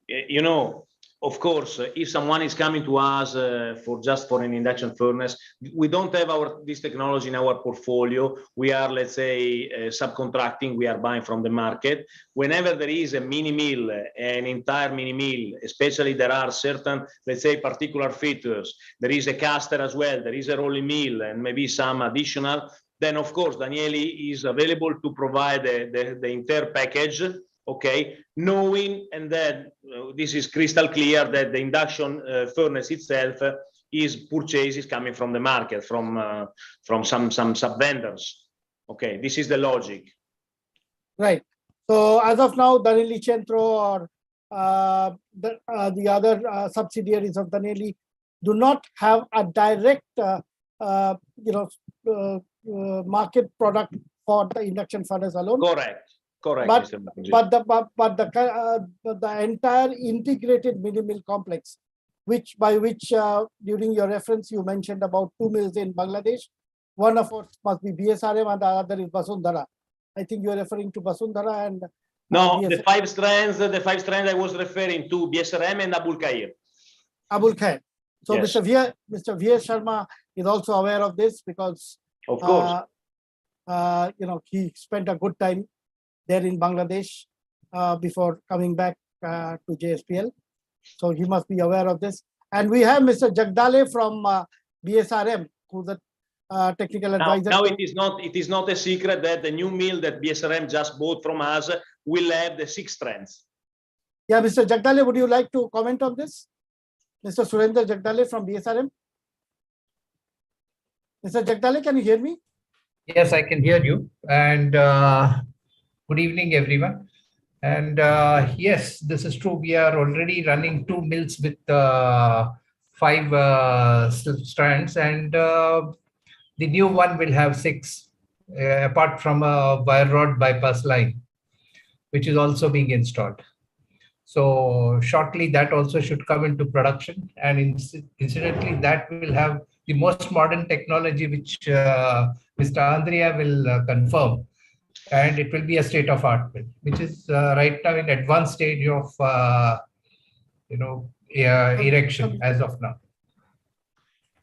You know, of course, if someone is coming to us for an induction furnace, we don't have this technology in our portfolio. We are, let's say, subcontracting. We are buying from the market. Whenever there is a mini mill, an entire mini mill, especially there are certain, let's say, particular features. There is a caster as well. There is a rolling mill and maybe some additional. Then, of course, Danieli is available to provide the entire package. Okay, knowing and then this is crystal clear that the induction furnace itself is coming from the market, from some sub vendors. Okay, this is the logic. Right. So as of now, Daneli Centro or the other subsidiaries of Daneli do not have a direct, market product for the induction furnace alone. Correct. Correct, but the entire integrated mini mill complex, by which during your reference you mentioned about 2 mills in Bangladesh. One of us must be BSRM and the other is Basundhara. I think you are referring to Basundhara and no, the five strands I was referring to BSRM and Abul Khair. Abul Khair. So yes. Mr. V.S. Sharma is also aware of this because of course he spent a good time there in Bangladesh before coming back to JSPL. So he must be aware of this. And we have Mr. Jagdale from BSRM, who's the technical advisor. Now it is not a secret that the new mill that BSRM just bought from us will have the 6 strands. Yeah, Mr. Jagdale, would you like to comment on this? Mr. Surendra Jagdale from BSRM. Mr. Jagdale, can you hear me? Yes, I can hear you. And good evening, everyone. And yes, this is true. We are already running 2 mills with 5 strands, and the new one will have 6, apart from a wire rod bypass line, which is also being installed. So shortly that also should come into production, and incidentally that will have the most modern technology, which Mr. Andrea will confirm, and it will be a state-of-art mill, which is right now in advanced stage of erection as of now.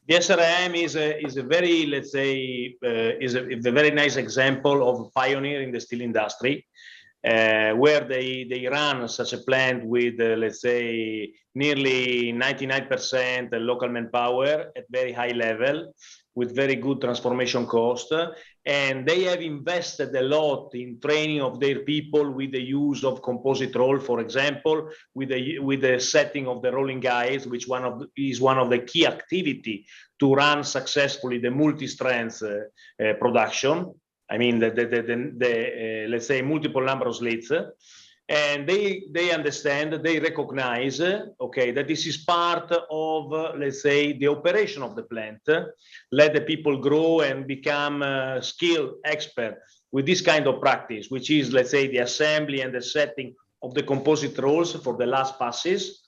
The SRM is a very, let's say, is a very nice example of pioneer in the steel industry, where they run such a plant with, let's say, nearly 99% local manpower at very high level, with very good transformation cost. And they have invested a lot in training of their people with the use of composite roll, for example, with the setting of the rolling guides, which is one of the key activity to run successfully the multi-strength production. I mean, let's say multiple number of slits. And they understand, they recognize, okay, that this is part of, let's say, the operation of the plant. Let the people grow and become skilled expert with this kind of practice, which is, let's say, the assembly and the setting of the composite rolls for the last passes,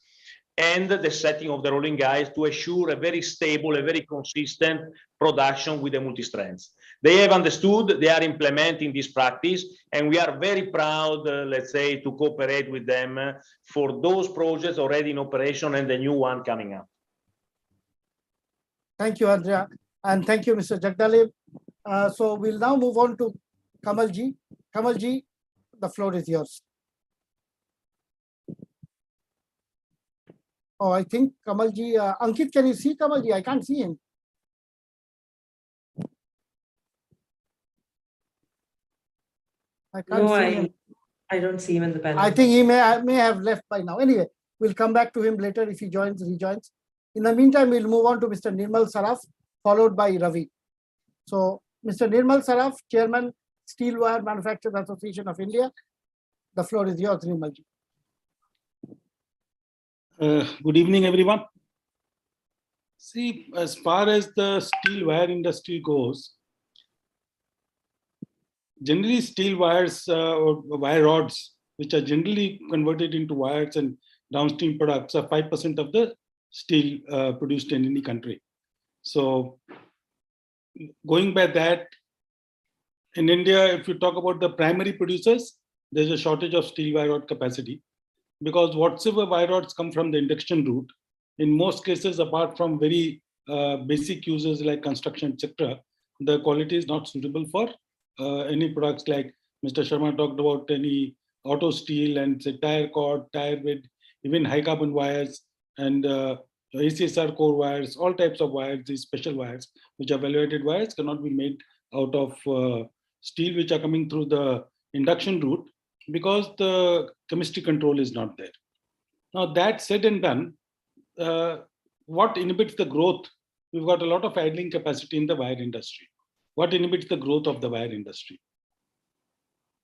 and the setting of the rolling guides to assure a very stable, a very consistent production with the multi-strengths. They have understood, they are implementing this practice, and we are very proud, let's say, to cooperate with them for those projects already in operation and the new one coming up. Thank you, Andrea. And thank you, Mr. Jagdale. So we'll now move on to Kamalji. Kamalji, the floor is yours. Oh, I think Kamalji, Ankit, can you see Kamalji? I can't see him. I can't see him. I don't see him in the panel. I think he may have left by now. Anyway, we'll come back to him later if he rejoins. In the meantime, we'll move on to Mr. Nirmal Saraf, followed by Ravi. So, Mr. Nirmal Saraf, Chairman, Steel Wire Manufacturers Association of India. The floor is yours, Nirmalji. Good evening, everyone. See, as far as the steel wire industry goes, generally steel wires or wire rods, which are generally converted into wires and downstream products, are 5% of the steel produced in any country. So going by that, in India, if you talk about the primary producers, there's a shortage of steel wire rod capacity, because whatsoever wire rods come from the induction route, in most cases, apart from very basic uses like construction, etc., the quality is not suitable for any products like Mr. Sharma talked about, any auto steel and say tire cord, tire bed, even high carbon wires and ACSR core wires, all types of wires, these special wires, which are value-added wires, cannot be made out of steel, which are coming through the induction route, because the chemistry control is not there. Now that said and done, what inhibits the growth? We've got a lot of idling capacity in the wire industry. What inhibits the growth of the wire industry?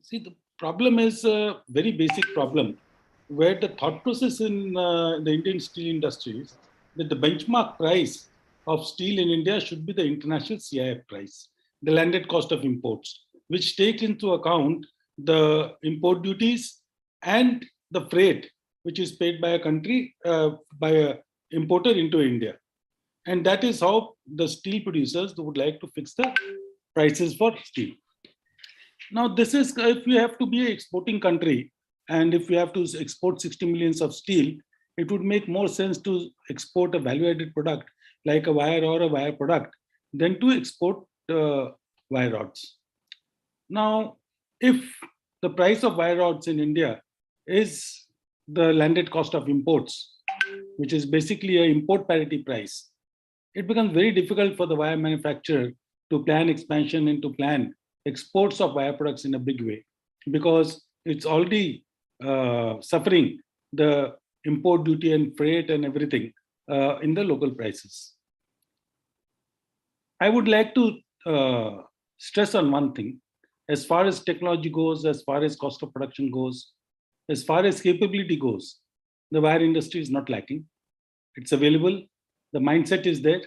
See, the problem is a very basic problem, where the thought process in the Indian steel industry is that the benchmark price of steel in India should be the international CIF price, the landed cost of imports, which take into account the import duties and the freight which is paid by a country, by an importer into India. And that is how the steel producers would like to fix the prices for steel. Now, this is if we have to be an exporting country, and if we have to export 60 millions of steel, it would make more sense to export a value-added product like a wire or a wire product than to export wire rods. Now, if the price of wire rods in India is the landed cost of imports, which is basically an import parity price, it becomes very difficult for the wire manufacturer to plan expansion and to plan exports of wire products in a big way, because it's already suffering the import duty and freight and everything in the local prices. I would like to stress on one thing. As far as technology goes, as far as cost of production goes, as far as capability goes, the wire industry is not lacking. It's available. The mindset is there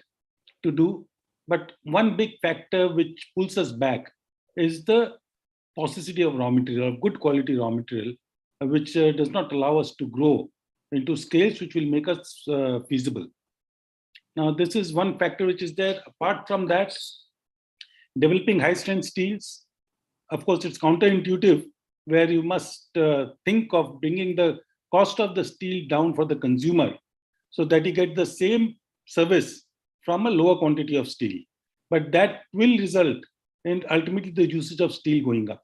to do. But one big factor which pulls us back is the paucity of raw material, of good quality raw material, which does not allow us to grow into scales which will make us feasible. Now, this is one factor which is there. Apart from that, developing high-strength steels, of course, it's counterintuitive, where you must think of bringing the cost of the steel down for the consumer so that you get the same service from a lower quantity of steel. But that will result in ultimately the usage of steel going up.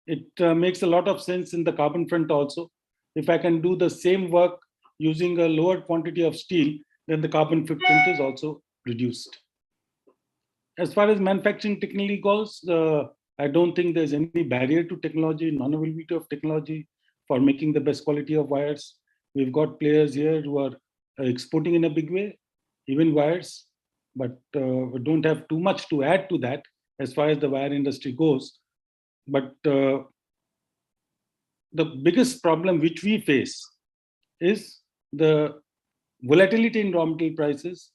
It makes a lot of sense in the carbon front also. If I can do the same work using a lower quantity of steel, then the carbon footprint is also reduced. As far as manufacturing technically goes, I don't think there's any barrier to technology, non-availability of technology for making the best quality of wires. We've got players here who are exporting in a big way, even wires, but we don't have too much to add to that as far as the wire industry goes. But the biggest problem which we face is the volatility in raw material prices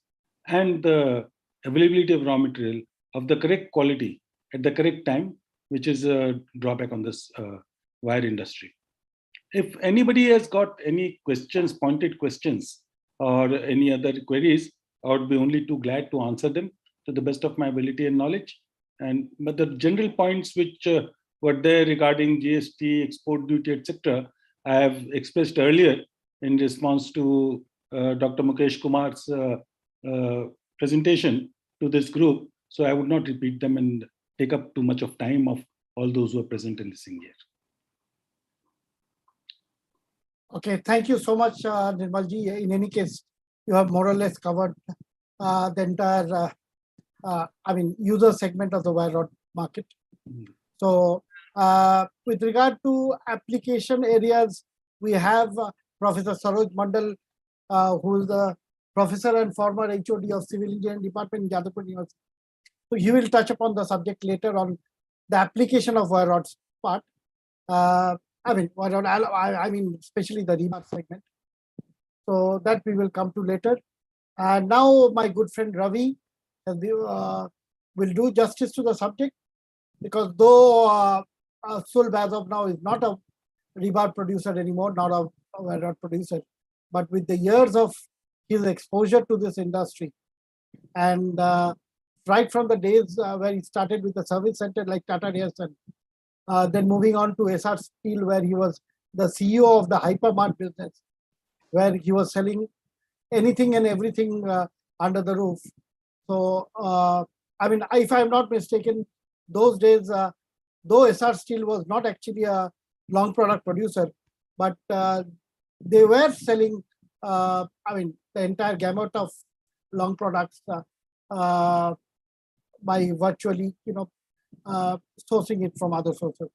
and the availability of raw material of the correct quality at the correct time, which is a drawback on this wire industry. If anybody has got any questions, pointed questions, or any other queries, I would be only too glad to answer them to the best of my ability and knowledge. But the general points which were there regarding GST, export duty, etc., I have expressed earlier in response to Dr. Mukesh Kumar's presentation to this group. So I would not repeat them and take up too much of time of all those who are present and listening here. Okay, thank you so much, Nirmalji. In any case, you have more or less covered the entire, user segment of the wire rod market. So with regard to application areas, we have Professor Saroj Mandal, who is the professor and former HOD of Civil Engineering Department in Jadavpur University. So he will touch upon the subject later on the application of wire rods part. Especially the rebar segment. So that we will come to later. And now my good friend Ravi will do justice to the subject, because though Sulb as of now is not a rebar producer anymore, not a wire rod producer, but with the years of his exposure to this industry, and right from the days where he started with a service center like Tata Dearson, then moving on to SR Steel, where he was the CEO of the hypermart business, where he was selling anything and everything under the roof. So, if I'm not mistaken, those days, though SR Steel was not actually a long product producer, but they were selling, the entire gamut of long products by virtually, sourcing it from other sources.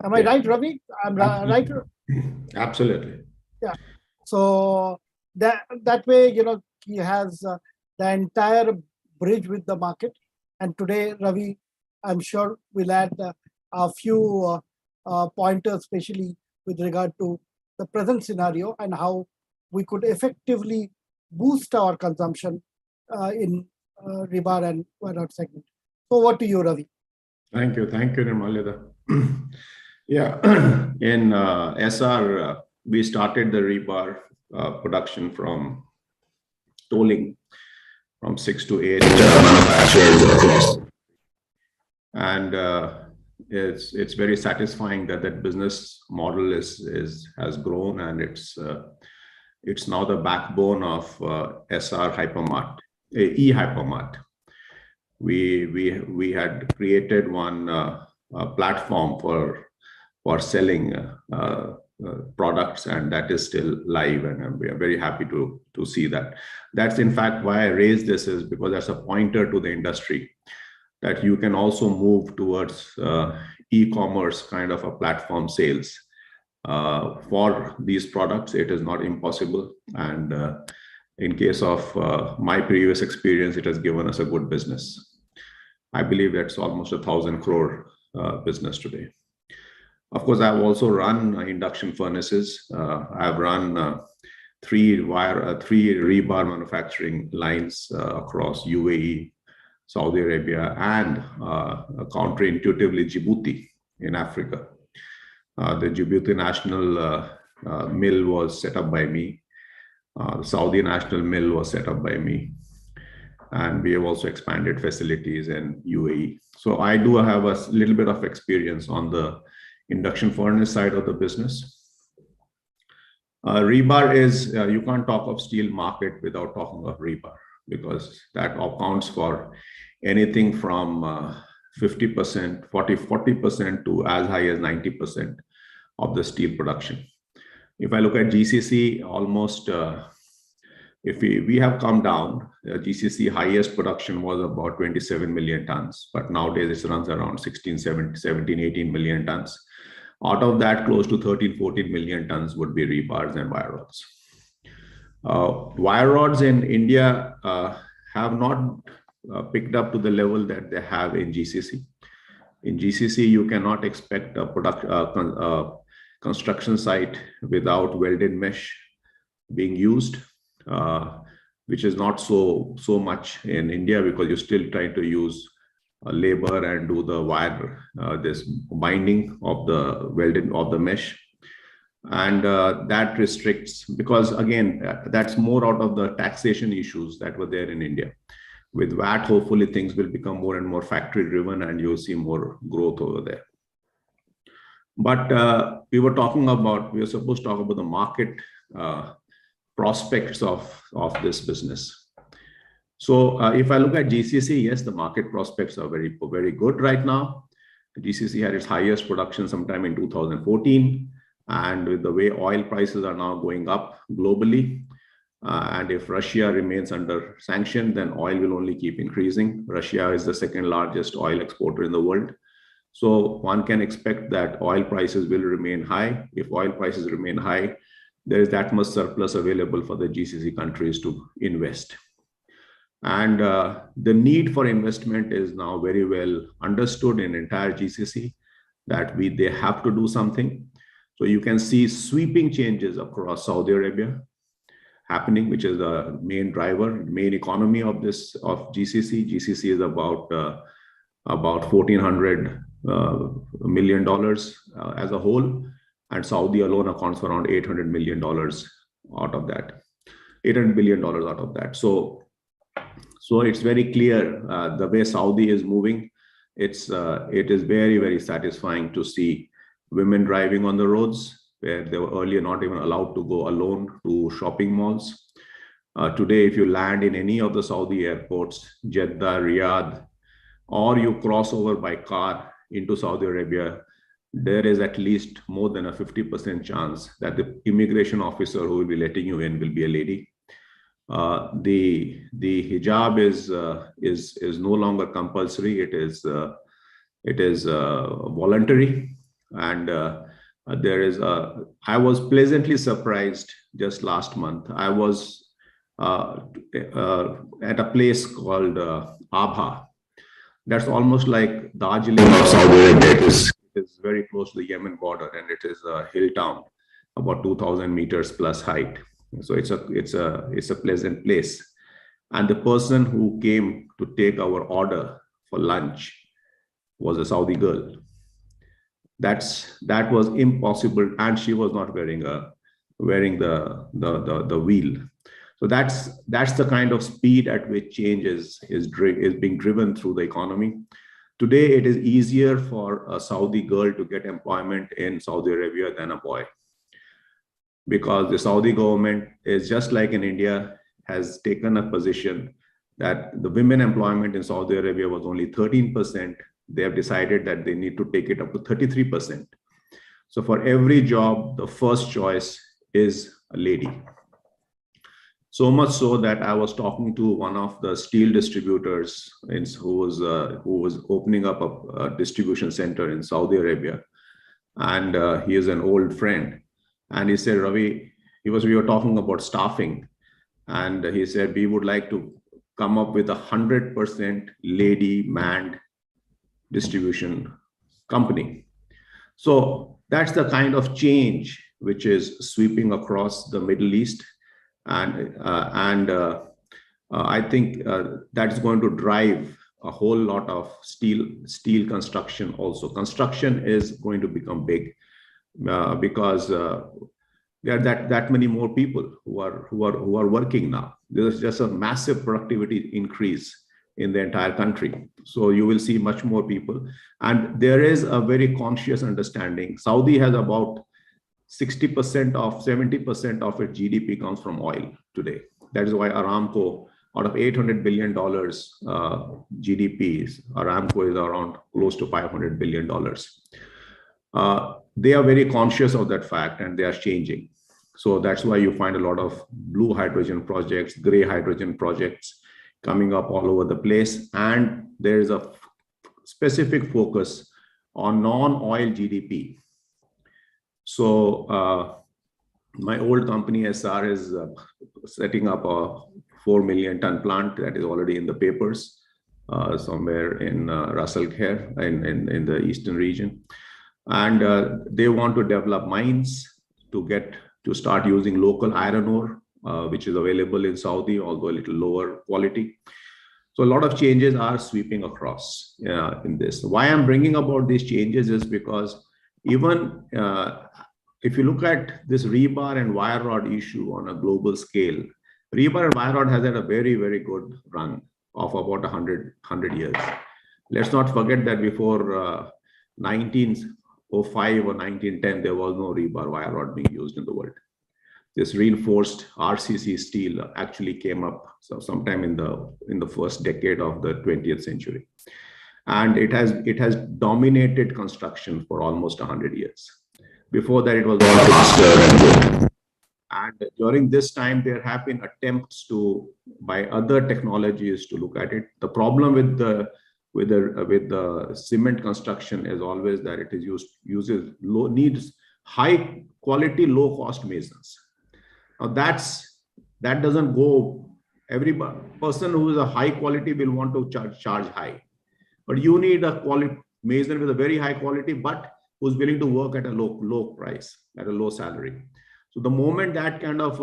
Am I right, Ravi? I'm right? Absolutely. Yeah. So that way, he has the entire bridge with the market. And today, Ravi, I'm sure will add a few pointers, especially with regard to the present scenario and how we could effectively boost our consumption in rebar and wire rod segment. So what to you, Ravi? Thank you, Nirmalida. Yeah, in SR, we started the rebar production from tolling from 6 to 8 manufacturers, and it's very satisfying that business model has grown, and it's now the backbone of SR Hypermart, e-Hypermart. We had created one platform for selling products, and that is still live, and we are very happy to see that. That's in fact why I raised this, is because that's a pointer to the industry that you can also move towards e-commerce kind of a platform sales for these products. It is not impossible, and in case of my previous experience, it has given us a good business. I believe that's almost 1,000 crore business today. Of course, I've also run induction furnaces. I've run three rebar manufacturing lines across UAE, Saudi Arabia, and counterintuitively Djibouti in Africa. The Djibouti National Mill was set up by me. The Saudi National Mill was set up by me. And we have also expanded facilities in UAE. So I do have a little bit of experience on the induction furnace side of the business. Rebar is, you can't talk of steel market without talking of rebar, because that accounts for anything from 50%, 40% to as high as 90% of the steel production. If I look at GCC, almost, if we have come down, GCC highest production was about 27 million tons, but nowadays it runs around 17, 18 million tons. Out of that, close to 13, 14 million tons would be rebars and wire rods. Wire rods in India have not picked up to the level that they have in GCC. In GCC, you cannot expect a construction site without welded mesh being used, which is not so much in India, because you're still trying to use labor and do the wire, this binding of the welded of the mesh. And that restricts, because again, that's more out of the taxation issues that were there in India. With VAT, hopefully things will become more and more factory driven and you'll see more growth over there. But we were supposed to talk about the market prospects of this business. So if I look at GCC, yes, the market prospects are very, very good right now. GCC had its highest production sometime in 2014. And with the way oil prices are now going up globally, and if Russia remains under sanction, then oil will only keep increasing. Russia is the second largest oil exporter in the world. So one can expect that oil prices will remain high. If oil prices remain high, there is that much surplus available for the GCC countries to invest. And the need for investment is now very well understood in entire GCC, that they have to do something. So you can see sweeping changes across Saudi Arabia happening, which is the main driver, main economy of GCC. GCC is about $1,400 million as a whole, and Saudi alone accounts for around $800 million out of that, $800 billion out of that. So it's very clear the way Saudi is moving. It is very, very satisfying to see women driving on the roads where they were earlier not even allowed to go alone to shopping malls. Today, if you land in any of the Saudi airports, Jeddah, Riyadh, or you cross over by car into Saudi Arabia, there is at least more than a 50% chance that the immigration officer who will be letting you in will be a lady. The hijab is no longer compulsory. It is voluntary. And I was pleasantly surprised just last month. I was at a place called Abha. That's almost like Darjeeling of Saudi Arabia. It is very close to the Yemen border, and it is a hill town, about 2,000 meters plus height. So it's a pleasant place. And the person who came to take our order for lunch was a Saudi girl. That was impossible, and she was not wearing the wheel. So that's the kind of speed at which change is being driven through the economy. Today, it is easier for a Saudi girl to get employment in Saudi Arabia than a boy, because the Saudi government is, just like in India, has taken a position that the women employment in Saudi Arabia was only 13%. They have decided that they need to take it up to 33%. So for every job, the first choice is a lady. So much so that I was talking to one of the steel distributors who was opening up a distribution center in Saudi Arabia. And he is an old friend. And he said, Ravi, we were talking about staffing. And he said, we would like to come up with 100% lady manned distribution company. So that's the kind of change which is sweeping across the Middle East. And I think that's going to drive a whole lot of steel construction also. Construction is going to become big because there are that many more people who are working now. There's just a massive productivity increase in the entire country. So you will see much more people. And there is a very conscious understanding. Saudi has about 70% of its GDP comes from oil today. That is why Aramco, out of $800 billion GDP, Aramco is around close to $500 billion. They are very conscious of that fact and they are changing. So that's why you find a lot of blue hydrogen projects, gray hydrogen projects coming up all over the place. And there is a specific focus on non-oil GDP. So my old company SR is setting up a 4 million ton plant that is already in the papers somewhere in Ras Al Khair in the eastern region. And they want to develop mines to start using local iron ore, which is available in Saudi, although a little lower quality. So a lot of changes are sweeping across in this. Why I'm bringing about these changes is because even if you look at this rebar and wire rod issue on a global scale, rebar and wire rod has had a very, very good run of about 100 years. Let's not forget that before 1905 or 1910, there was no rebar wire rod being used in the world. This reinforced RCC steel actually came up sometime in the first decade of the 20th century. And it has dominated construction for almost 100 years. Before that, it was all plaster and wood. And during this time, there have been attempts by other technologies to look at it. The problem with the cement construction is always that it is needs high quality, low cost masons. Now that doesn't go. Every person who is a high quality will want to charge high, but you need a quality mason with a very high quality, but who's willing to work at a low price, at a low salary. So the moment that kind of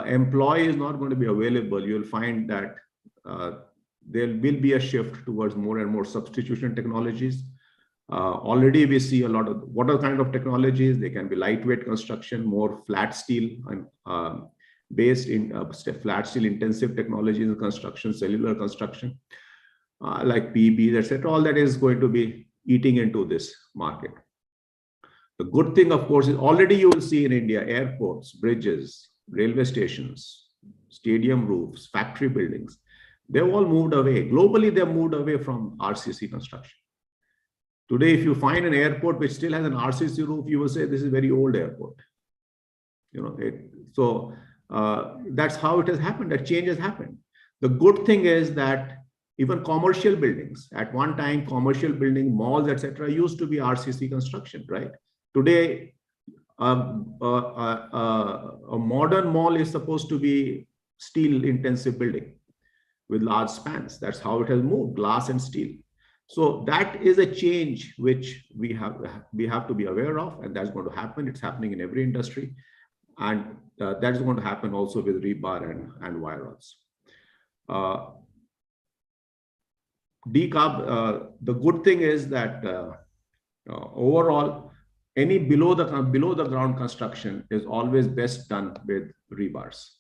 employee is not going to be available, you'll find that there will be a shift towards more and more substitution technologies. Already we see a lot of what are kind of technologies. They can be lightweight construction, more flat steel and based in flat steel intensive technologies in construction, cellular construction, like PBs, etc. All that is going to be eating into this market. The good thing, of course, is already you will see in India, airports, bridges, railway stations, stadium roofs, factory buildings. They've all moved away. Globally, they've moved away from RCC construction. Today, if you find an airport which still has an RCC roof, you will say this is a very old airport. So that's how it has happened. That change has happened. The good thing is that even commercial buildings, at one time, commercial building, malls, etc., used to be RCC construction, right? Today, a modern mall is supposed to be steel-intensive building with large spans. That's how it has moved, glass and steel. So that is a change which we have to be aware of, and that's going to happen. It's happening in every industry, and that's going to happen also with rebar and wire rods. The good thing is that overall, any below the ground construction is always best done with rebars.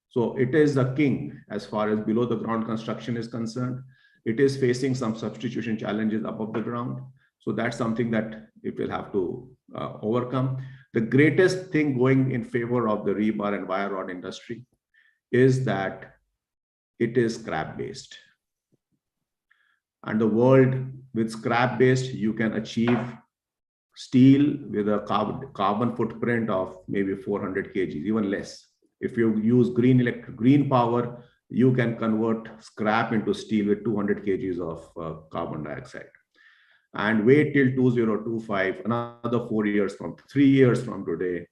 So it is the king as far as below the ground construction is concerned. It is facing some substitution challenges above the ground. So that's something that it will have to overcome. The greatest thing going in favor of the rebar and wire rod industry is that it is scrap based. And the world with scrap based, you can achieve steel with a carbon footprint of maybe 400 kgs, even less. If you use green power, you can convert scrap into steel with 200 kgs of carbon dioxide. And wait till 2025, another 3 years from today,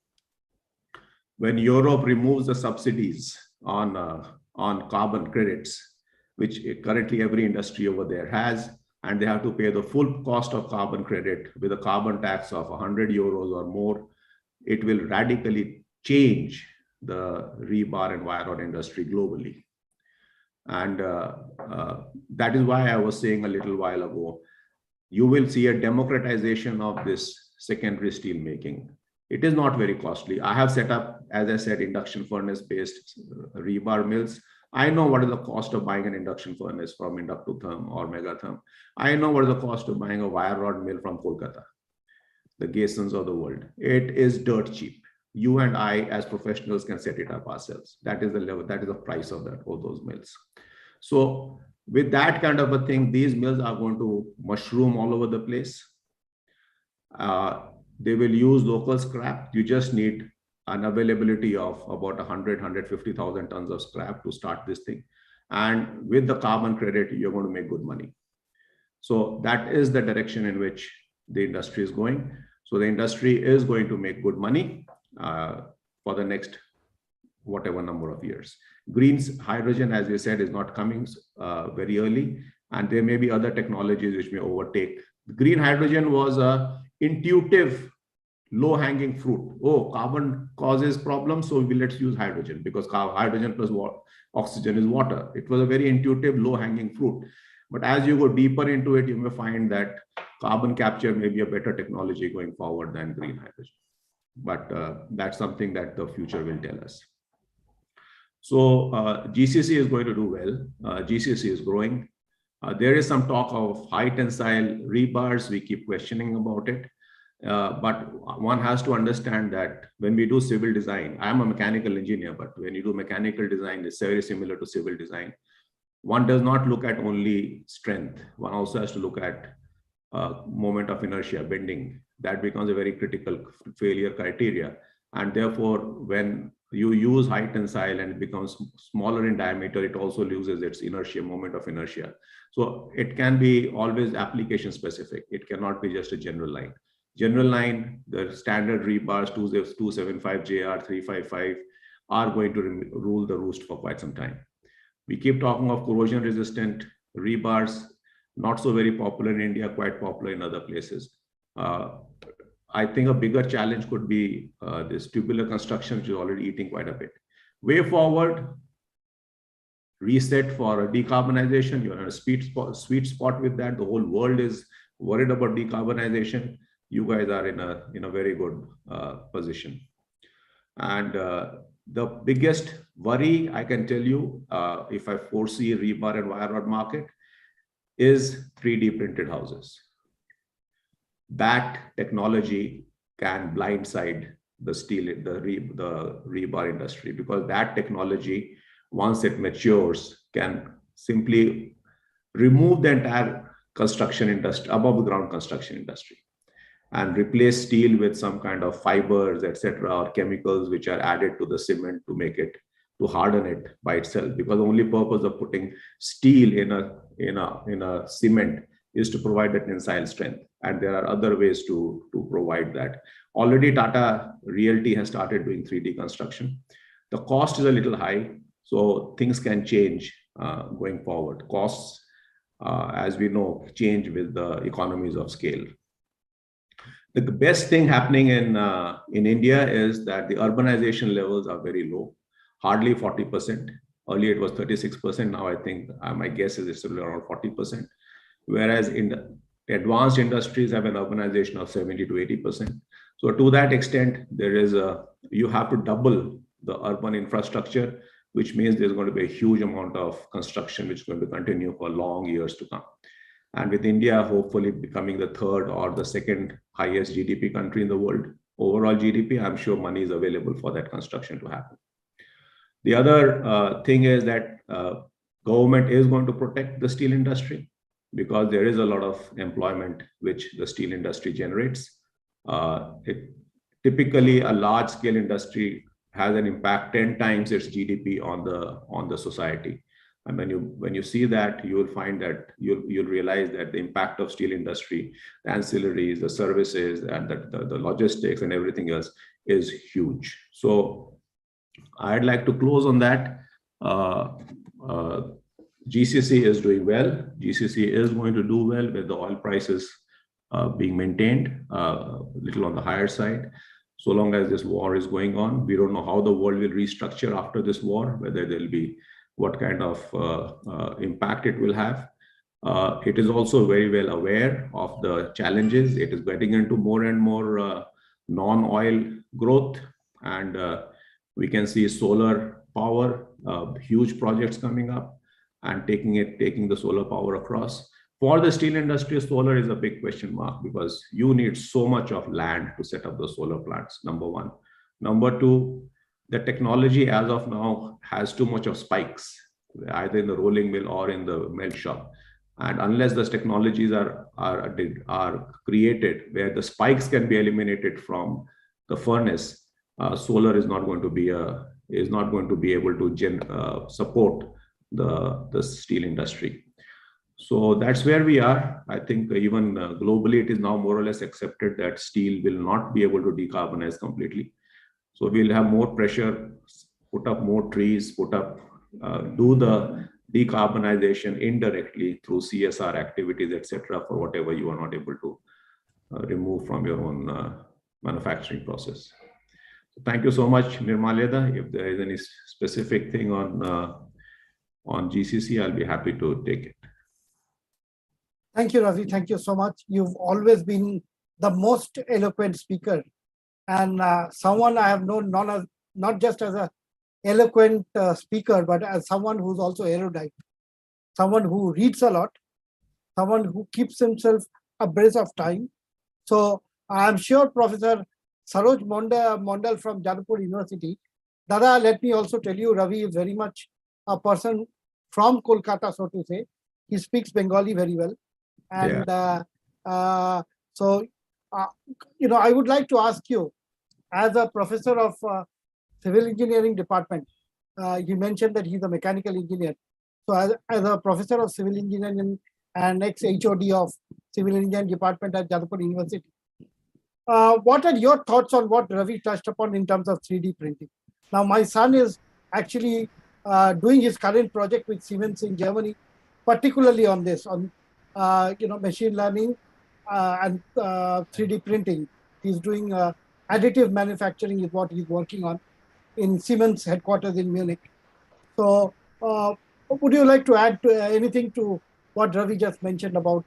when Europe removes the subsidies on carbon credits, which currently every industry over there has. and they have to pay the full cost of carbon credit with a carbon tax of 100 euros or more, it will radically change the rebar and wire rod industry globally. And that is why I was saying a little while ago, you will see a democratization of this secondary steel making. It is not very costly. I have set up, as I said, induction furnace based rebar mills. I know what is the cost of buying an induction furnace from Inductotherm or Megatherm. I know what is the cost of buying a wire rod mill from Kolkata, the Gasons of the world. It is dirt cheap. You and I as professionals can set it up ourselves. That is the level, that is the price of those mills. So with that kind of a thing, these mills are going to mushroom all over the place. They will use local scrap. You just need an availability of about 150,000 tons of scrap to start this thing. And with the carbon credit, you're going to make good money. So that is the direction in which the industry is going. So the industry is going to make good money for the next whatever number of years. Green hydrogen, as we said, is not coming very early, and there may be other technologies which may overtake. Green hydrogen was a intuitive, low-hanging fruit. Oh, carbon causes problems, so let's use hydrogen, because hydrogen plus oxygen is water. It was a very intuitive, low-hanging fruit. But as you go deeper into it, you may find that carbon capture may be a better technology going forward than green hydrogen. But that's something that the future will tell us. So GCC is going to do well. GCC is growing. There is some talk of high tensile rebars. We keep questioning about it. But one has to understand that when we do civil design, I'm a mechanical engineer, but when you do mechanical design, it's very similar to civil design. One does not look at only strength. One also has to look at moment of inertia, bending. That becomes a very critical failure criteria. And therefore, when you use high tensile and it becomes smaller in diameter, it also loses its inertia, moment of inertia. So it can be always application specific. It cannot be just a general line. General line, the standard rebars 275JR, 355 are going to rule the roost for quite some time. We keep talking of corrosion resistant rebars, not so very popular in India, quite popular in other places. I think a bigger challenge could be this tubular construction, which is already eating quite a bit. Way forward, reset for decarbonization. You're in a sweet spot with that. The whole world is worried about decarbonization. You guys are in a very good position. And the biggest worry I can tell you, if I foresee rebar and wire rod market, is 3D printed houses. That technology can blindside the steel, the rebar industry, because that technology, once it matures, can simply remove the entire construction industry, above ground construction industry, and replace steel with some kind of fibers, etc., or chemicals which are added to the cement to make it, to harden it by itself. Because the only purpose of putting steel in a cement is to provide that tensile strength, and there are other ways to provide that. Already Tata Realty has started doing 3D construction. The cost is a little high, so things can change going forward. Costs, as we know, change with the economies of scale. The best thing happening in India is that the urbanization levels are very low, hardly 40%. Earlier it was 36%. Now I think my guess is it's still around 40%. Whereas in the advanced industries have an urbanization of 70 to 80%. So to that extent, you have to double the urban infrastructure, which means there's going to be a huge amount of construction which is going to continue for long years to come. And with India hopefully becoming the third or the second highest GDP country in the world, overall GDP, I'm sure money is available for that construction to happen. The other thing is that government is going to protect the steel industry, because there is a lot of employment which the steel industry generates. Typically, a large-scale industry has an impact 10 times its GDP on the society. And when you see that, you will find that you'll realize that the impact of steel industry, the ancillaries, the services, and the logistics and everything else is huge. So I'd like to close on that. GCC is doing well. GCC is going to do well with the oil prices being maintained a little on the higher side. So long as this war is going on, we don't know how the world will restructure after this war, whether there will be what kind of impact it will have. It is also very well aware of the challenges. It is getting into more and more non-oil growth, and we can see solar power, huge projects coming up, and taking the solar power across. For the steel industry, solar is a big question mark because you need so much of land to set up the solar plants, number one. Number two, the technology as of now has too much of spikes, either in the rolling mill or in the melt shop. And unless those technologies are created where the spikes can be eliminated from the furnace, solar is not going to be able to support the steel industry. So that's where we are. I think even globally, it is now more or less accepted that steel will not be able to decarbonize completely. So we'll have more pressure, put up more trees, do the decarbonization indirectly through CSR activities, etc., for whatever you are not able to remove from your own manufacturing process. So thank you so much, Nirmaleda. If there is any specific thing on GCC, I'll be happy to take it. Thank you, Ravi. Thank you so much. You've always been the most eloquent speaker, and someone I have known not just as a eloquent speaker, but as someone who's also erudite, someone who reads a lot, someone who keeps himself abreast of time. So I'm sure Professor Saroj Mondal from Jadavpur University, Dada, let me also tell you, Ravi is very much a person from Kolkata, so to say. He speaks Bengali very well. And I would like to ask you, as a professor of civil engineering department, you mentioned that he's a mechanical engineer. So as a professor of civil engineering and ex-HOD of civil engineering department at Jadavpur University, what are your thoughts on what Ravi touched upon in terms of 3D printing? Now, my son is actually doing his current project with Siemens in Germany, particularly on this, on machine learning and 3D printing. He's doing additive manufacturing is what he's working on in Siemens headquarters in Munich. So would you like to add anything to what Ravi just mentioned about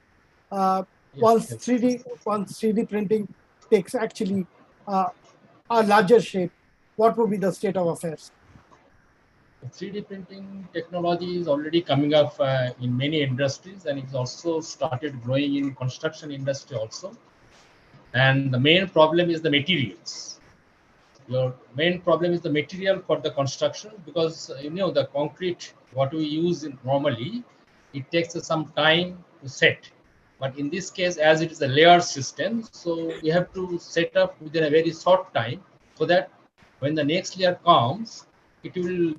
once 3D printing takes actually a larger shape, what would be the state of affairs? 3D printing technology is already coming up in many industries, and it's also started growing in construction industry also. And the main problem is the materials. Your main problem is the material for the construction, because the concrete what we use normally, it takes some time to set. But in this case, as it is a layered system, so we have to set up within a very short time, so that when the next layer comes, it will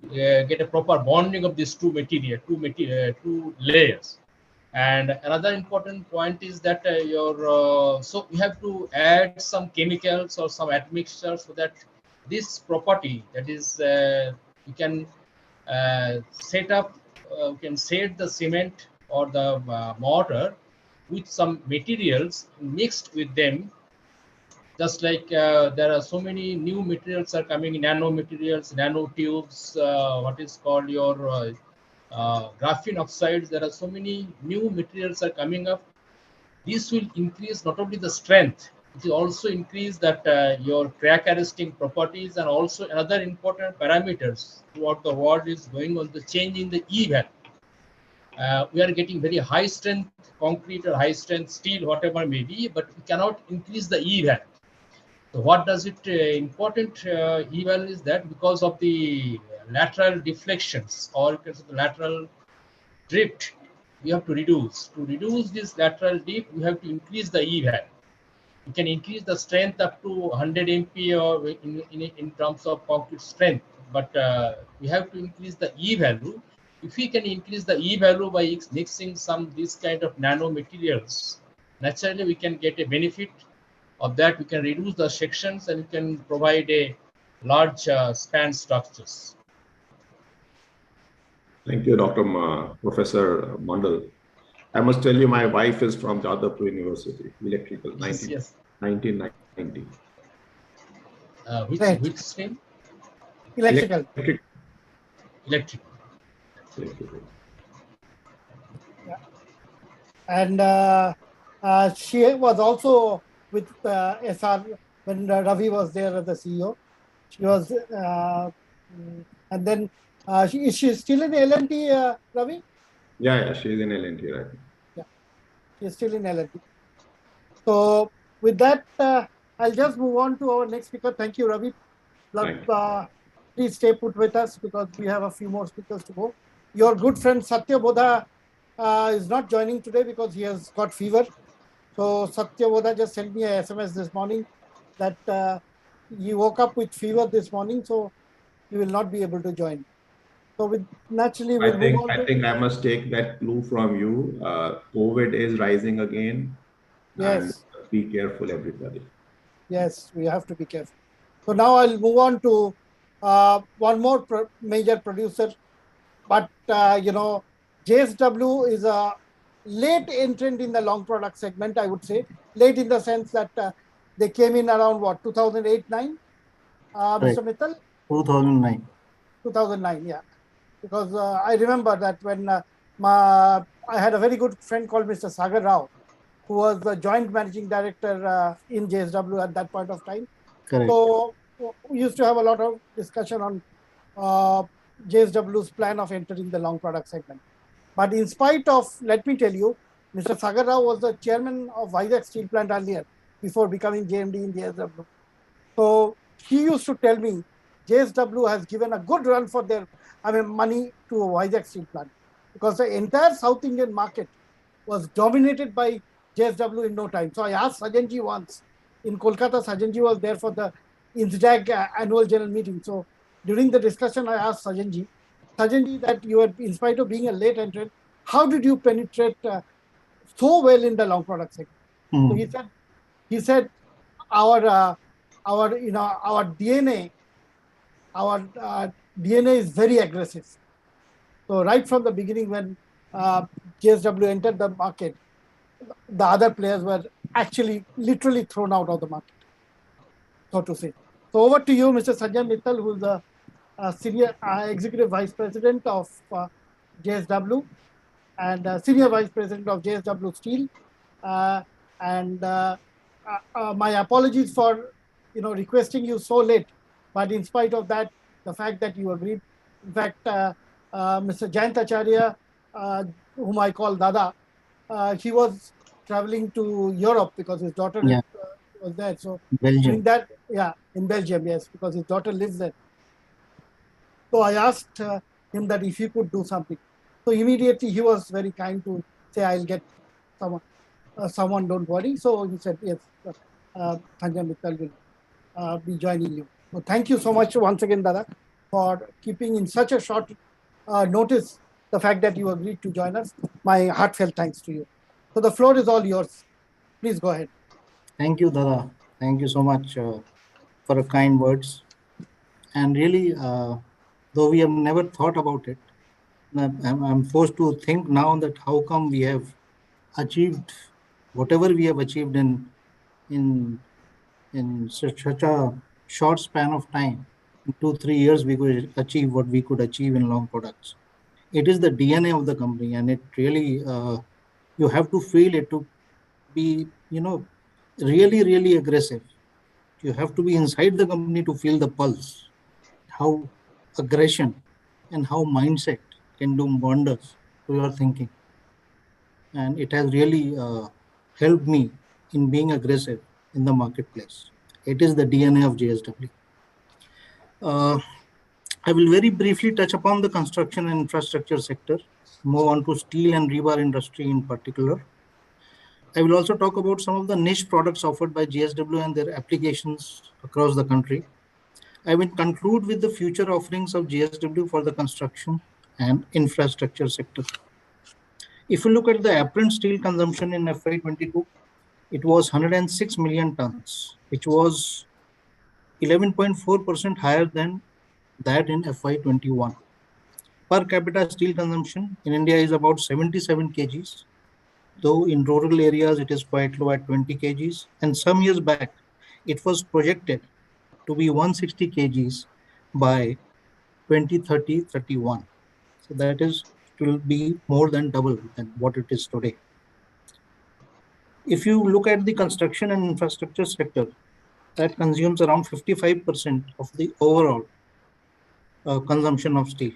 get a proper bonding of these two layers. And another important point is that so you have to add some chemicals or some admixtures so that this property, that is, you can set the cement or the mortar with some materials mixed with them. Just like there are so many new materials are coming, nano materials, nanotubes, what is called your graphene oxides. There are so many new materials are coming up. This will increase not only the strength, it will also increase that your crack arresting properties, and also another important parameters throughout the world is going on the change in the E value. We are getting very high strength concrete or high strength steel, whatever may be, but we cannot increase the E value. So what does it important E value is that because of the lateral deflections or because of the lateral drift, we have to reduce. To reduce this lateral dip, we have to increase the E value. You can increase the strength up to 100 MPa or in terms of concrete strength, but we have to increase the E value. If we can increase the E value by mixing this kind of nano materials, naturally we can get a benefit of that. We can reduce the sections and we can provide a large span structures. Thank you, Dr. Professor Mandal. I must tell you, my wife is from Jadavpur University, electrical, Yes. 1990. Which stream? Electrical. Electrical. Yeah. And she was also with SR when Ravi was there as the CEO. She was, and then is she still in L&T, Ravi? Yeah, she's in L&T right now. Yeah, she's still in L&T. So with that, I'll just move on to our next speaker. Thank you, Ravi. Please stay put with us because we have a few more speakers to go. Your good friend Satya Bodha is not joining today because he has got fever. So Satya Bodha just sent me a SMS this morning that he woke up with fever this morning, so he will not be able to join. So naturally, we'll move on. I think I must take that clue from you. COVID is rising again. Yes. And be careful, everybody. Yes, we have to be careful. So now I'll move on to one more major producer. But, JSW is a late entrant in the long product segment, I would say. Late in the sense that they came in around what, 2008-9, Mr. Mittal? 2009. 2009, yeah. Because I remember that when I had a very good friend called Mr. Sagar Rao, who was the joint managing director in JSW at that point of time. Correct. So we used to have a lot of discussion on JSW's plan of entering the long product segment. But in spite of, let me tell you, Mr. Sagar Rao was the chairman of Vizag Steel Plant earlier, before becoming JMD in JSW. So he used to tell me, JSW has given a good run for their money to Vizag Steel Plant, because the entire South Indian market was dominated by JSW in no time. So I asked Sajanji once in Kolkata. Sajanji was there for the INSDAG annual general meeting. So during the discussion, I asked Sajanji, that you were, in spite of being a late entrant, how did you penetrate so well in the long product segment? So he said, our DNA, DNA is very aggressive. So right from the beginning, when JSW entered the market, the other players were actually literally thrown out of the market, so to say. So over to you, Mr. Sanjay Mittal, who is the senior executive vice president of JSW and senior vice president of JSW Steel. My apologies for requesting you so late, but in spite of that, the fact that you agreed, in fact, Mr. Jayant Acharya, whom I call Dada, he was traveling to Europe because his daughter was there. So Belgium. In Belgium, yes, because his daughter lives there. So I asked him that if he could do something. So immediately he was very kind to say, I'll get someone, don't worry. So he said, yes, Sanjay Mittal will be joining you. So thank you so much once again, Dada, for keeping in such a short notice the fact that you agreed to join us. My heartfelt thanks to you. So the floor is all yours. Please go ahead. Thank you, Dada. Thank you so much for the kind words. And really, though we have never thought about it, I'm forced to think now that how come we have achieved whatever we have achieved in such a short span of time. In 2-3 years, we could achieve what we could achieve in long products. It is the DNA of the company, and it really, you have to feel it to be, really, really aggressive. You have to be inside the company to feel the pulse, how aggression and how mindset can do wonders to your thinking. And it has really helped me in being aggressive in the marketplace. It is the DNA of JSW. I will very briefly touch upon the construction and infrastructure sector, move on to steel and rebar industry in particular. I will also talk about some of the niche products offered by JSW and their applications across the country. I will conclude with the future offerings of JSW for the construction and infrastructure sector. If you look at the apparent steel consumption in FY22, it was 106 million tons, which was 11.4% higher than that in FY21. Per capita steel consumption in India is about 77 kgs, though in rural areas it is quite low at 20 kgs. And some years back, it was projected to be 160 kgs by 2030-31. So that is will be more than double than what it is today. If you look at the construction and infrastructure sector, that consumes around 55% of the overall consumption of steel.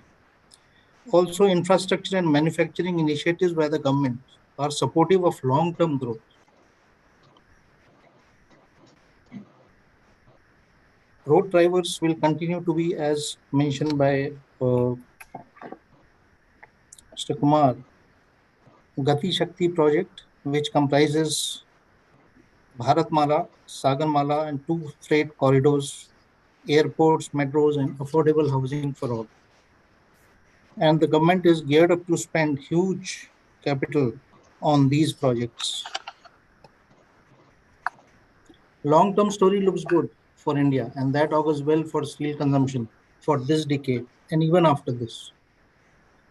Also, infrastructure and manufacturing initiatives by the government are supportive of long-term growth. Road drivers will continue to be, as mentioned by Mr. Kumar, Gati Shakti project, which comprises Bharatmala, Sagarmala, and 2 freight corridors, airports, metros, and affordable housing for all. And the government is geared up to spend huge capital on these projects. Long-term story looks good for India, and that augurs well for steel consumption for this decade and even after this.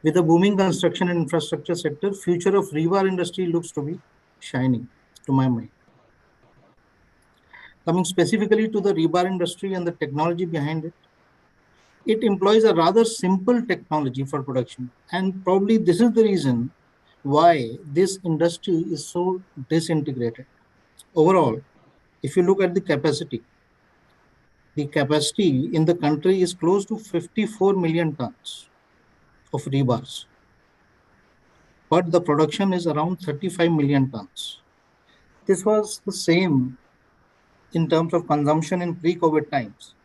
With a booming construction and infrastructure sector, future of rebar industry looks to be shining, to my mind. Coming specifically to the rebar industry and the technology behind it, it employs a rather simple technology for production. And probably this is the reason why this industry is so disintegrated. Overall, if you look at the capacity in the country is close to 54 million tons of rebars, but the production is around 35 million tons. This was the same in terms of consumption in pre-COVID times.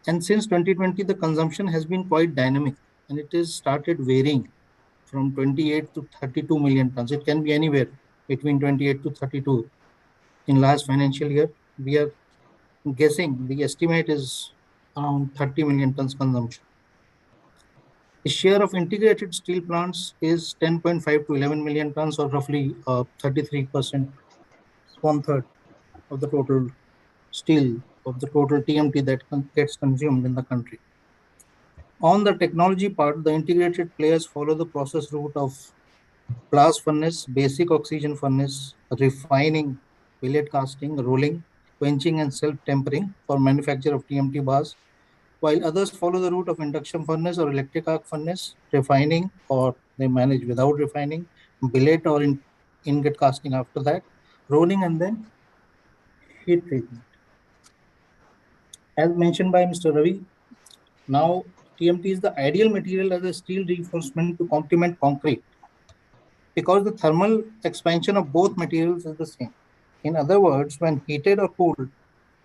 And since 2020, the consumption has been quite dynamic, and it has started varying from 28 to 32 million tons. It can be anywhere between 28 to 32. In last financial year, we are guessing the estimate is around 30 million tons consumption. The share of integrated steel plants is 10.5 to 11 million tons, or roughly 33%, 1/3 of the total steel, of the total TMT that gets consumed in the country. On the technology part, the integrated players follow the process route of blast furnace, basic oxygen furnace, refining, billet casting, rolling, quenching, and self-tempering for manufacture of TMT bars, while others follow the route of induction furnace or electric arc furnace, refining, or they manage without refining, billet or ingot casting after that, rolling, and then heat treatment. As mentioned by Mr. Ravi, now TMT is the ideal material as a steel reinforcement to complement concrete, because the thermal expansion of both materials is the same. In other words, when heated or cooled,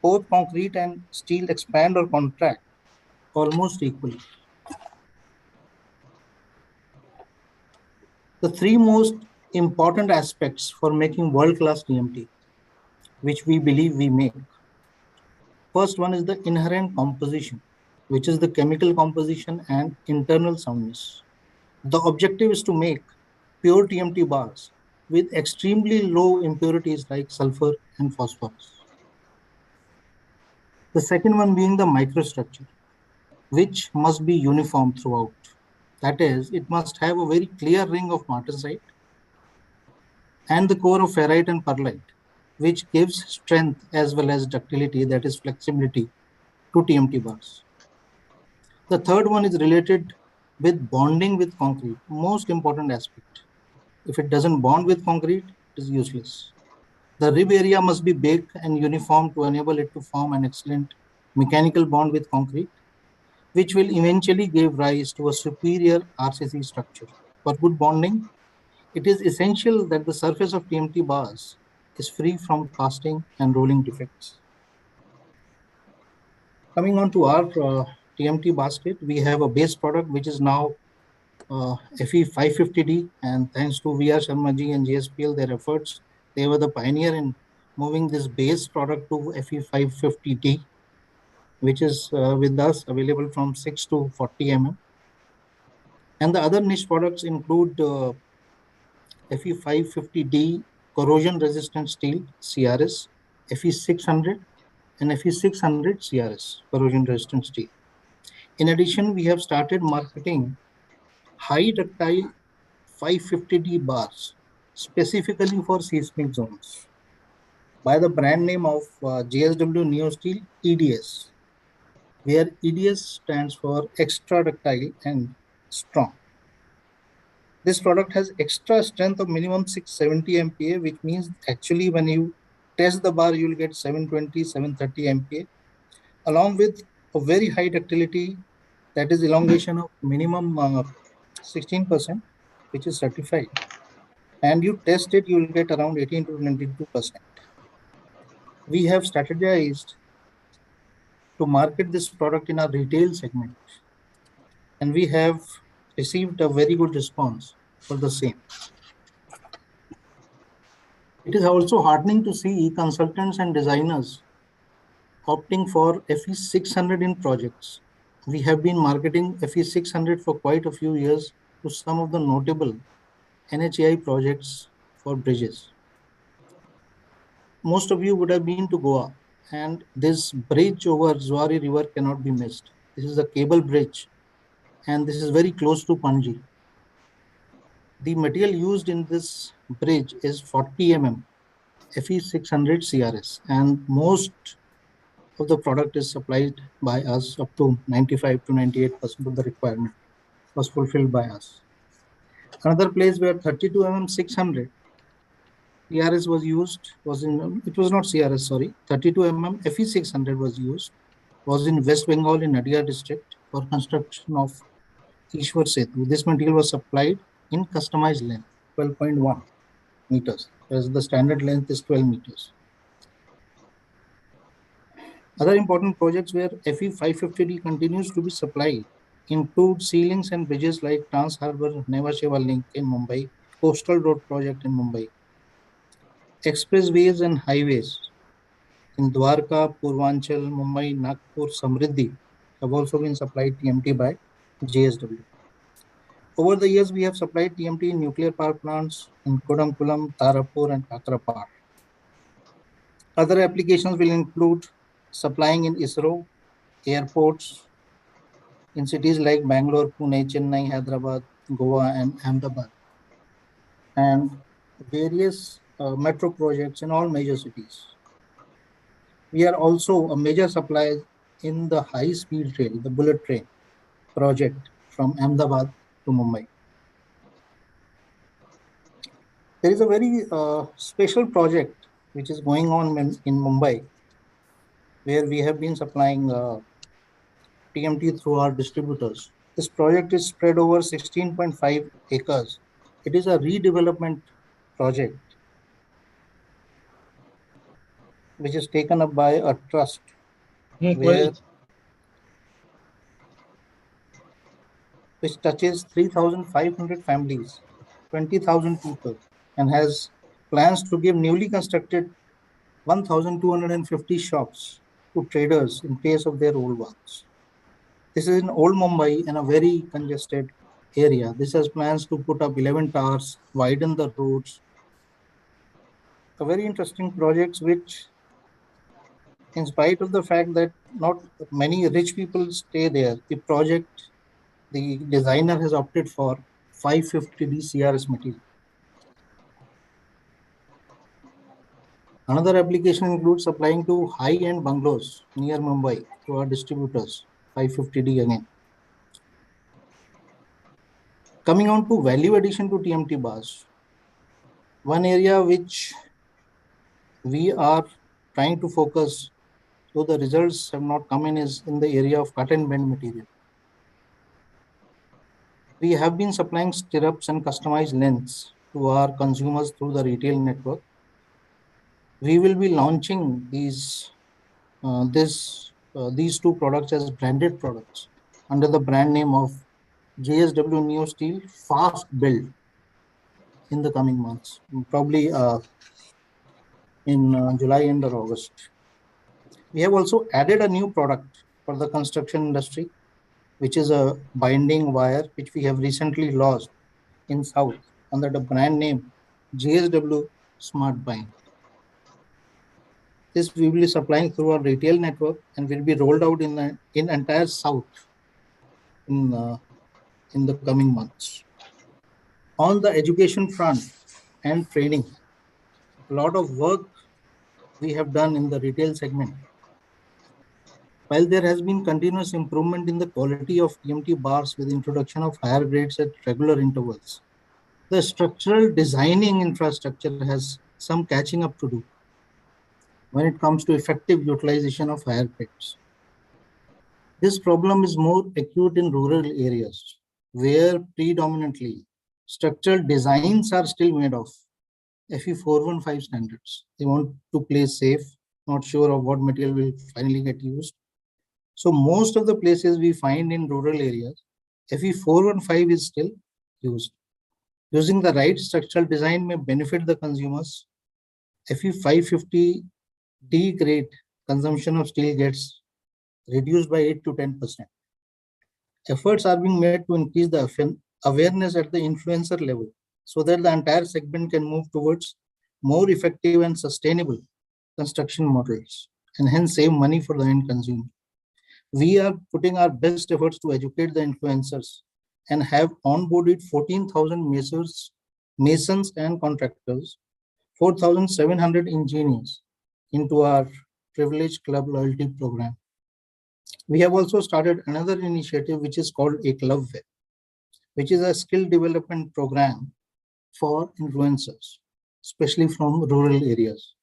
both concrete and steel expand or contract almost equally. The 3 most important aspects for making world-class TMT, which we believe we make. First one is the inherent composition, which is the chemical composition and internal soundness. The objective is to make pure TMT bars with extremely low impurities like sulfur and phosphorus. The second one being the microstructure, which must be uniform throughout. That is, it must have a very clear ring of martensite and the core of ferrite and pearlite, which gives strength as well as ductility, that is flexibility, to TMT bars. The third one is related with bonding with concrete, most important aspect. If it doesn't bond with concrete, it is useless. The rib area must be baked and uniform to enable it to form an excellent mechanical bond with concrete, which will eventually give rise to a superior RCC structure. For good bonding, it is essential that the surface of TMT bars is free from casting and rolling defects. Coming on to our TMT basket, we have a base product which is now FE 550D, and thanks to VR Sharmaji and JSPL, their efforts, they were the pioneer in moving this base product to FE 550D, which is with us available from 6 to 40 mm. And the other niche products include FE 550D corrosion resistant steel CRS, FE 600 and FE 600 CRS corrosion resistant steel. In addition, we have started marketing high ductile 550D bars specifically for seismic zones by the brand name of JSW NeoSteel EDS, where EDS stands for extra ductile and strong. This product has extra strength of minimum 670 MPa, which means actually when you test the bar, you will get 720, 730 MPa, along with a very high ductility, that is elongation of minimum 16%, which is certified. And you test it, you will get around 18 to 22%. We have strategized to market this product in our retail segment, and we have received a very good response for the same. It is also heartening to see consultants and designers opting for FE 600 in projects. We have been marketing FE 600 for quite a few years to some of the notable NHAI projects for bridges. Most of you would have been to Goa, and this bridge over Zuari River cannot be missed. This is a cable bridge, and this is very close to Panji. The material used in this bridge is 40 mm FE 600 CRS, and most of the product is supplied by us. Up to 95 to 98% of the requirement was fulfilled by us. Another place where 32 mm 600 CRS was used was in, it was not CRS, sorry, 32 mm FE 600 was used, was in West Bengal in Nadia district for construction of Ishwar Setu. This material was supplied in customized length, 12.1 meters, whereas the standard length is 12 meters. Other important projects where FE 550D continues to be supplied include ceilings and bridges like Trans Harbour Neva Sheva Link in Mumbai, Coastal Road Project in Mumbai, expressways and highways in Dwarka, Purvanchal, Mumbai, Nagpur, Samriddhi have also been supplied TMT by JSW. Over the years, we have supplied TMT in nuclear power plants in Kodamkulam, Tarapur, and Kakrapar. Other applications will include supplying in ISRO, airports, in cities like Bangalore, Pune, Chennai, Hyderabad, Goa, and Ahmedabad, and various metro projects in all major cities. We are also a major supplier in the high-speed train, the bullet train project from Ahmedabad to Mumbai. There is a very special project which is going on in Mumbai, where we have been supplying TMT through our distributors. This project is spread over 16.5 acres. It is a redevelopment project which is taken up by a trust which touches 3,500 families, 20,000 people, and has plans to give newly constructed 1,250 shops to traders in place of their old ones. This is in Old Mumbai in a very congested area. This has plans to put up 11 towers, widen the roads. A very interesting projects which, in spite of the fact that not many rich people stay there, the designer has opted for 550D CRS material. Another application includes supplying to high-end bungalows near Mumbai through our distributors, 550D again. Coming on to value addition to TMT bars, one area which we are trying to focus, though the results have not come in, is in the area of cut and bend material. We have been supplying stirrups and customized lengths to our consumers through the retail network. We will be launching these two products as branded products under the brand name of JSW NeoSteel Fast Build in the coming months, probably in July and or August. We have also added a new product for the construction industry, which is a binding wire, which we have recently launched in South under the brand name JSW Smart Bind. This we will be supplying through our retail network and will be rolled out in entire South in in the coming months. On the education front and training, a lot of work we have done in the retail segment. While there has been continuous improvement in the quality of TMT bars with introduction of higher grades at regular intervals, the structural designing infrastructure has some catching up to do when it comes to effective utilization of higher grades. This problem is more acute in rural areas, where predominantly structural designs are still made of FE 415 standards. They want to play safe, not sure of what material will finally get used. So most of the places we find in rural areas, FE 415 is still used. Using the right structural design may benefit the consumers. FE 550D grade consumption of steel gets reduced by 8 to 10%. Efforts are being made to increase the awareness at the influencer level so that the entire segment can move towards more effective and sustainable construction models and hence save money for the end consumer. We are putting our best efforts to educate the influencers and have onboarded 14,000 masons and contractors, 4,700 engineers into our Privilege Club loyalty program. We have also started another initiative which is called Eklavya, which is a skill development program for influencers, especially from rural areas.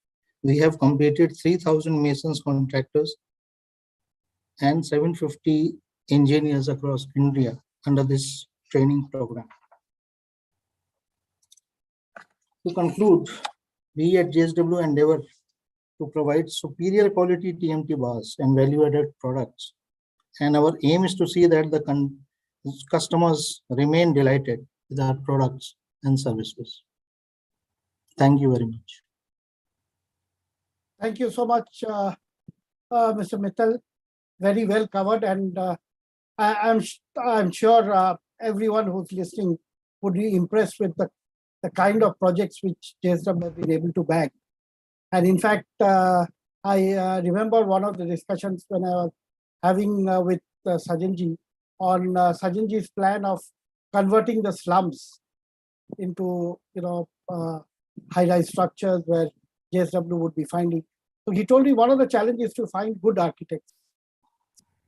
We have completed 3,000 masons contractors and 750 engineers across India under this training program. To conclude, we at JSW endeavor to provide superior quality TMT bars and value-added products. And our aim is to see that the customers remain delighted with our products and services. Thank you very much. Thank you so much, Mr. Mittal. Very well covered, and I'm sure everyone who's listening would be impressed with the kind of projects which JSW has been able to bag. And in fact, I remember one of the discussions when I was having with Sajanji on Sajanji's plan of converting the slums into high-rise structures where JSW would be finding. So he told me one of the challenges is to find good architects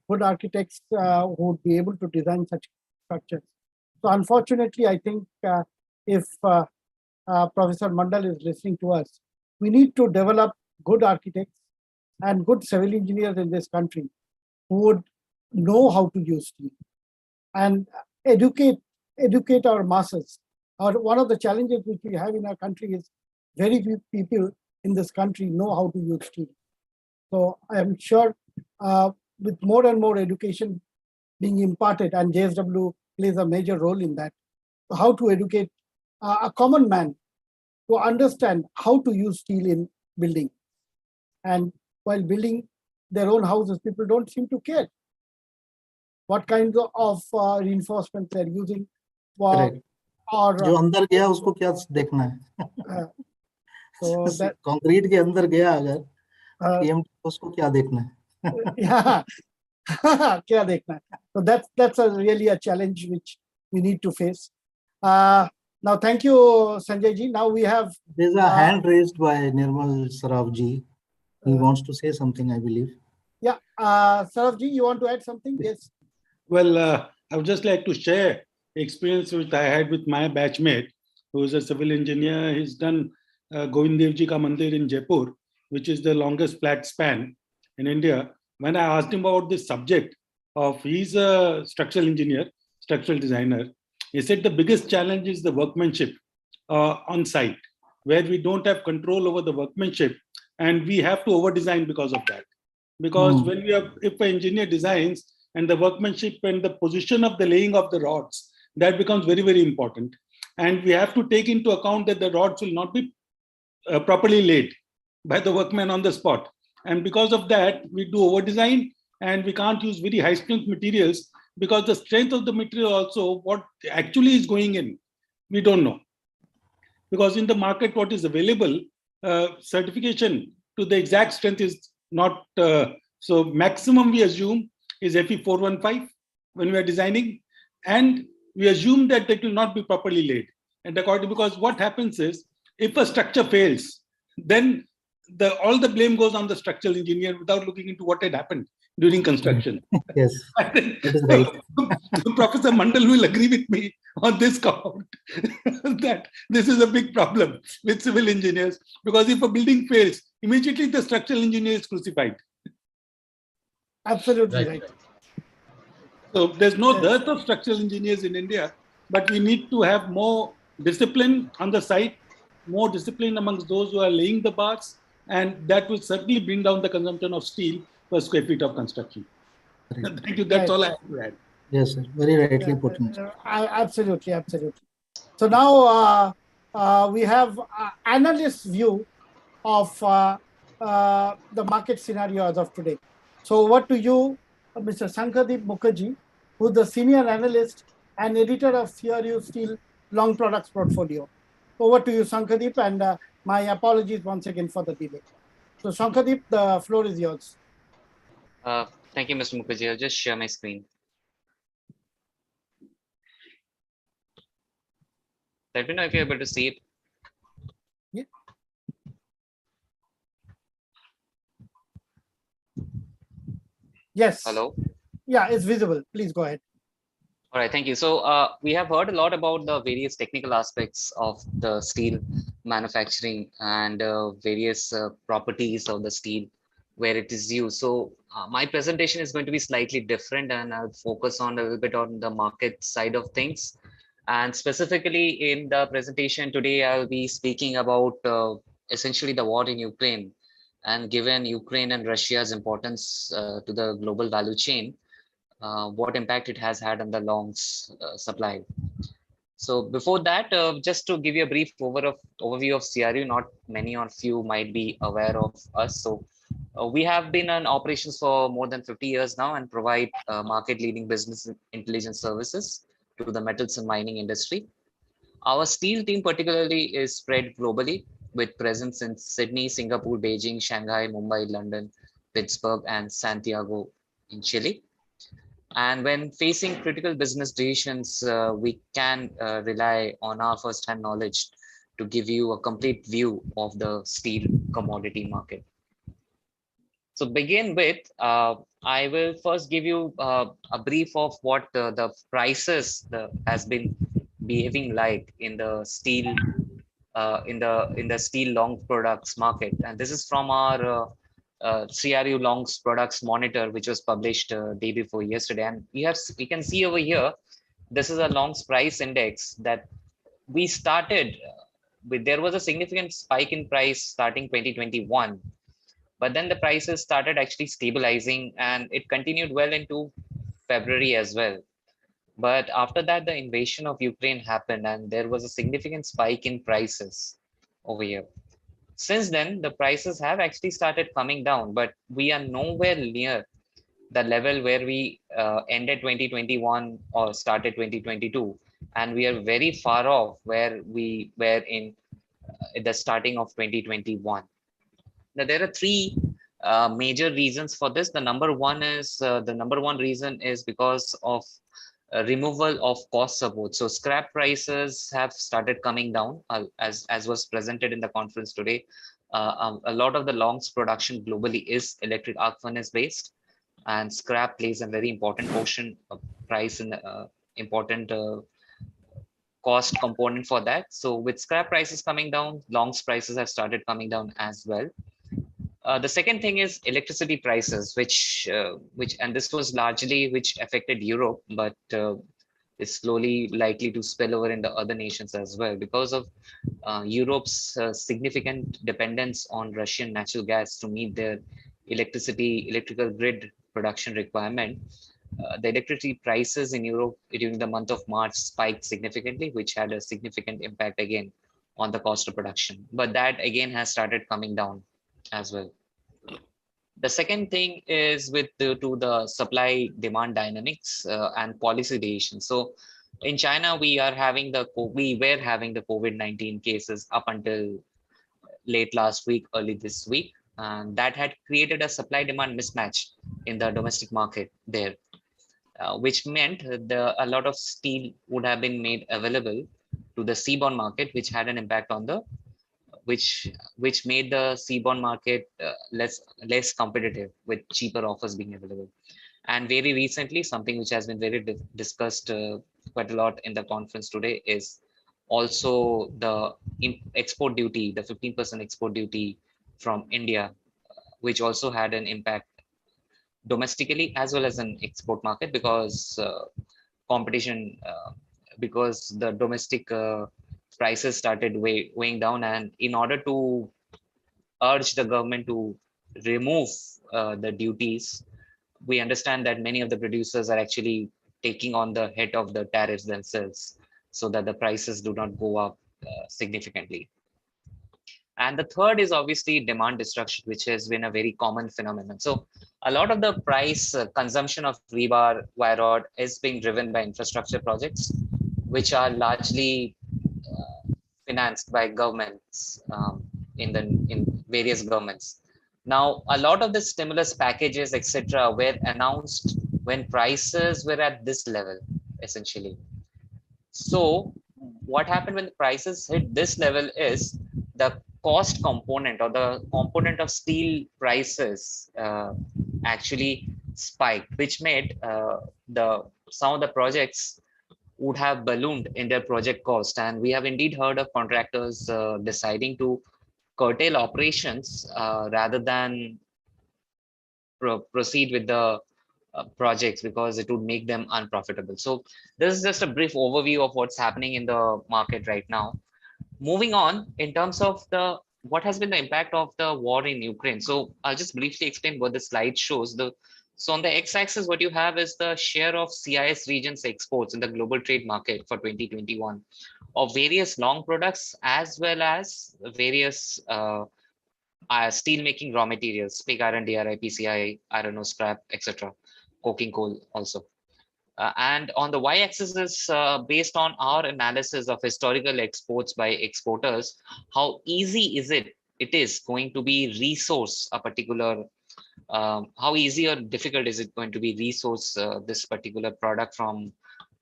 who would be able to design such structures. So unfortunately, I think if Professor Mandal is listening to us, we need to develop good architects and good civil engineers in this country who would know how to use steel and educate our masses. One of the challenges which we have in our country is very few people in this country know how to use steel. So I am sure with more and more education being imparted, and JSW plays a major role in that, how to educate a common man to understand how to use steel in building. And while building their own houses, people don't seem to care what kinds of reinforcements they're using. जो अंदर गया उसको क्या देखना है? Concrete के अंदर गया अगर TMT उसको क्या देखना है? Yeah, क्या देखना है? So that's really a challenge which we need to face. Now, thank you, Sanjay ji. Now we have... There's a hand raised by Nirmal Saraf ji. He wants to say something, I believe. Yeah, Saraf ji, you want to add something? Yes. Well, I would just like to share experience which I had with my batchmate, who is a civil engineer. He's done Govind Dev Ji Ka Mandir in Jaipur, which is the longest flat span in India. When I asked him about this subject he's a structural engineer, structural designer. He said the biggest challenge is the workmanship on site, where we don't have control over the workmanship, and we have to over-design because of that. Because when if an engineer designs and the workmanship and the position of the laying of the rods, that becomes very, very important. And we have to take into account that the rods will not be properly laid by the workman on the spot. And because of that, we do over-design, and we can't use very high-strength materials, because the strength of the material also, what actually is going in, we don't know. Because in the market, what is available, certification to the exact strength is not, so maximum we assume is FE 415 when we are designing. And we assume that it will not be properly laid. And according, because what happens is, if a structure fails, then all the blame goes on the structural engineer without looking into what had happened during construction. Yes, that is right. Professor Mandal will agree with me on this count that this is a big problem with civil engineers, because if a building fails, immediately the structural engineer is crucified. Absolutely right. So there's no dearth of structural engineers in India, but we need to have more discipline on the site, more discipline amongst those who are laying the bars, and that will certainly bring down the consumption of steel per square feet of construction. Thank you. That's all I have to add. Yes, sir. Very rightly put in. Absolutely, absolutely. So now we have analyst view of the market scenario as of today. So over to you, Mr. Sankadeep Mukherjee, who's the senior analyst and editor of CRU Steel Long Products Portfolio. Over to you, Sankadeep, and my apologies once again for the delay. So Sankadeep, the floor is yours. Thank you, Mr. Mukherjee. I'll just share my screen. Let me know if you're able to see it. Yeah. Yes. Hello. Yeah, it's visible. Please go ahead. All right, thank you. So we have heard a lot about the various technical aspects of the steel manufacturing and various properties of the steel where it is used. So my presentation is going to be slightly different, and I'll focus on a little bit on the market side of things. And specifically in the presentation today, I'll be speaking about essentially the war in Ukraine. And given Ukraine and Russia's importance to the global value chain, what impact it has had on the longs supply. So before that, just to give you a brief overview of CRU, not many of you might be aware of us. So we have been in operations for more than 50 years now and provide market-leading business intelligence services to the metals and mining industry. Our steel team particularly is spread globally with presence in Sydney, Singapore, Beijing, Shanghai, Mumbai, London, Pittsburgh, and Santiago in Chile. And when facing critical business decisions, we can rely on our first-hand knowledge to give you a complete view of the steel commodity market. So begin with, I will first give you a brief of what the prices has been behaving like in the steel in the steel long products market, and this is from our CRU Longs Products Monitor, which was published day before yesterday. And we can see over here, this is a longs price index that we started with. There was a significant spike in price starting 2021, but then the prices started actually stabilizing, and it continued well into February as well. But after that, the invasion of Ukraine happened, and there was a significant spike in prices over here. Since then, the prices have actually started coming down, but we are nowhere near the level where we ended 2021 or started 2022. And we are very far off where we were in the starting of 2021. Now, there are three major reasons for this. The number one reason is because of removal of cost support. So scrap prices have started coming down, as was presented in the conference today. A lot of the longs production globally is electric arc furnace based, and scrap plays a very important portion of price and important cost component for that. So with scrap prices coming down, longs prices have started coming down as well. The second thing is electricity prices, which and this was largely which affected Europe, but is slowly likely to spill over into other nations as well because of Europe's significant dependence on Russian natural gas to meet their electrical grid production requirement. The electricity prices in Europe during the month of March spiked significantly, which had a significant impact again on the cost of production. But that again has started coming down as well. The second thing is with to the supply demand dynamics and policy decisions. So in China, we were having the COVID-19 cases up until late last week, early this week, and that had created a supply demand mismatch in the domestic market there. which meant a lot of steel would have been made available to the seaborne market, which had an impact on the which made the seaborne market less competitive with cheaper offers being available. And very recently, something which has been very discussed quite a lot in the conference today is also the export duty, the 15% export duty from India, which also had an impact domestically as well as an export market, because competition, because the domestic prices started weighing down, and in order to urge the government to remove the duties, we understand that many of the producers are actually taking on the hit of the tariffs themselves so that the prices do not go up significantly. And the third is obviously demand destruction, which has been a very common phenomenon. So a lot of the price consumption of rebar wire rod is being driven by infrastructure projects, which are largely financed by governments in various governments. Now, a lot of the stimulus packages, etc., were announced when prices were at this level, essentially. So, what happened when the prices hit this level is the cost component, or the component of steel prices, actually spiked, which made some of the projects would have ballooned in their project cost. And we have indeed heard of contractors deciding to curtail operations rather than proceed with the projects because it would make them unprofitable. So this is just a brief overview of what's happening in the market right now. Moving on, in terms of what has been the impact of the war in Ukraine. So I'll just briefly explain what the slide shows. So on the x-axis, what you have is the share of CIS regions exports in the global trade market for 2021 of various long products as well as various steel making raw materials, pig iron, DRI, PCI, iron ore scrap, etc., coking coal also. And on the y-axis is based on our analysis of historical exports by exporters, how easy it is going to be resource a particular, how easy or difficult is it going to be resource this particular product from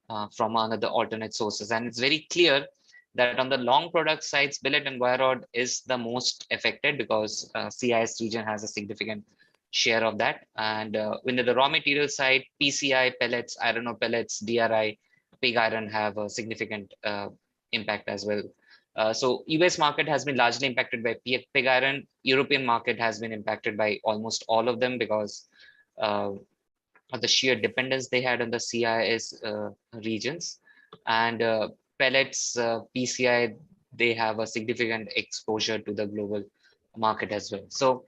another alternate sources. And it's very clear that on the long product sides, billet and wire rod is the most affected because CIS region has a significant share of that. And when the raw material side, PCI, pellets, iron ore pellets, DRI, pig iron have a significant impact as well. So US market has been largely impacted by pig iron. European market has been impacted by almost all of them because of the sheer dependence they had on the CIS regions. And pellets, PCI, they have a significant exposure to the global market as well. So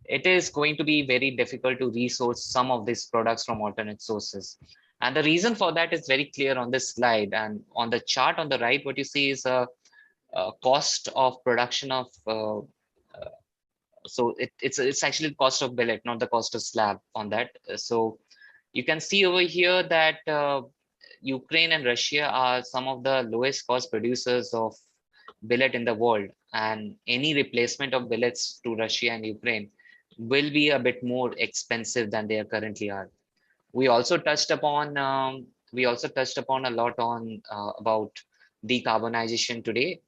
it is going to be very difficult to resource some of these products from alternate sources. And the reason for that is very clear on this slide. And on the chart on the right, what you see is a cost of production of, so it's actually the cost of billet, not the cost of slab on that. So you can see over here that Ukraine and Russia are some of the lowest cost producers of billet in the world. And any replacement of billets to Russia and Ukraine will be a bit more expensive than they currently are. We also touched upon a lot on about decarbonization today.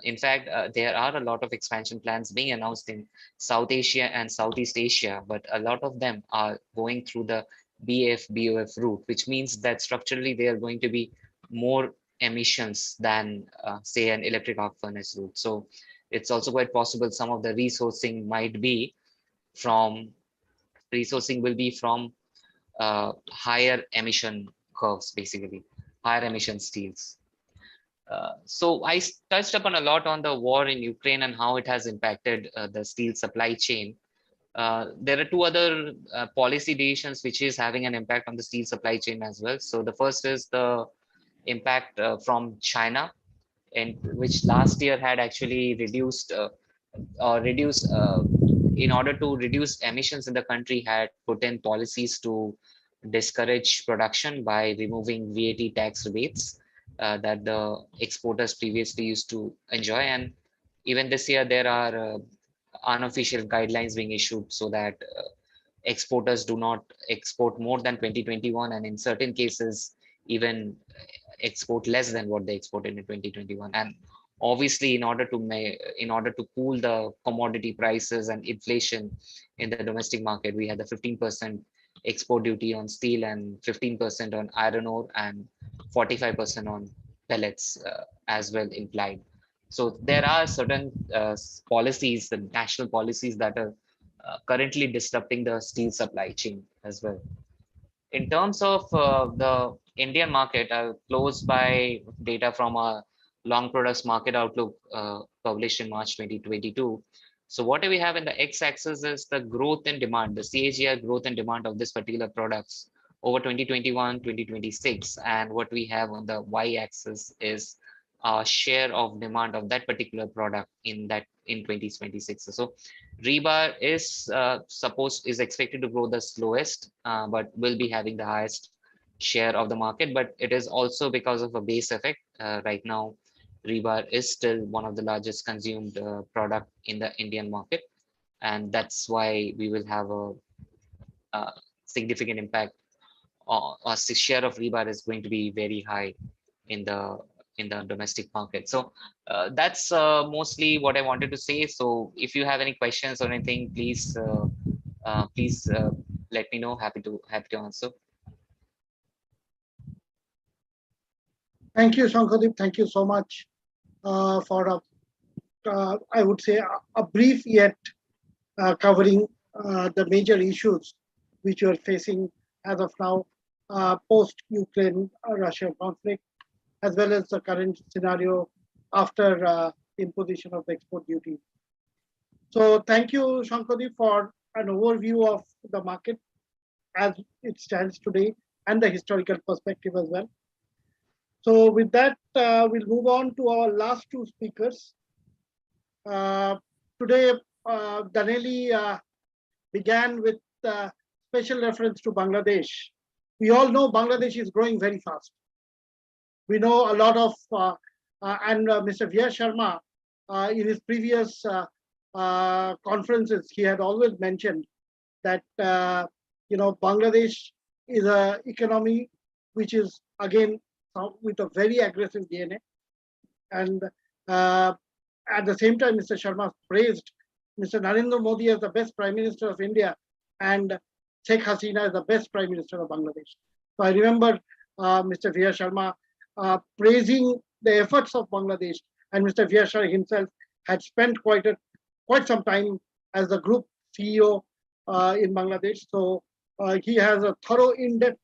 In fact, there are a lot of expansion plans being announced in South Asia and Southeast Asia, but a lot of them are going through the BF-BOF route, which means that structurally they are going to be more emissions than say an electric arc furnace route. So it's also quite possible some of the resourcing will be from higher emission curves, basically higher emission steels. So I touched upon a lot on the war in Ukraine and how it has impacted the steel supply chain. There are two other policy decisions which is having an impact on the steel supply chain as well. So the first is the impact from China, and which last year had actually reduced in order to reduce emissions in the country, had put in policies to discourage production by removing VAT tax rebates that the exporters previously used to enjoy. And even this year there are unofficial guidelines being issued so that exporters do not export more than 2021, and in certain cases even export less than what they exported in 2021. And obviously, in order to cool the commodity prices and inflation in the domestic market, we had the 15% export duty on steel and 15% on iron ore and 45% on pellets as well implied. So there are certain policies, the national policies, that are currently disrupting the steel supply chain as well. In terms of the Indian market, I'll close by data from a long products market outlook published in March 2022. So what we have in the x-axis is the growth and demand, the CAGR growth and demand of this particular products over 2021, 2026. And what we have on the y-axis is share of demand of that particular product in 2026. So rebar is expected to grow the slowest, but will be having the highest share of the market. But it is also because of a base effect. Right now, rebar is still one of the largest consumed product in the Indian market, and that's why we will have a significant impact. Or share of rebar is going to be very high in the domestic market. So that's mostly what I wanted to say. So if you have any questions or anything, please let me know. Happy to answer. Thank you, Shankhadeep. Thank you so much for I would say a brief yet covering the major issues which you are facing as of now post Ukraine-Russia conflict, as well as the current scenario after imposition of the export duty. So thank you, Shankhadeep, for an overview of the market as it stands today and the historical perspective as well. So with that, we'll move on to our last two speakers. Today, Daneli began with special reference to Bangladesh. We all know Bangladesh is growing very fast. We know a lot of, and Mr. V.R. Sharma, in his previous conferences, he had always mentioned that, Bangladesh is an economy which is, again, with a very aggressive DNA. And at the same time, Mr. Sharma praised Mr. Narendra Modi as the best Prime Minister of India and Sheikh Hasina as the best Prime Minister of Bangladesh. So I remember Mr. V.R. Sharma praising the efforts of Bangladesh, and Mr. V.R. Sharma himself had spent quite some time as the group CEO in Bangladesh. So he has a thorough, in-depth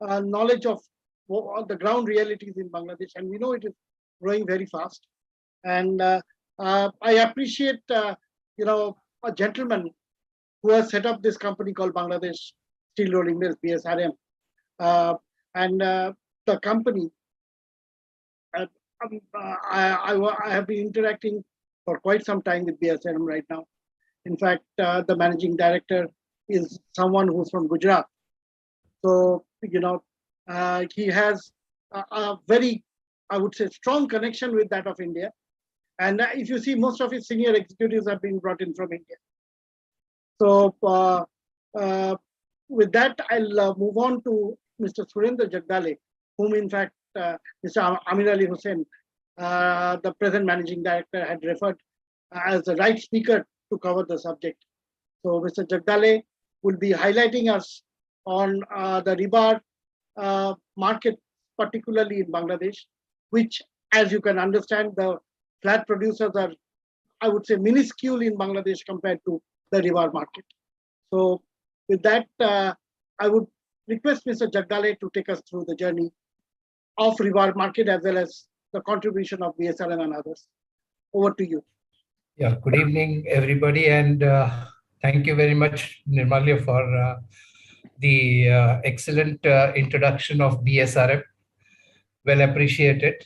knowledge of the ground realities in Bangladesh, and we know it is growing very fast. And I appreciate, a gentleman who has set up this company called Bangladesh Steel Rolling Mills, BSRM, and the company. I have been interacting for quite some time with BSRM right now. In fact, the managing director is someone who's from Gujarat. So, he has a very, I would say, strong connection with that of India. And if you see, most of his senior executives have been brought in from India. So with that, I'll move on to Mr. Surendra Jagdale, whom in fact, Mr. Amir Ali Hussain, the present managing director, had referred as the right speaker to cover the subject. So Mr. Jagdale will be highlighting us on the rebar market, particularly in Bangladesh, which, as you can understand, the flat producers are, I would say, minuscule in Bangladesh compared to the rebar market. So with that, I would request Mr. Jagdale to take us through the journey of rebar market as well as the contribution of BSRM and others. Over to you. Yeah, good evening, everybody, and thank you very much, Nirmalya, for the excellent introduction of BSRM. Well appreciated.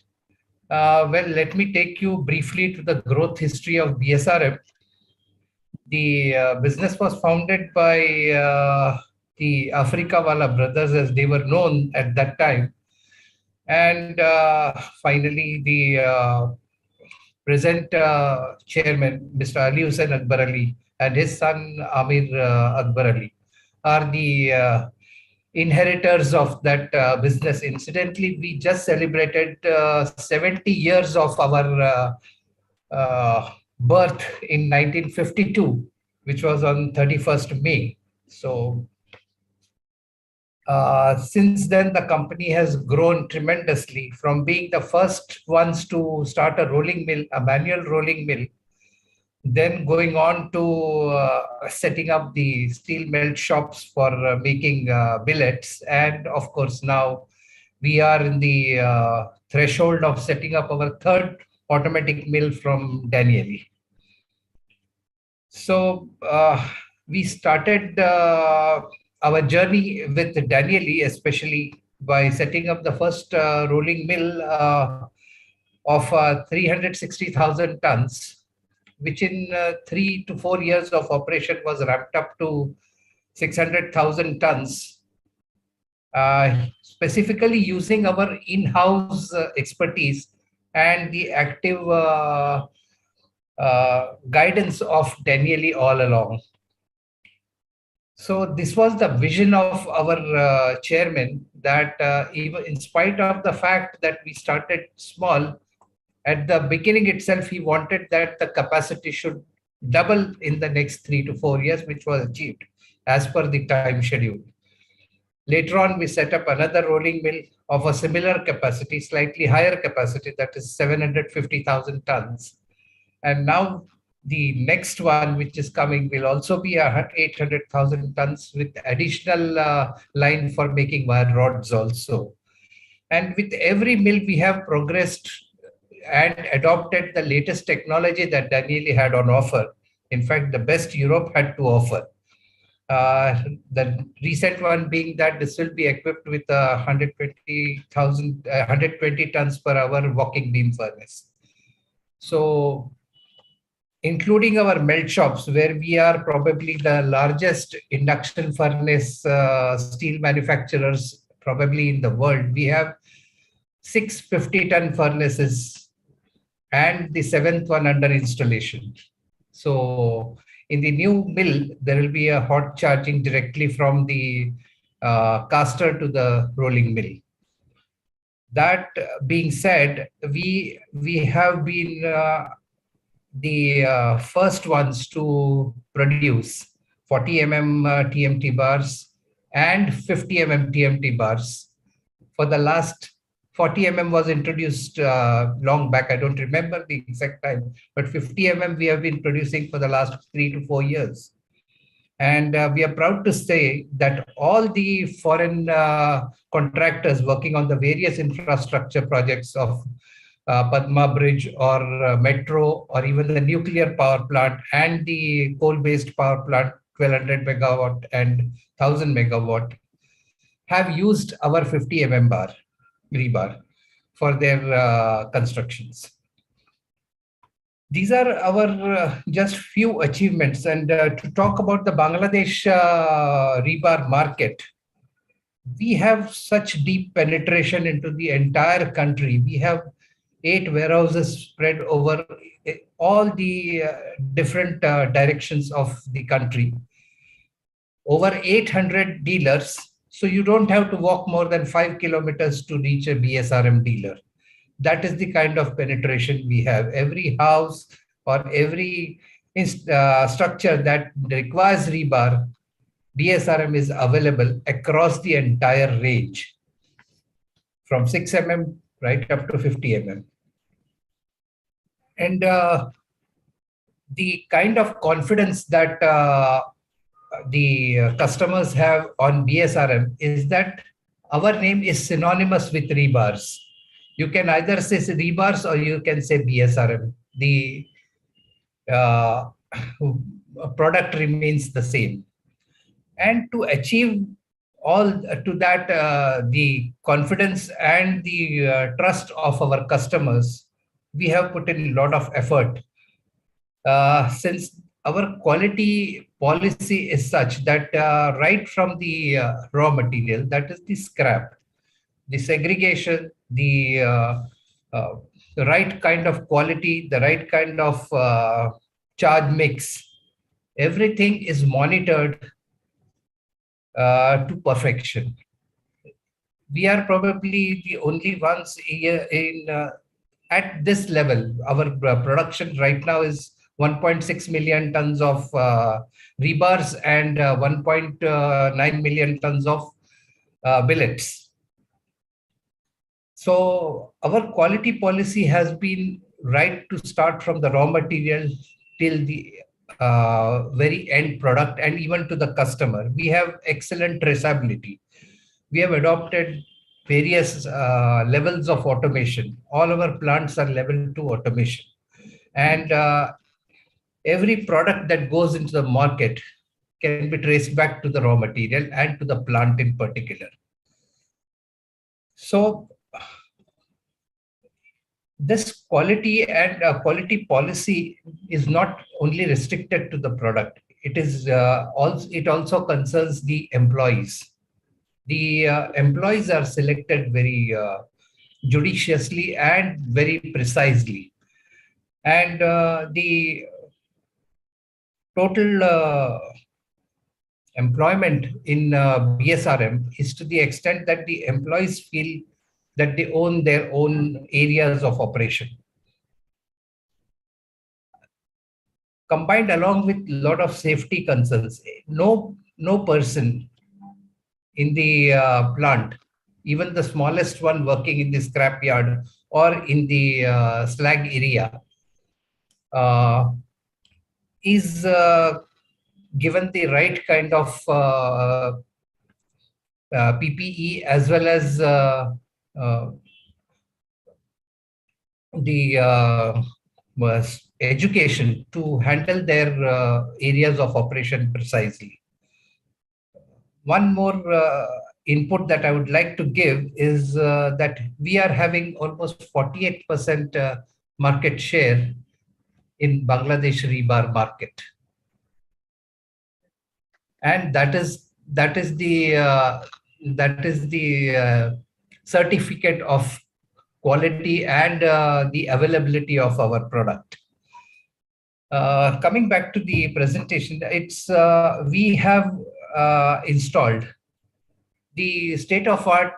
Well, let me take you briefly to the growth history of BSRM. The business was founded by the Africa Wala brothers, as they were known at that time. And finally, the present chairman, Mr. Ali Hussain Akbar Ali, and his son, Amir Akbar Ali, are the inheritors of that business. Incidentally, we just celebrated 70 years of our birth in 1952, which was on 31st May. So since then, the company has grown tremendously from being the first ones to start a rolling mill, a manual rolling mill, then going on to setting up the steel melt shops for making billets. And of course, now we are in the threshold of setting up our third automatic mill from Danieli. So we started our journey with Danieli, especially by setting up the first rolling mill of 360,000 tons, which in 3 to 4 years of operation was ramped up to 600,000 tons, specifically using our in-house expertise and the active guidance of Danieli all along. So this was the vision of our chairman, that even in spite of the fact that we started small, at the beginning itself, he wanted that the capacity should double in the next 3 to 4 years, which was achieved as per the time schedule. Later on, we set up another rolling mill of a similar capacity, slightly higher capacity, that is 750,000 tons. And now the next one, which is coming, will also be 800,000 tons with additional line for making wire rods also. And with every mill, we have progressed and adopted the latest technology that Danieli had on offer. In fact, the best Europe had to offer. The recent one being that this will be equipped with a 120 tons per hour walking beam furnace. So, including our melt shops, where we are probably the largest induction furnace steel manufacturers probably in the world, we have 6 50-ton furnaces and the 7th one under installation. So in the new mill, there will be a hot charging directly from the caster to the rolling mill. That being said, we have been the first ones to produce 40 mm TMT bars and 50 mm TMT bars. For the last 40 mm was introduced long back. I don't remember the exact time, but 50 mm we have been producing for the last 3 to 4 years. And we are proud to say that all the foreign contractors working on the various infrastructure projects of Padma Bridge or Metro or even the nuclear power plant and the coal-based power plant, 1200 megawatt and 1000 megawatt, have used our 50 mm rebar for their constructions. These are our just few achievements. And to talk about the Bangladesh rebar market, we have such deep penetration into the entire country. We have 8 warehouses spread over all the different directions of the country. Over 800 dealers. So you don't have to walk more than 5 kilometers to reach a BSRM dealer. That is the kind of penetration we have. Every house or every structure that requires rebar, BSRM is available across the entire range, from 6 mm right up to 50 mm. And the kind of confidence that the customers have on BSRM is that our name is synonymous with rebars. You can either say rebars or you can say BSRM. The product remains the same. And to achieve all to that, the confidence and the trust of our customers, we have put in a lot of effort. Since our quality policy is such that right from the raw material, that is the scrap, the segregation, the right kind of quality, the right kind of charge mix, everything is monitored to perfection. We are probably the only ones here in at this level. Our production right now is 1.6 million tons of rebars and 1.9 million tons of billets. So our quality policy has been right to start from the raw material till the very end product and even to the customer. We have excellent traceability. We have adopted various levels of automation. All our plants are level 2 automation. And every product that goes into the market can be traced back to the raw material and to the plant in particular. So this quality and quality policy is not only restricted to the product. It is it also concerns the employees. The employees are selected very judiciously and very precisely. And the total employment in BSRM is to the extent that the employees feel that they own their own areas of operation. Combined along with a lot of safety concerns, no person in the plant, even the smallest one working in the scrap yard or in the slag area, is given the right kind of PPE as well as the education to handle their areas of operation precisely. One more input that I would like to give is that we are having almost 48% market share in Bangladesh rebar market. And that is the certificate of quality and the availability of our product. Coming back to the presentation, it's we have installed the state-of-art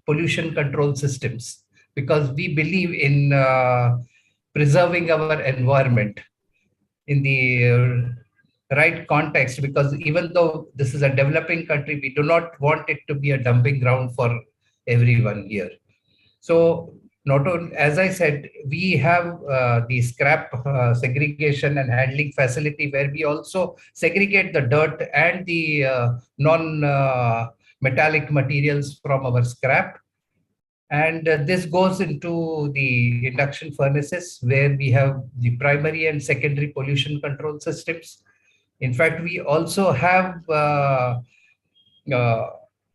pollution control systems because we believe in preserving our environment in the right context, because even though this is a developing country, we do not want it to be a dumping ground for everyone here. So not only, as I said, we have the scrap segregation and handling facility where we also segregate the dirt and the non-metallic materials from our scrap. And this goes into the induction furnaces where we have the primary and secondary pollution control systems. In fact, we also have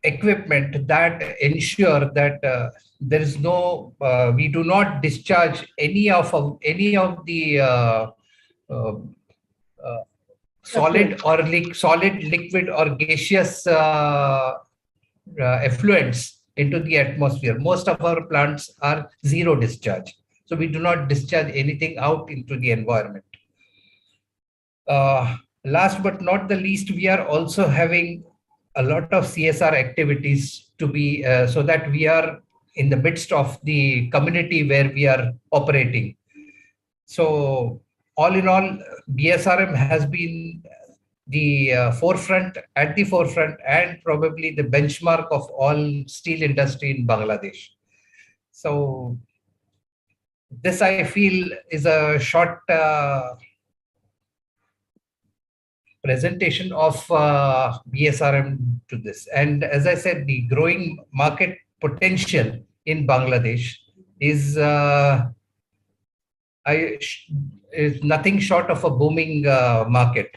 equipment that ensure that there is no, we do not discharge any of the solid or solid, liquid or gaseous effluents into the atmosphere. Most of our plants are zero discharge. So we do not discharge anything out into the environment. Last but not the least, we are also having a lot of CSR activities to be so that we are in the midst of the community where we are operating. So all in all, BSRM has been the forefront and probably the benchmark of all steel industry in Bangladesh. So this, I feel, is a short presentation of BSRM to this. And as I said, the growing market potential in Bangladesh is nothing short of a booming market.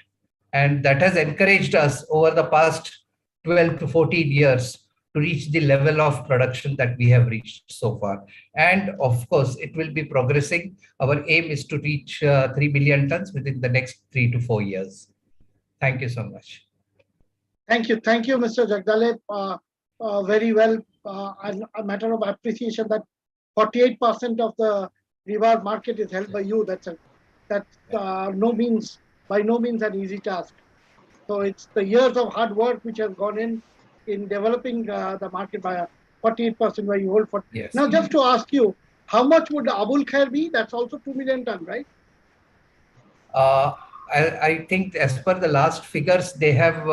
And that has encouraged us over the past 12 to 14 years to reach the level of production that we have reached so far. And of course, it will be progressing. Our aim is to reach 3 million tons within the next 3 to 4 years. Thank you so much. Thank you, Mr. Jagdale. Very well. A matter of appreciation that 48% of the rebar market is held by you. That's by no means an easy task. So it's the years of hard work which has gone in developing the market by 48% where you hold 40. Yes. Now, just to ask you, how much would Abul Khair be? That's also 2 million ton, right? I think as per the last figures, they have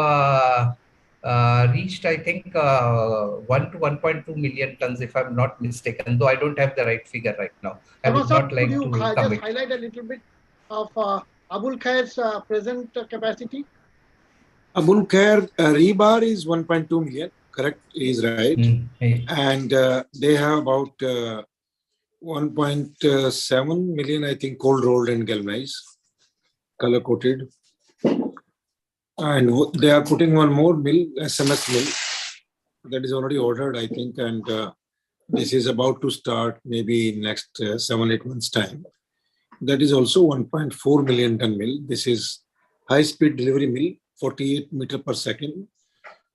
reached, I think, 1 to 1.2 million tons, if I'm not mistaken, though I don't have the right figure right now. I would not like Could you to just commit. highlight a little bit of Abul Khair's present capacity? Abul Khair rebar is 1.2 million, correct? Is right. And they have about 1.7 million, I think, cold rolled and galvanized, color coated. And they are putting one more mill, SMS mill, that is already ordered, I think, and this is about to start maybe next 7-8 months time. That is also 1.4 million ton mill. This is high speed delivery mill, 48 meter per second.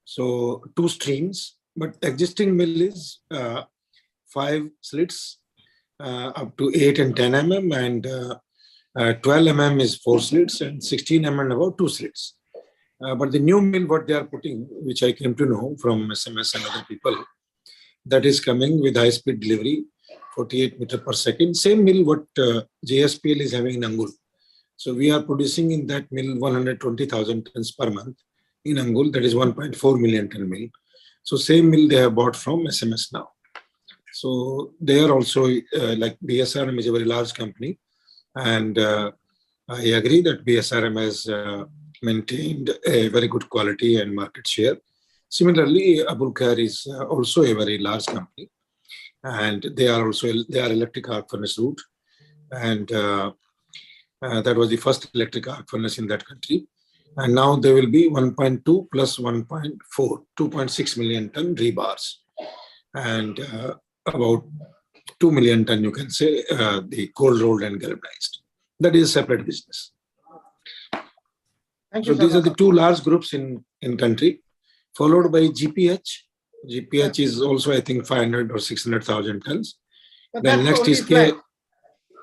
So 2 streams, but existing mill is 5 slits up to 8 and 10 mm, and 12 mm is 4 slits, and 16 mm about 2 slits. But the new mill, what they are putting, which I came to know from SMS and other people, that is coming with high speed delivery, 48 meter per second. Same mill what JSPL is having in Angul. So we are producing in that mill 120,000 tons per month in Angul. That is 1.4 million ton mill. So same mill they have bought from SMS now. So they are also like BSRM is a very large company, and I agree that BSRM has maintained a very good quality and market share. Similarly, Abul Khair is also a very large company, and they are electric arc furnace route, and that was the first electric arc furnace in that country. And now there will be 1.2 plus 1.4, 2.6 million ton rebars, and about 2 million ton, you can say, the cold rolled and galvanized. That is a separate business. So these are the 2 large groups in country, followed by GPH. GPH is also, I think, 500 or 600,000 tons. But then next is K.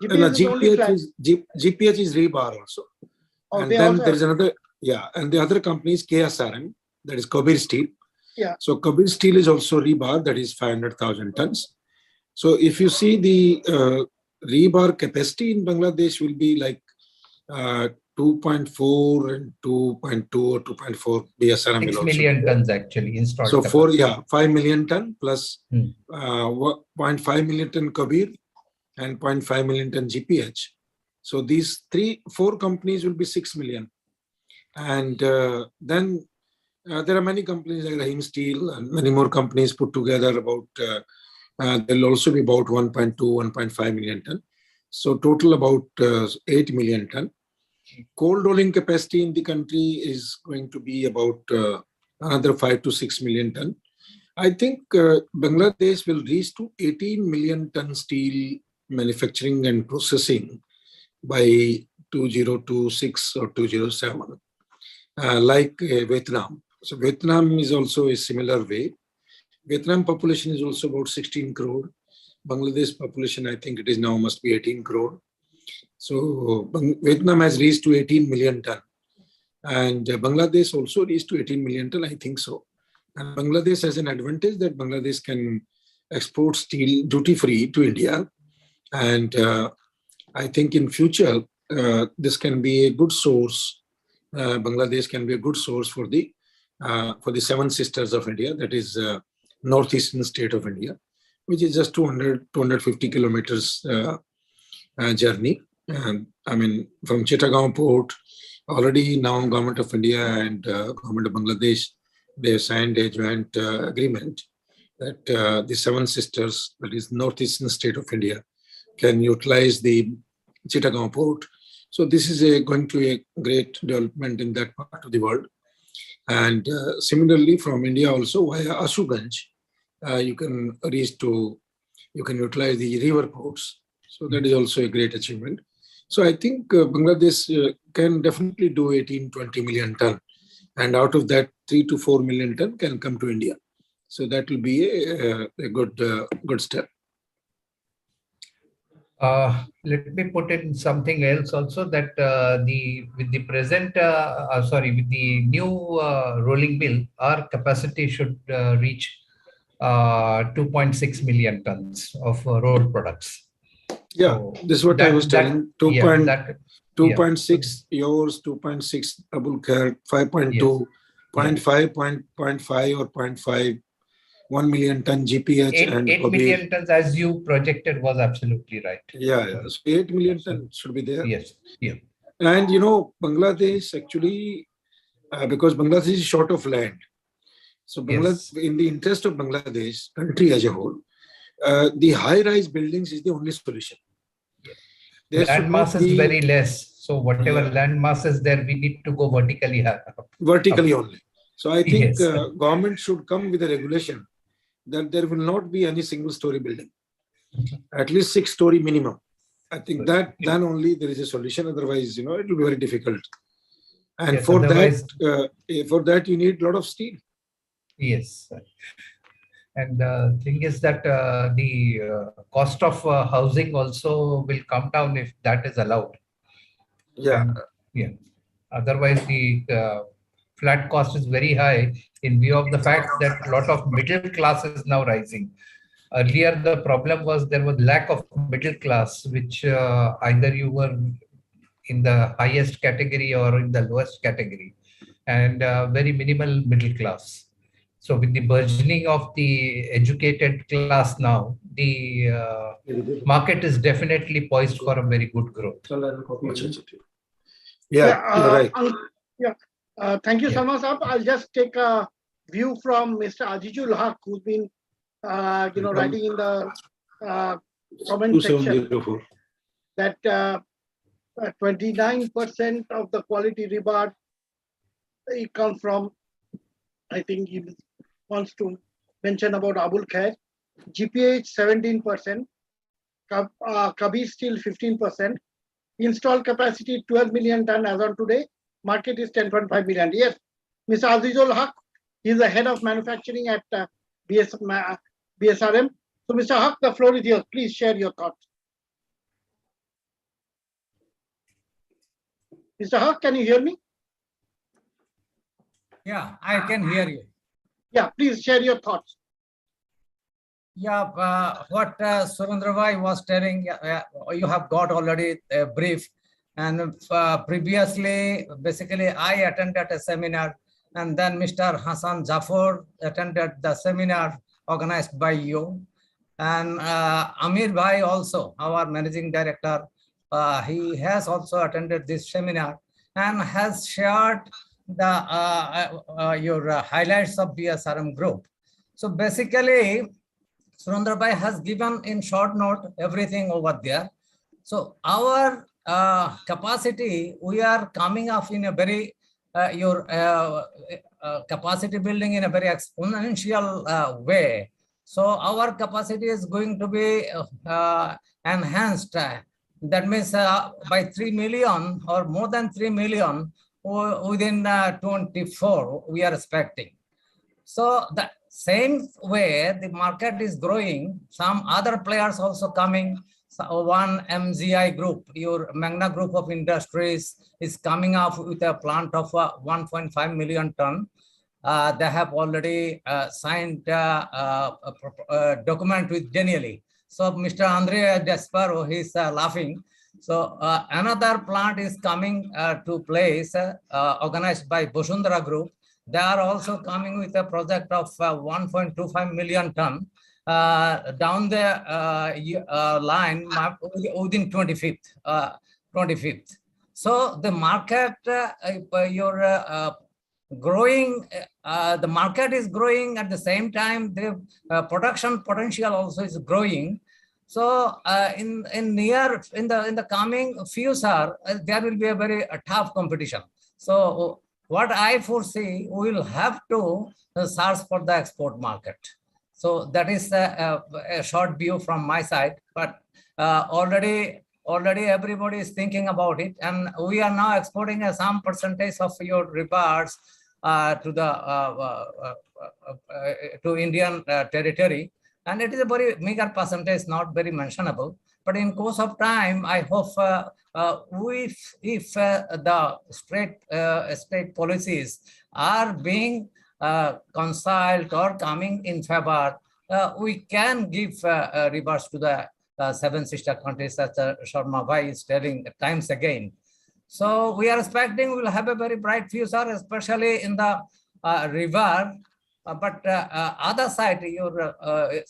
GPH is rebar also. Oh, and then there is another, and the other company is KSRM, that is Kabir Steel. Yeah. So Kabir Steel is also rebar, that is 500,000 tons. So if you see the rebar capacity in Bangladesh will be like 2.4 and 2.2 or 2.4 BSRM. 6 million tons actually installed. So 5 million ton plus 0.5 million ton Kabir and 0.5 million ton GPH. So these 4 companies will be 6 million. And then there are many companies like Rahim Steel and many more companies put together about, they'll also be about 1.2, 1.5 million ton. So total about 8 million ton. Cold rolling capacity in the country is going to be about another 5 to 6 million ton. I think Bangladesh will reach to 18 million ton steel manufacturing and processing by 2026 or 2007, like Vietnam. So Vietnam is also a similar way. Vietnam population is also about 16 crore. Bangladesh population, I think it is now must be 18 crore. So Vietnam has reached to 18 million ton, and Bangladesh also reached to 18 million ton, I think so. And Bangladesh has an advantage that Bangladesh can export steel duty-free to India, and I think in future this can be a good source. Bangladesh can be a good source for the 7 sisters of India, that is northeastern state of India, which is just 250 kilometers journey. And I mean, from Chittagong port, already now Government of India and Government of Bangladesh, they have signed a joint agreement that the 7 sisters, that is northeastern state of India, can utilize the Chittagong port. So this is going to be a great development in that part of the world. And similarly from India also via Ashuganj, you can utilize the river ports. So that is also a great achievement. So I think Bangladesh can definitely do 18-20 million ton, and out of that 3 to 4 million ton can come to India. So that will be a good step. Let me put in something else also, that with the new rolling mill, our capacity should reach 2.6 million tons of rolled products. Yeah, So this is what I was telling. 2.6 yours, 2.6 Abul Khair, 5.2, 0.5, 0.5 or 0.5, 1 million ton GPH 8 million tons as you projected was absolutely right. Yeah, yeah. So 8 million ton should be there. Yes, yeah. And Bangladesh actually, because Bangladesh is short of land. So Bangladesh, in the interest of Bangladesh country as a whole, the high-rise buildings is the only solution. Land mass is very less. So whatever land mass is there, we need to go vertically. Vertically only. So I think government should come with a regulation that there will not be any single-story building, at least 6-story minimum. I think that then only there is a solution. Otherwise, it will be very difficult. And for that, you need a lot of steel. Yes. And the thing is that the cost of housing also will come down if that is allowed. Yeah. And, otherwise, the flat cost is very high in view of the fact that a lot of middle class is now rising. Earlier, the problem was there was lack of middle class, which either you were in the highest category or in the lowest category, and very minimal middle class. So with the burgeoning of the educated class now, the market is definitely poised for a very good growth. Yeah, right. Thank you so much. I'll just take a view from Mr. Azizul Haq, who's been writing in the comment section that 29% of the quality rebar it comes from, I think he wants to mention about Abul Khair, GPH 17%, Kabir Steel 15%, installed capacity 12 million ton as on today, market is 10.5 million. Yes, Mr. Azizul Haq, he is the head of manufacturing at BSRM. So Mr. Haq, the floor is yours. Please share your thoughts. Mr. Haq, can you hear me? Yeah, I can hear you. Yeah, please share your thoughts. Yeah, what Surendra Bhai was telling, you have got already a brief. And previously, basically, I attended a seminar, and then Mr. Hassan Jafar attended the seminar organized by you. And Amir Bhai also, our managing director, he has also attended this seminar and has shared the your highlights of BSRM group. So basically, Surendra Bhai has given in short note everything over there. So our capacity, we are coming up in a very capacity building in a very exponential way. So our capacity is going to be enhanced. That means by 3 million or more than 3 million within 24, we are expecting. So the same way the market is growing, some other players also coming. So one MZI group, your Magna Group of Industries, is coming up with a plant of 1.5 million ton. They have already signed a document with Danieli. So Mr. Andrea Despero, he's laughing. So another plant is coming to place, organized by Bosundara Group. They are also coming with a project of 1.25 million ton down the line within 25th. So the market, growing, the market is growing at the same time. The production potential also is growing. So in the coming future, there will be a very tough competition. So what I foresee, we will have to search for the export market. So that is a short view from my side, but already everybody is thinking about it, and we are now exporting some percentage of your rebars to Indian territory, and it is a very meager percentage, not very mentionable. But in course of time, I hope if the state policies are being consulted or coming in favor, we can give Rebars to the seven sister countries, as Sharma Bhai is telling times again. So we are expecting we will have a very bright future, especially in the river. But other side, your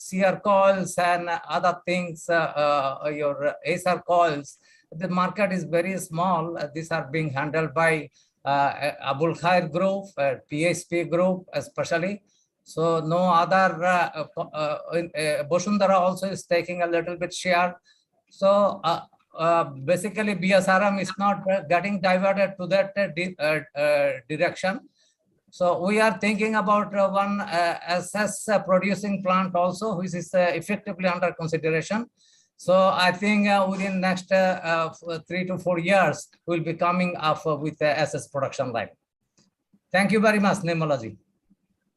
CR coils and other things, your ASR coils, the market is very small. These are being handled by Abul Khair Group, PSP Group especially. So no other, Boshundara also is taking a little bit share. So basically BSRM is not getting diverted to that direction. So we are thinking about one SS producing plant also, which is effectively under consideration. So I think within next 3 to 4 years, we'll be coming up with the SS production line. Thank you very much, Nirmalaji.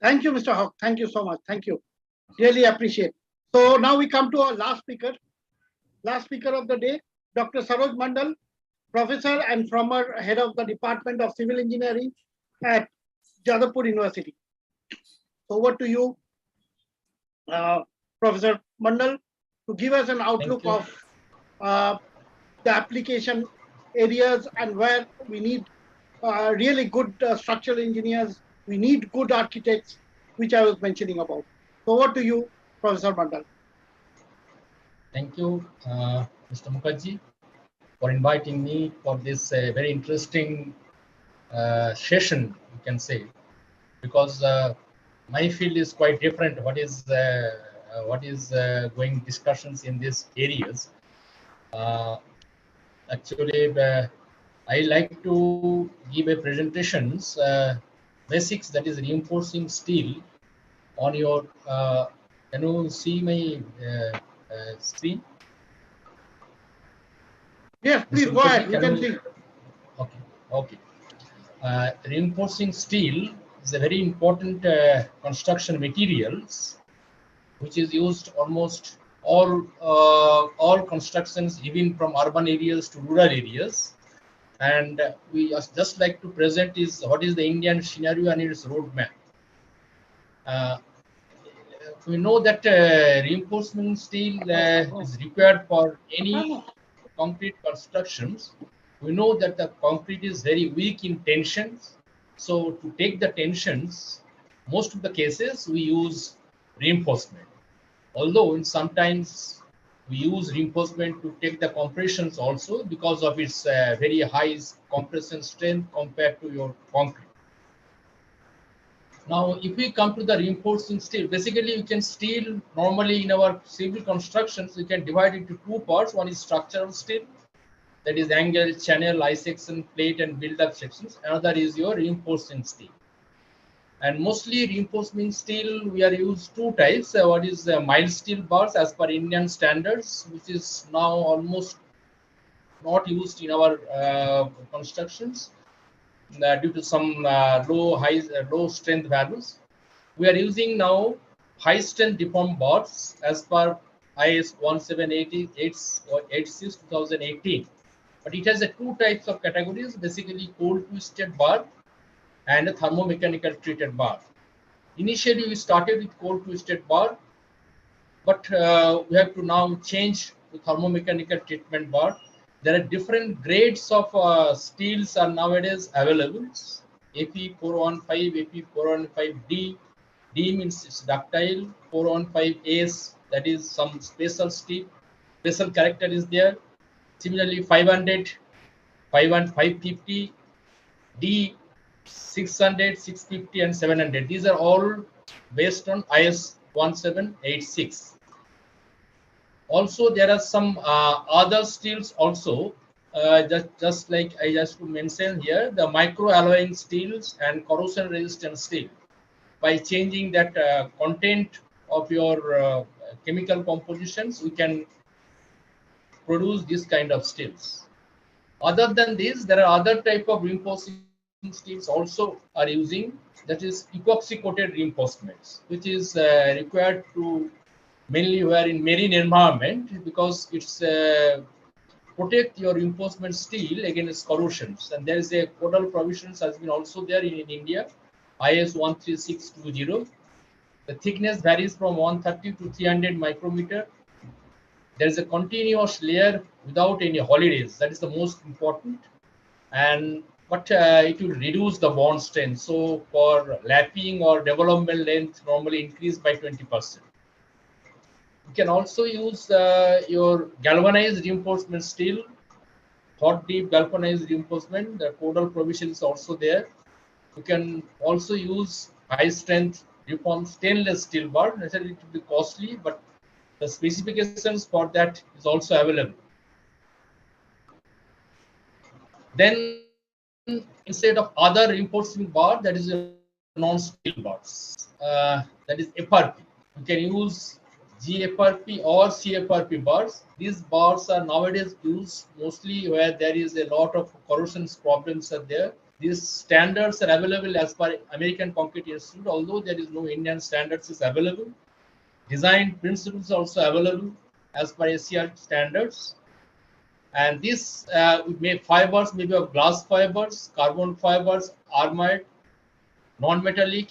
Thank you, Mr. Hawk. Thank you so much. Thank you. Really appreciate. So now we come to our last speaker of the day, Dr. Saroj Mandal, professor and former head of the Department of Civil Engineering at Jadavpur University. So over to you, Professor Mandal, to give us an outlook of the application areas and where we need really good structural engineers, we need good architects, which I was mentioning about. So over to you, Professor Mandal. Thank you, Mr. Mukherjee, for inviting me for this very interesting session, you can say, because my field is quite different. What is going discussions in these areas? Actually, I like to give a presentations basics, that is reinforcing steel on your. Can you see my screen? Yes, please go ahead. You can see. Okay. Okay. Reinforcing steel is a very important construction materials, which is used almost all constructions, even from urban areas to rural areas. And we just like to present is what is the Indian scenario and its roadmap. We know that reinforcement steel is required for any concrete constructions. We know that the concrete is very weak in tensions. So to take the tensions, most of the cases we use reinforcement. Although in sometimes we use reinforcement to take the compressions also because of its very high compression strength compared to your concrete. Now, if we come to the reinforcing steel, basically you can steel normally in our civil constructions, you can divide into two parts. One is structural steel, that is angle, channel, I section, plate and build-up sections. Another is your reinforcing steel. And mostly reinforcement steel, we are used two types. What is mild steel bars as per Indian standards, which is now almost not used in our constructions due to some low strength values. We are using now high strength deformed bars as per IS 1786 2018. But it has two types of categories, basically cold twisted bar and a thermomechanical treated bar. Initially, we started with cold twisted bar, but we have to now change to thermomechanical treatment bar. There are different grades of steels are nowadays available. AP 415, AP 415D. D means it's ductile. 415S, that is some special steel. Special character is there. Similarly, 500, 550, D 600, 650, and 700. These are all based on IS 1786. Also, there are some other steels also, just like I just to mention here, the micro alloying steels and corrosion resistant steel. By changing that content of your chemical compositions, we can produce this kind of steels. Other than this, there are other type of reinforcing steels also are using, that is epoxy coated reinforcements, which is required to mainly where in marine environment, because it's protect your reinforcement steel against corrosions. And there is a codal provisions has been also there in India, IS 13620. The thickness varies from 130 to 300 micrometer. There is a continuous layer without any holidays. That is the most important. And but it will reduce the bond strength. So for lapping or development length, normally increase by 20%. You can also use your galvanized reinforcement steel, hot dip galvanized reinforcement. The codal provision is also there. You can also use high strength reformed stainless steel bar. Necessarily it will be costly, but the specifications for that is also available. Then instead of other reinforcement bar, that is a non-steel bars. That is FRP. You can use GFRP or CFRP bars. These bars are nowadays used mostly where there is a lot of corrosion problems are there. These standards are available as per American Concrete Institute, although there is no Indian standards is available. Design principles are also available as per ACR standards. And this fibers may be of glass fibers, carbon fibers, armored, non-metallic,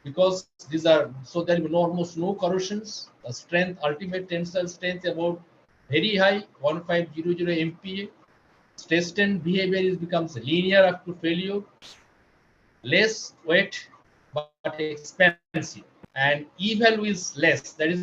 because these are, so there will be almost no corrosions. The strength, ultimate tensile strength about very high, 1500 MPa. Stress strain behavior becomes linear up to failure. Less weight but expensive, and E value is less. That is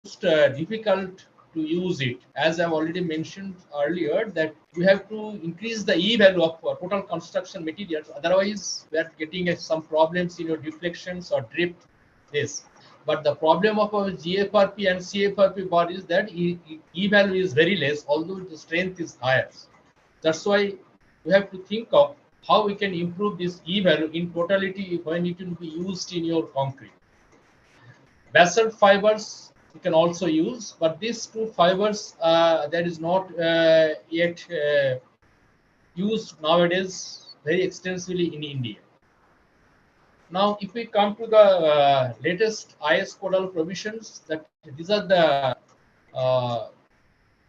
most difficult to use it. As I've already mentioned earlier, that you have to increase the E value of total construction materials. Otherwise, we are getting some problems in your deflections or drift. This. But the problem of our GFRP and CFRP bar is that E value is very less, although the strength is higher. That's why we have to think of how we can improve this E value in totality when it will be used in your concrete. Basalt fibers you can also use, but these two fibers that is not yet used nowadays very extensively in India. Now, if we come to the latest IS codal provisions, that these are the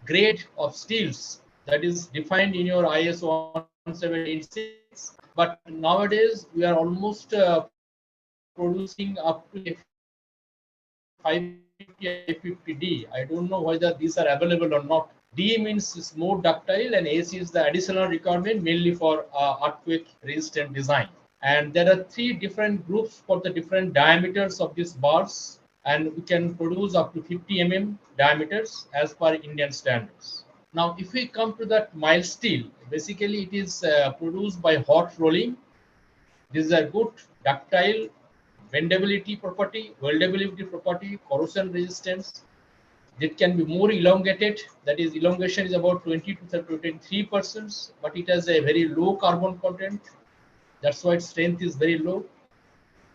grade of steels that is defined in your IS 1786. But nowadays we are almost producing up to 550D. I don't know whether these are available or not. D means is more ductile, and AC is the additional requirement mainly for earthquake resistant design. And there are three different groups for the different diameters of these bars, and we can produce up to 50 mm diameters as per Indian standards. Now, if we come to that mild steel, basically it is produced by hot rolling. This is a good ductile, bendability property, weldability property, corrosion resistance. It can be more elongated. That is, elongation is about 20 to 23%, but it has a very low carbon content. That's why its strength is very low.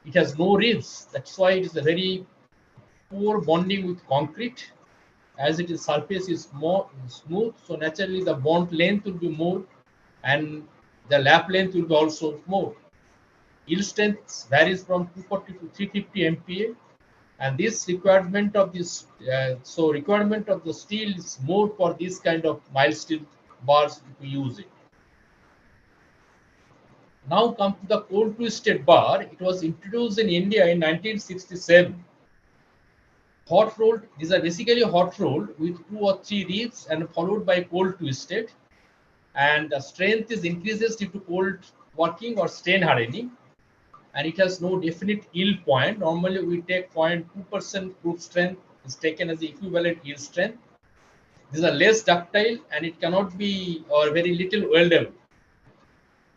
It has no ribs. That's why it is a very poor bonding with concrete. As it is surface is more smooth, so naturally the bond length will be more, and the lap length will be also more. Yield strength varies from 240 to 350 MPa, and this requirement of this requirement of the steel is more for this kind of mild steel bars if we use it. Now come to the cold twisted bar. It was introduced in India in 1967. Hot rolled, these are basically hot rolled with 2 or 3 ribs and followed by cold twisted, and the strength is increases due to cold working or strain hardening, and it has no definite yield point. Normally we take 0.2% proof strength is taken as the equivalent yield strength. These are less ductile and it cannot be or very little weldable,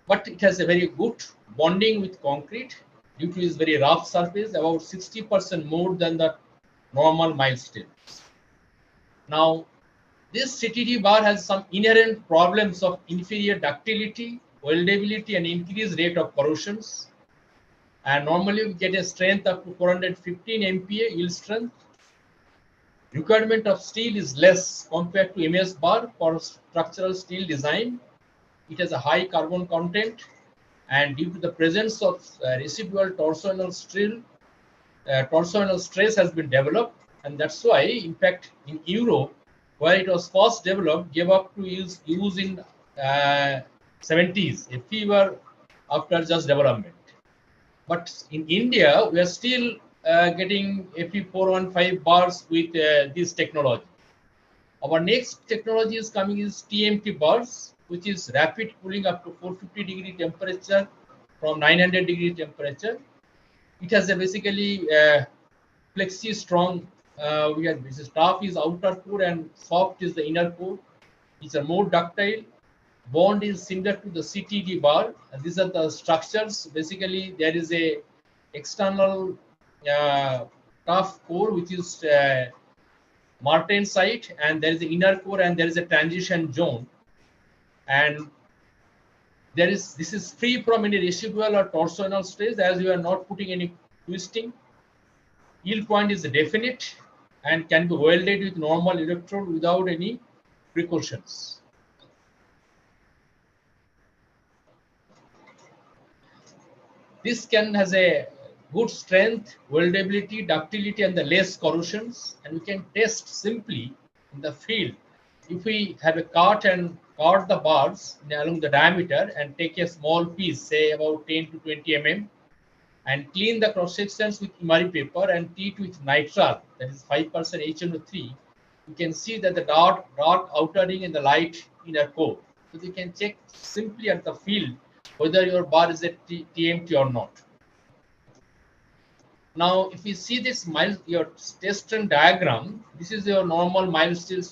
but it has a very good bonding with concrete due to its very rough surface, about 60% more than the normal mild steel. Now, this CTD bar has some inherent problems of inferior ductility, weldability, and increased rate of corrosions. And normally we get a strength up to 415 MPa yield strength. Requirement of steel is less compared to MS bar for structural steel design. It has a high carbon content, and due to the presence of residual torsional stress has been developed. And that's why, in fact, in Europe, where it was first developed, gave up to use in 70s, a fever after just development. But in India, we are still getting Fe415 bars with this technology. Our next technology is coming is TMT bars, which is rapid cooling up to 450-degree temperature from 900-degree temperature. It has a basically flexi strong. We have this is tough is outer core and soft is the inner core. It's a more ductile. Bond is similar to the CTD bar. And these are the structures. Basically, there is a external tough core which is martensite, and there is the inner core, and there is a transition zone. And this is free from any residual or torsional stress, as you are not putting any twisting. Yield point is definite and can be welded with normal electrode without any precautions. This can has a good strength, weldability, ductility, and the less corrosions. And we can test simply in the field. If we have a cart and cut the bars along the diameter and take a small piece, say about 10 to 20 mm, and clean the cross sections with emery paper and treat with nitrile, that is 5% HNO3, you can see that the dark outer ring and the light inner core. So you can check simply at the field whether your bar is a TMT or not. Now, if you see this your test and diagram, this is your normal mild steel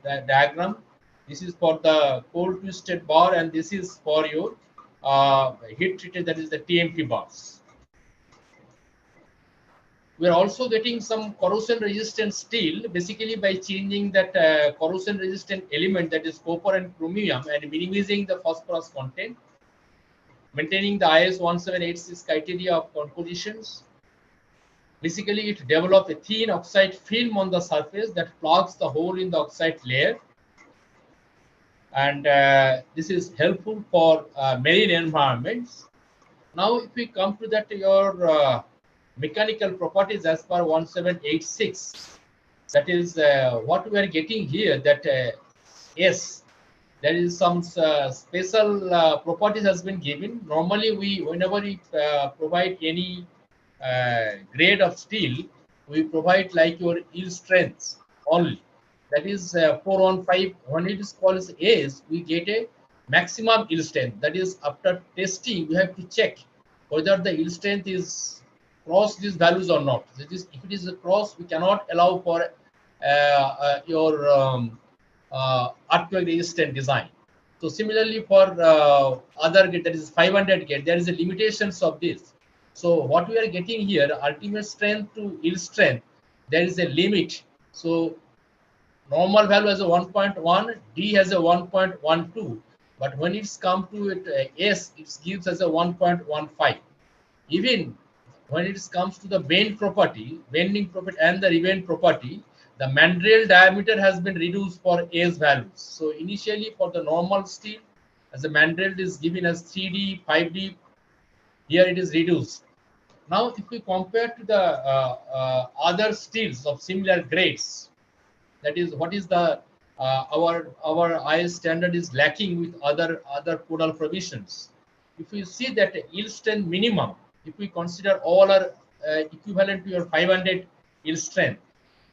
diagram. This is for the cold twisted bar, and this is for your heat treated, that is the TMT bars. We are also getting some corrosion resistant steel, basically by changing that corrosion resistant element, that is copper and chromium, and minimizing the phosphorus content, maintaining the IS 1786 criteria of compositions. Basically, it develops a thin oxide film on the surface that plugs the hole in the oxide layer. And this is helpful for marine environments. Now, if we come to that, your mechanical properties as per 1786, that is what we are getting here, that yes, there is some special properties has been given. Normally, whenever we provide any grade of steel, we provide like your yield strength only. That is 415. When it is called as ACE, we get a maximum yield strength. That is, after testing, we have to check whether the yield strength is cross these values or not. That is, if it is a cross, we cannot allow for your earthquake resistant design. So similarly for other gate, that is 500 gate, there is a limitations of this. So what we are getting here, ultimate strength to yield strength, there is a limit. So normal value has a 1.1, D has a 1.12, but when it's come to it, S, it gives us a 1.15. Even when it comes to the bending property and the revend property, the mandrel diameter has been reduced for S values. So initially for the normal steel, as the mandrel is given as 3D, 5D, here it is reduced. Now, if we compare to the other steels of similar grades, that is what is the our IS standard is lacking with other codal provisions. If we see that yield strength minimum, if we consider all are equivalent to your 500 yield strength,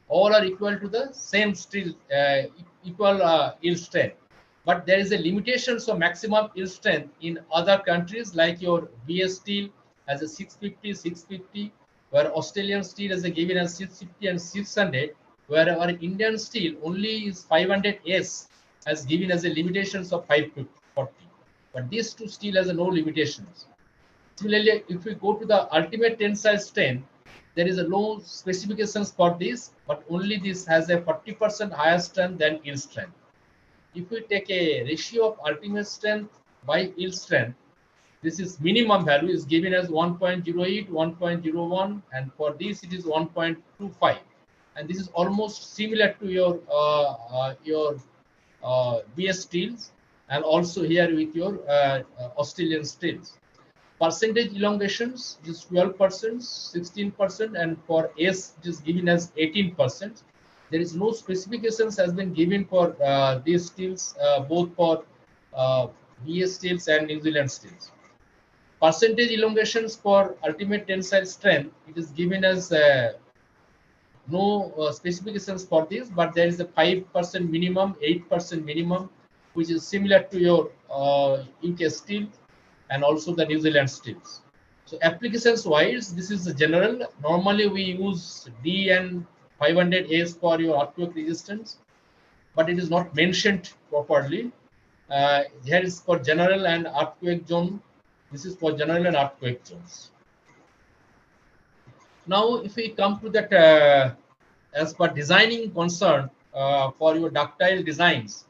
all are equal to the same steel equal yield strength. But there is a limitations of maximum yield strength in other countries, like your BS steel has a 650, where Australian steel is given as 650 and 600, where our Indian steel only is 500S has given as a limitations of 540. But these two steel has no limitations. Similarly, if we go to the ultimate tensile strength, there is a low specifications for this, but only this has a 40% higher strength than yield strength. If we take a ratio of ultimate strength by yield strength, this is minimum value is given as 1.08, 1.01, and for this it is 1.25, and this is almost similar to your BS steels, and also here with your Australian steels. Percentage elongations is 12%, 16%, and for S it is given as 18%. There is no specifications has been given for these steels, both for BS steels and New Zealand steels. Percentage elongations for ultimate tensile strength, it is given as no specifications for this, but there is a 5% minimum, 8% minimum, which is similar to your UK steel and also the New Zealand steels. So applications wise, this is general. Normally we use D and 500S for your earthquake resistance, but it is not mentioned properly. Here is for general and earthquake zone. This is for general and earthquake zones. Now, if we come to that, as per designing concern for your ductile designs,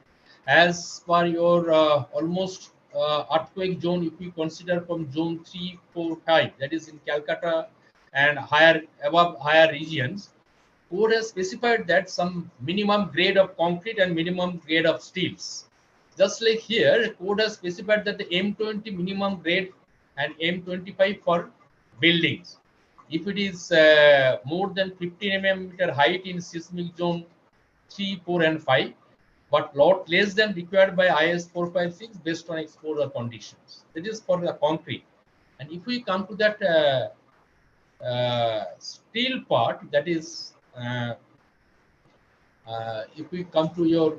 as per your almost earthquake zone, if we consider from zone 3, 4, 5, that is in Calcutta and higher above higher regions, code has specified that some minimum grade of concrete and minimum grade of steels. Just like here, code has specified that the M20 minimum grade and M25 for buildings. If it is more than 15 mm height in seismic zone 3, 4, and 5, but lot less than required by IS 456 based on exposure conditions. That is for the concrete. And if we come to that steel part, that is, if we come to your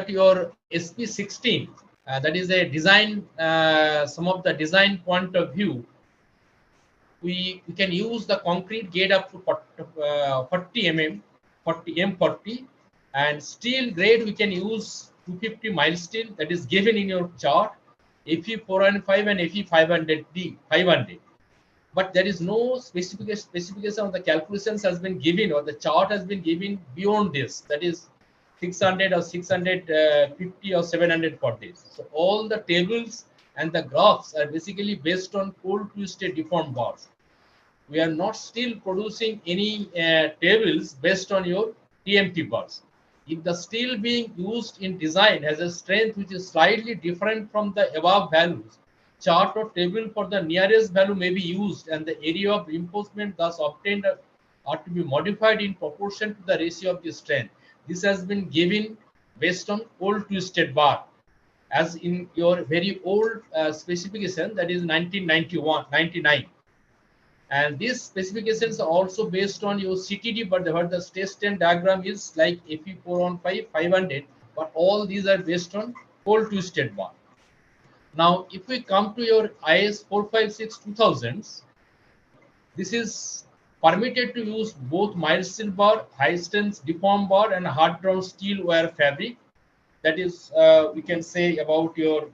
your SP16, that is a design, some of the design point of view, we can use the concrete grade up to 40 mm, 40 M40, and steel grade we can use 250 mild steel, that is given in your chart, Fe 415 and Fe 500D 500. But there is no specification of the calculations has been given, or the chart has been given beyond this, that is 600 or 650 or 700 for this. So all the tables and the graphs are basically based on cold twisted deformed bars. We are not still producing any tables based on your TMT bars. If the steel being used in design has a strength which is slightly different from the above values, chart or table for the nearest value may be used, and the area of reinforcement thus obtained are to be modified in proportion to the ratio of the strength. This has been given based on cold twisted bar, as in your very old specification, that is 1999. And these specifications are also based on your CTD, but the stress strain diagram is like Fe 415, 500, but all these are based on cold twisted bar. Now, if we come to your IS 456 2000s, this is permitted to use both mild steel bar, high strength deformed bar, and hard drawn steel wire fabric. That is, we can say about your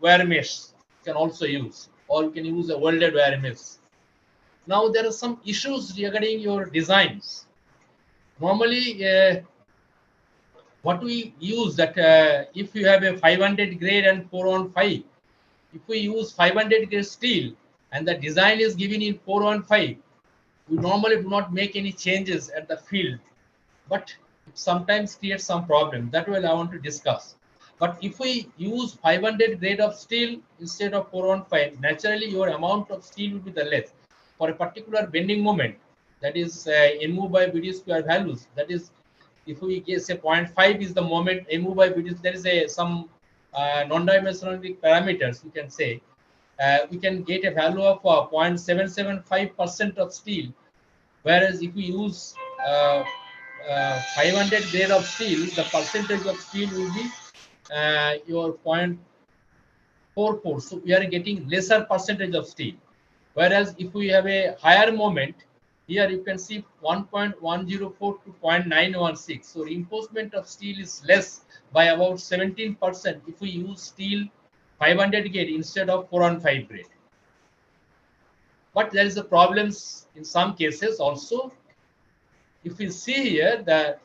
wire mesh you can also use, or you can use a welded wire mesh. Now, there are some issues regarding your designs. Normally, what we use that if you have a 500 grade and 415, if we use 500 grade steel and the design is given in 415, we normally do not make any changes at the field, but it sometimes creates some problem. That will I want to discuss. But if we use 500 grade of steel instead of 415, naturally your amount of steel will be the less. For a particular bending moment, that is mu by BD square values, that is, if we get say 0.5 is the moment, mu by BD, there is some non-dimensional parameters, we can say, we can get a value of 0.775% of steel, whereas if we use 500 grade of steel, the percentage of steel will be your 0.44. So we are getting lesser percentage of steel. Whereas if we have a higher moment, here you can see 1.104 to 0.916. So reinforcement of steel is less by about 17% if we use steel 500 grade instead of 415 grade. But there is a problems in some cases also. If we see here that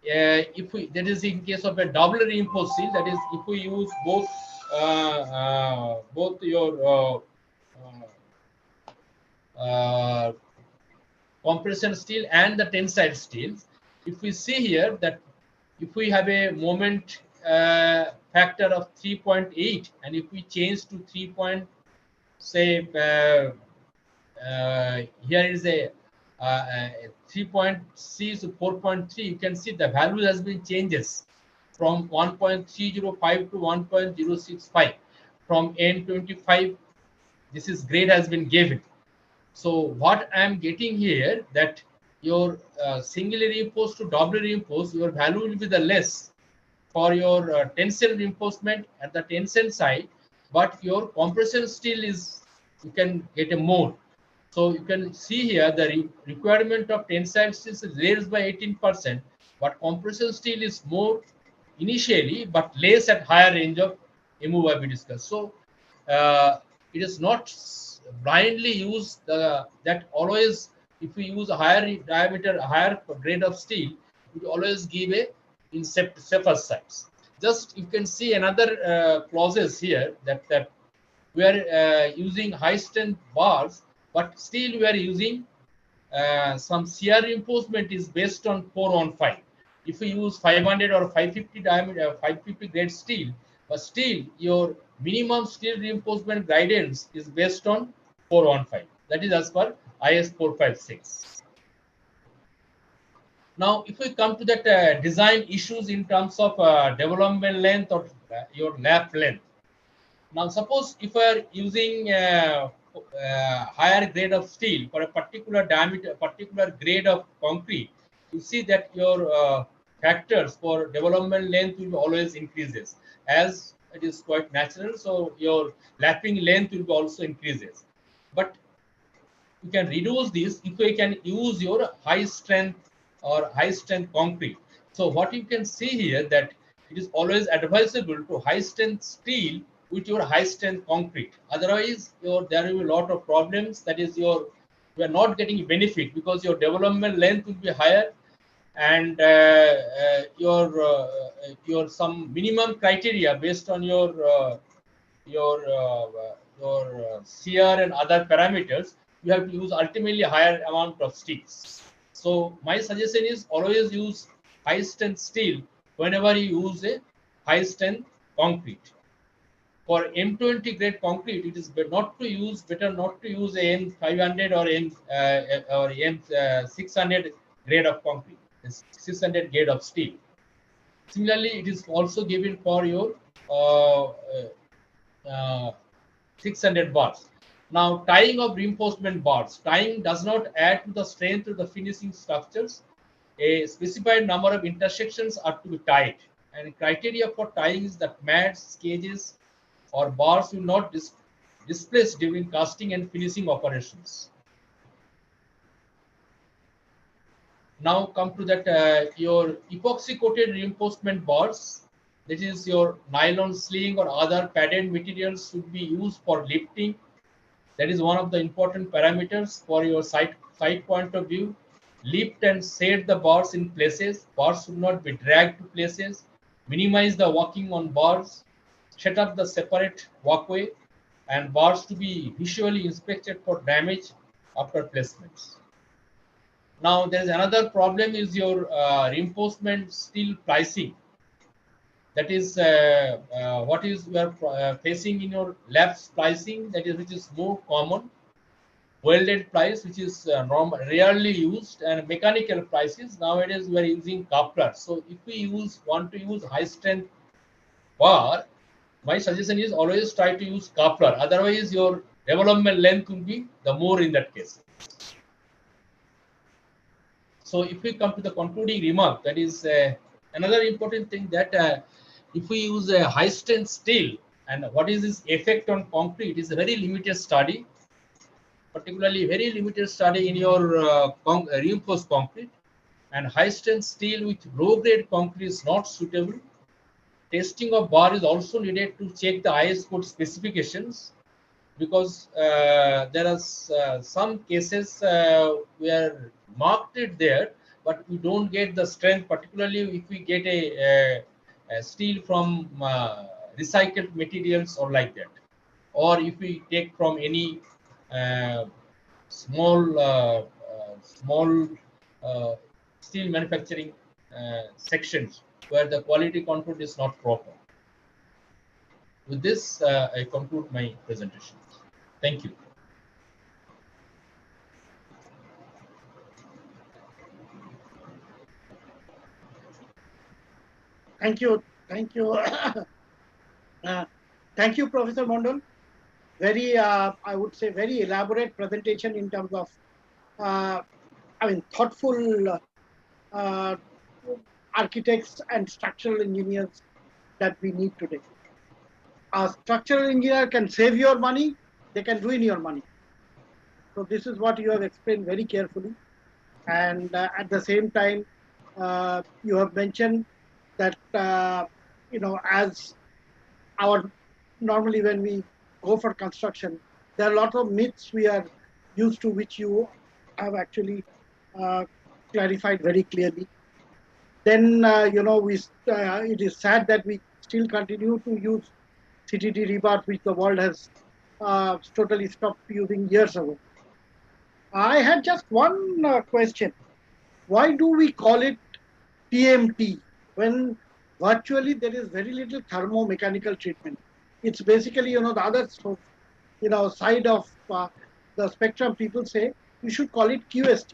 that is in case of a double reinforced steel, that is if we use both your compression steel and the tensile steels, if we see here that if we have a moment factor of 3.8 and if we change to 3. Say here is a 3.6 to 4.3, you can see the value has been changes from 1.305 to 1.065. From N25, this is grade has been given. So what I am getting here that your singly reinforced to doubly reinforced, your value will be the less for your tensile reinforcement at the tensile side, but your compression steel is, you can get a more. So you can see here the requirement of tensile steel is raised by 18%, but compression steel is more initially, but less at higher range of MOV we discussed. So it is not blindly use that always if we use a higher diameter, higher grade of steel, we always give a in safer sides. Just you can see another clauses here that we are using high strength bars, but still we are using some shear reinforcement is based on 415. If we use 500 or 550 diameter, 550 grade steel, but still your minimum steel reinforcement guidance is based on 415. That is as per IS 456. Now, if we come to that design issues in terms of development length or your lap length. Now, suppose if we are using higher grade of steel for a particular diameter, particular grade of concrete, you see that your factors for development length will always increases as it is quite natural. So your lapping length will also increases. But you can reduce this if we can use your high strength or high strength concrete. So what you can see here that it is always advisable to high strength steel with your high strength concrete. Otherwise, there will be a lot of problems. That is, you are not getting benefit because your development length will be higher, and your some minimum criteria based on your shear and other parameters. You have to use ultimately higher amount of sticks. So my suggestion is always use high strength steel whenever you use a high strength concrete. For M20 grade concrete, it is better not to use a M500 or M600 grade of concrete, 600 grade of steel. Similarly, it is also given for your 600 bars. Now, tying of reinforcement bars. Tying does not add to the strength of the finishing structures. A specified number of intersections are to be tied. And criteria for tying is that mats, cages, or bars will not displace during casting and finishing operations. Now come to that your epoxy coated reinforcement bars. That is your nylon sling or other padded materials should be used for lifting. That is one of the important parameters for your site point of view. Lift and set the bars in places. Bars should not be dragged to places. Minimize the walking on bars. Set up the separate walkway, and bars to be visually inspected for damage after placements. Now there is another problem is your reinforcement steel pricing. That is what is you are facing in your lap splicing, that is which is more common. Welded plies, which is rarely used, and mechanical plies. Nowadays we are using coupler. So if we want to use high strength bar, my suggestion is always try to use coupler. Otherwise, your development length will be the more in that case. So if we come to the concluding remark, that is another important thing that if we use a high strength steel and what is its effect on concrete is a very limited study, particularly very limited study in your reinforced concrete, and high strength steel with low grade concrete is not suitable. Testing of bar is also needed to check the IS code specifications, because there are some cases where marked it there, but we don't get the strength, particularly if we get a steel from recycled materials or like that, or if we take from any small steel manufacturing sections where the quality control is not proper. With this, I conclude my presentation. Thank you. Thank you. Thank you. Thank you, Professor Mondal. Very, I would say, very elaborate presentation in terms of, thoughtful architects and structural engineers that we need today. A structural engineer can save your money, they can ruin your money. So this is what you have explained very carefully. And at the same time, you have mentioned that, as normally when we go for construction, there are a lot of myths we are used to, which you have actually clarified very clearly. Then, it is sad that we still continue to use CTD rebars, which the world has totally stopped using years ago. I had just one question. Why do we call it TMT when virtually there is very little thermomechanical treatment? It's basically, the other side of the spectrum. People say you should call it QST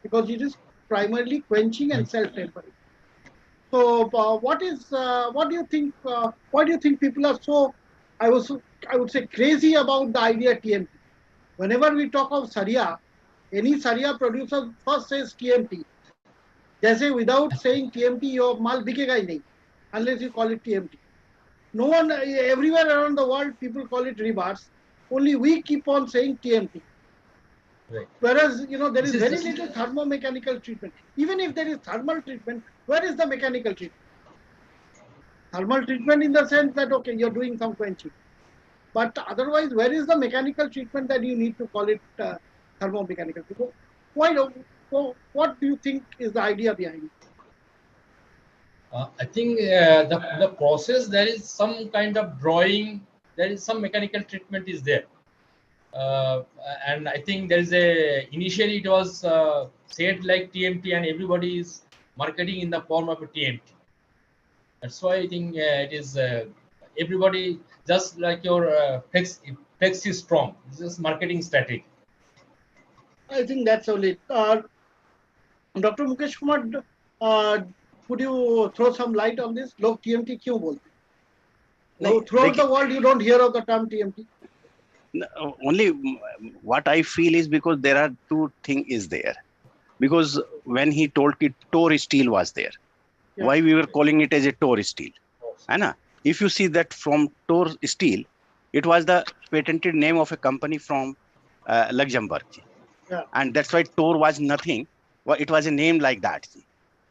because it is primarily quenching and self-tempering. So, what do you think? Why do you think people are so, I would say, crazy about the idea TMT? Whenever we talk of Saria, any Saria producer first says TMT. जैसे without saying TMT, your माल बिकेगा ही नहीं, unless you call it TMT. No one, everywhere around the world, people call it rebars. Only we keep on saying TMT. Right. Whereas, there is very little thermomechanical treatment. Even if there is thermal treatment, where is the mechanical treatment? Thermal treatment in the sense that, okay, you're doing some quenching. But otherwise, where is the mechanical treatment that you need to call it thermomechanical? What do you think is the idea behind it? I think the process, there is some kind of drawing, there is some mechanical treatment is there. And I think there is initially it was said like TMT and everybody is marketing in the form of a TMT. That's why I think it is everybody, just like your flex is strong. This is marketing strategy. I think that's only. Dr. Mukesh Kumar, could you throw some light on this? Log TMT क्यों बोलते? No, throughout the world, you don't hear of the term TMT. Only what I feel is because there are two things is there. Because when he told it, Tor steel was there. Yeah. Why we were calling it as a Tor steel? Anna, if you see that from Tor steel, it was the patented name of a company from Luxembourg. Yeah. And that's why Tor was nothing. Well, it was a name like that.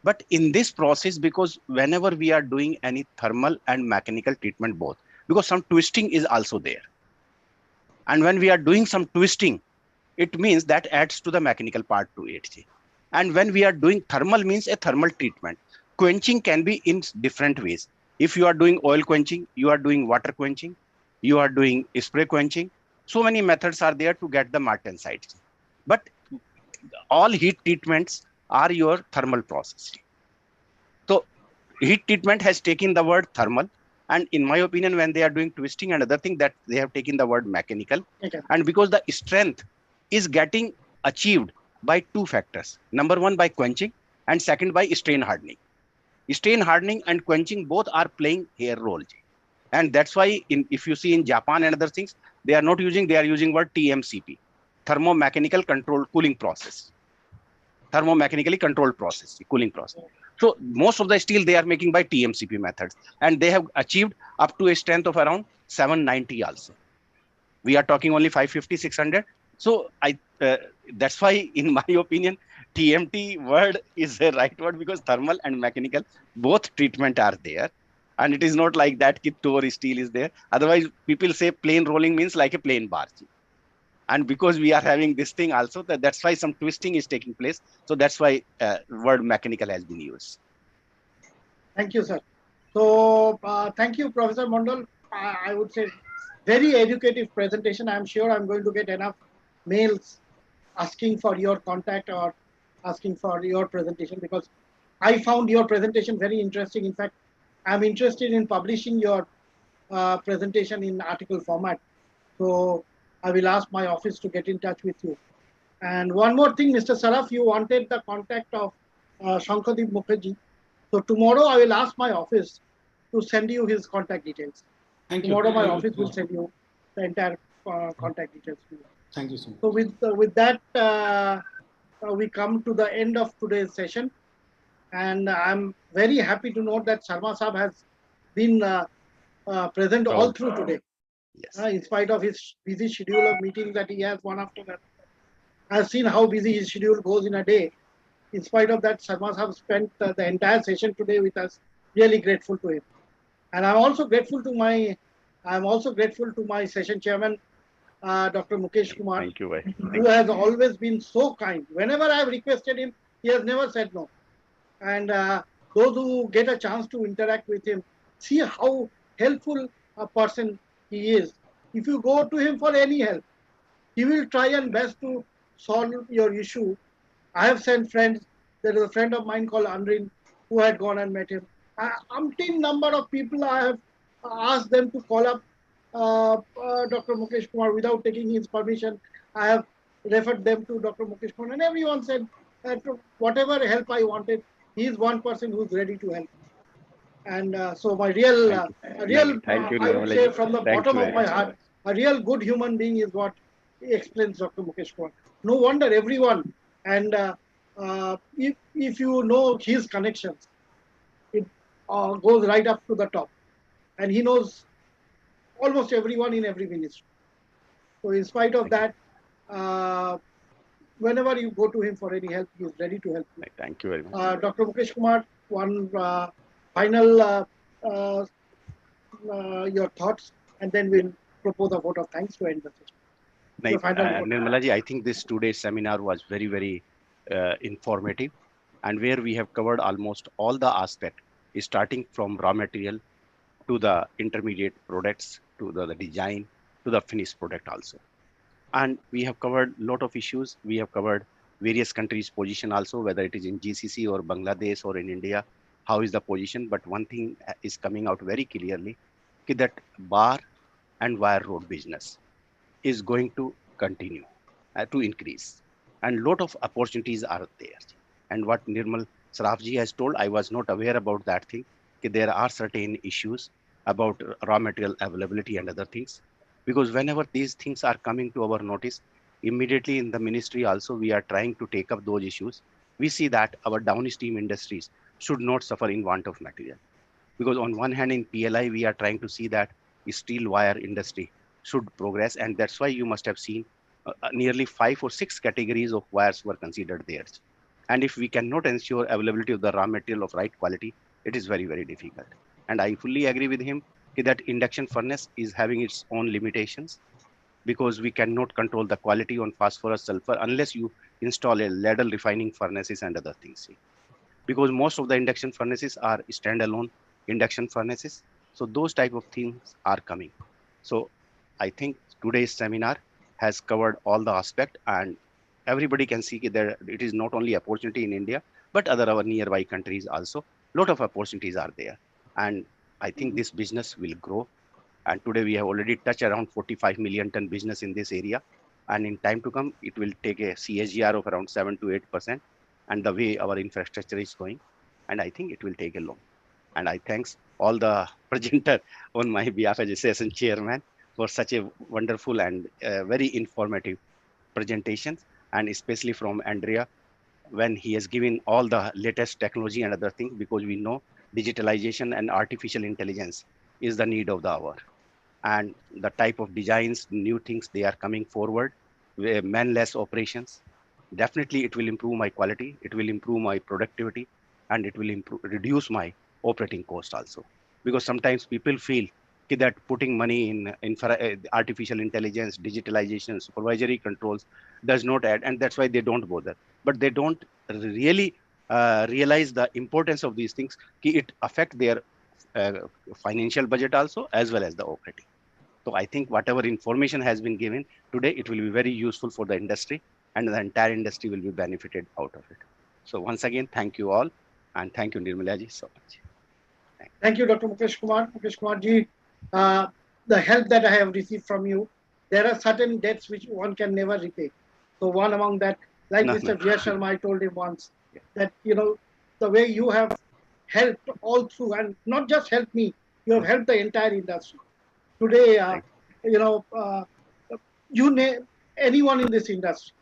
But in this process, because whenever we are doing any thermal and mechanical treatment both, because some twisting is also there. And when we are doing some twisting, it means that adds to the mechanical part to it. And when we are doing thermal means a thermal treatment. Quenching can be in different ways. If you are doing oil quenching, you are doing water quenching, you are doing spray quenching. So many methods are there to get the martensite. But all heat treatments are your thermal process. So heat treatment has taken the word thermal. And in my opinion, when they are doing twisting and other thing, that they have taken the word mechanical. Okay. And because the strength is getting achieved by two factors. Number one, by quenching, and second, by strain hardening. Strain hardening and quenching both are playing here role. And that's why if you see in Japan and other things, they are using word TMCP, thermomechanical controlled cooling process. Thermomechanically controlled process, cooling process. So most of the steel they are making by TMCP methods, and they have achieved up to a strength of around 790 also. We are talking only 550, 600. So that's why, in my opinion, TMT word is the right word, because thermal and mechanical, both treatment are there. And it is not like that Tor steel is there. Otherwise, people say plain rolling means like a plain bar. And because we are having this thing also, that's why some twisting is taking place. So that's why word mechanical has been used. Thank you, sir. So thank you, Professor Mondal. I would say very educative presentation. I'm sure I'm going to get enough mails asking for your contact or asking for your presentation because I found your presentation very interesting. In fact, I'm interested in publishing your presentation in article format. So I will ask my office to get in touch with you. And one more thing, Mr. Saraf, you wanted the contact of Shankadeep Mukherjee. So tomorrow I will ask my office to send you his contact details. Thank you. Tomorrow my office will send you the entire contact details to you. Thank you so much. So with that, we come to the end of today's session. And I'm very happy to note that Sharma Saab has been present all through today. Yes. In spite of his busy schedule of meetings that he has one after another. I've seen how busy his schedule goes in a day. In spite of that, Sharma Saab spent the entire session today with us. Really grateful to him. And I'm also grateful to my session chairman, Dr. Mukesh Kumar, Thank you, bhai. who has always been so kind. Whenever I've requested him, he has never said no. And those who get a chance to interact with him, see how helpful a person he is. If you go to him for any help, he will try and best to solve your issue. I have sent friends. There is a friend of mine called Andrin who had gone and met him. Umpteen number of people I have asked them to call up Dr. Mukesh Kumar without taking his permission. I have referred them to Dr. Mukesh Kumar, and everyone said that whatever help I wanted, he is one person who is ready to help. And so my Thank you, I would say from the Thank bottom you of my heart, a real good human being is what explains Dr. Mukesh Kumar. No wonder everyone, and if you know his connections, it goes right up to the top. And he knows almost everyone in every ministry. So in spite of that, whenever you go to him for any help, he is ready to help you. Thank you very much. Dr. Mukesh Kumar, one final your thoughts, and then we'll propose a vote of thanks to end the session. Your final vote. Nirmala ji, I think this today's seminar was very, very informative, and where we have covered almost all the aspects, starting from raw material to the intermediate products, to the design, to the finished product also. And we have covered a lot of issues. We have covered various countries' position also, whether it is in GCC or Bangladesh or in India, how is the position. But one thing is coming out very clearly, that bar and wire road business is going to continue to increase. And lot of opportunities are there. And what Nirmal Sarafji has told, I was not aware about that thing. There are certain issues about raw material availability and other things. Because whenever these things are coming to our notice, immediately in the ministry also, we are trying to take up those issues. We see that our downstream industries should not suffer in want of material. Because on one hand, in PLI, we are trying to see that steel wire industry should progress. And that's why you must have seen nearly 5 or 6 categories of wires were considered there. And if we cannot ensure availability of the raw material of right quality, it is very, very difficult. And I fully agree with him that induction furnace is having its own limitations, because we cannot control the quality on phosphorus sulfur unless you install a ladle refining furnaces and other things. Because most of the induction furnaces are standalone induction furnaces. So those type of things are coming. So I think today's seminar has covered all the aspect, and everybody can see that it is not only opportunity in India, but other our nearby countries also. Lot of opportunities are there. And I think this business will grow. And today we have already touched around 45 million ton business in this area. And in time to come, it will take a CAGR of around 7 to 8%. And the way our infrastructure is going, and I think it will take a long. And I thanks all the presenter on my behalf as a session chairman for such a wonderful and very informative presentations, and especially from Andrea, when he has given all the latest technology and other things, because we know digitalization and artificial intelligence is the need of the hour. And the type of designs, new things they are coming forward, manless operations, definitely it will improve my quality, it will improve my productivity, and it will reduce my operating cost also. Because sometimes people feel that putting money in artificial intelligence, digitalization, supervisory controls does not add, and that's why they don't bother. But they don't really realize the importance of these things. It affect their financial budget also, as well as the operating. So I think whatever information has been given today, it will be very useful for the industry, and the entire industry will be benefited out of it. So once again, thank you all, and thank you, Nirmala ji, so much. Thank you, Dr. Mukesh Kumar. Mukesh Kumar ji, the help that I have received from you, there are certain debts which one can never repay. So one among that, like Mr. V.R. Sharma, I told him once that, the way you have helped all through, and not just helped me, you have helped the entire industry. Today, you name anyone in this industry,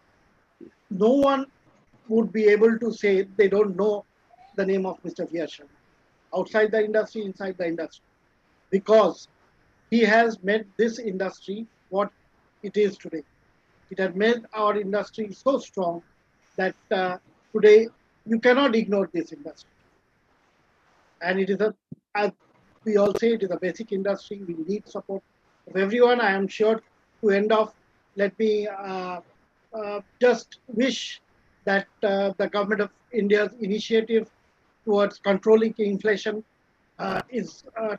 no one would be able to say they don't know the name of Mr. V.R. Sharma. Outside the industry, inside the industry, because he has made this industry what it is today. It has made our industry so strong that today you cannot ignore this industry. And it is as we all say, it is a basic industry. We need support of everyone. I am sure to end off, let me just wish that the government of India's initiative towards controlling inflation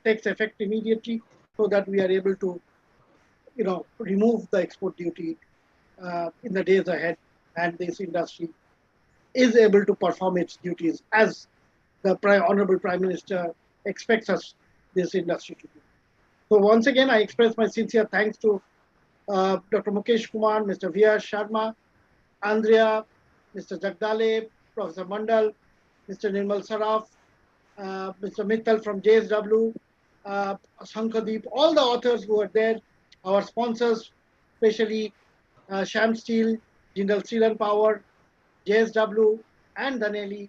takes effect immediately, so that we are able to, remove the export duty in the days ahead, and this industry is able to perform its duties as the Honorable Prime Minister expects us, this industry, to do. So once again, I express my sincere thanks to Dr. Mukesh Kumar, Mr. V.R. Sharma, Andrea, Mr. Jagdale, Professor Mandal, Mr. Nirmal Saraf, Mr. Mittal from JSW, Sankadeep, all the authors who are there, our sponsors, especially Sham Steel, Jindal Steel and Power, JSW, and Dhaneli,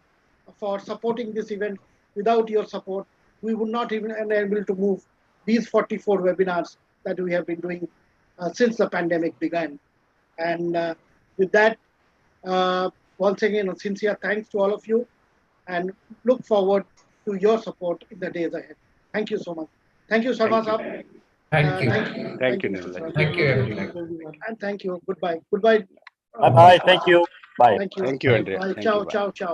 for supporting this event. Without your support, we would not even be able to move these 44 webinars that we have been doing since the pandemic began. And with that, once again, a sincere thanks to all of you, and look forward to your support in the days ahead. Thank you so much. Thank you, Sharma Saab. Thank you. Thank you, Mr. Nirmala. Saraf. Thank you, everyone. And thank you. Goodbye. Goodbye. Bye bye. Thank you. Bye. Thank you. Thank you, Andrea. Bye. Thank Ciao, you. Bye. ciao, ciao.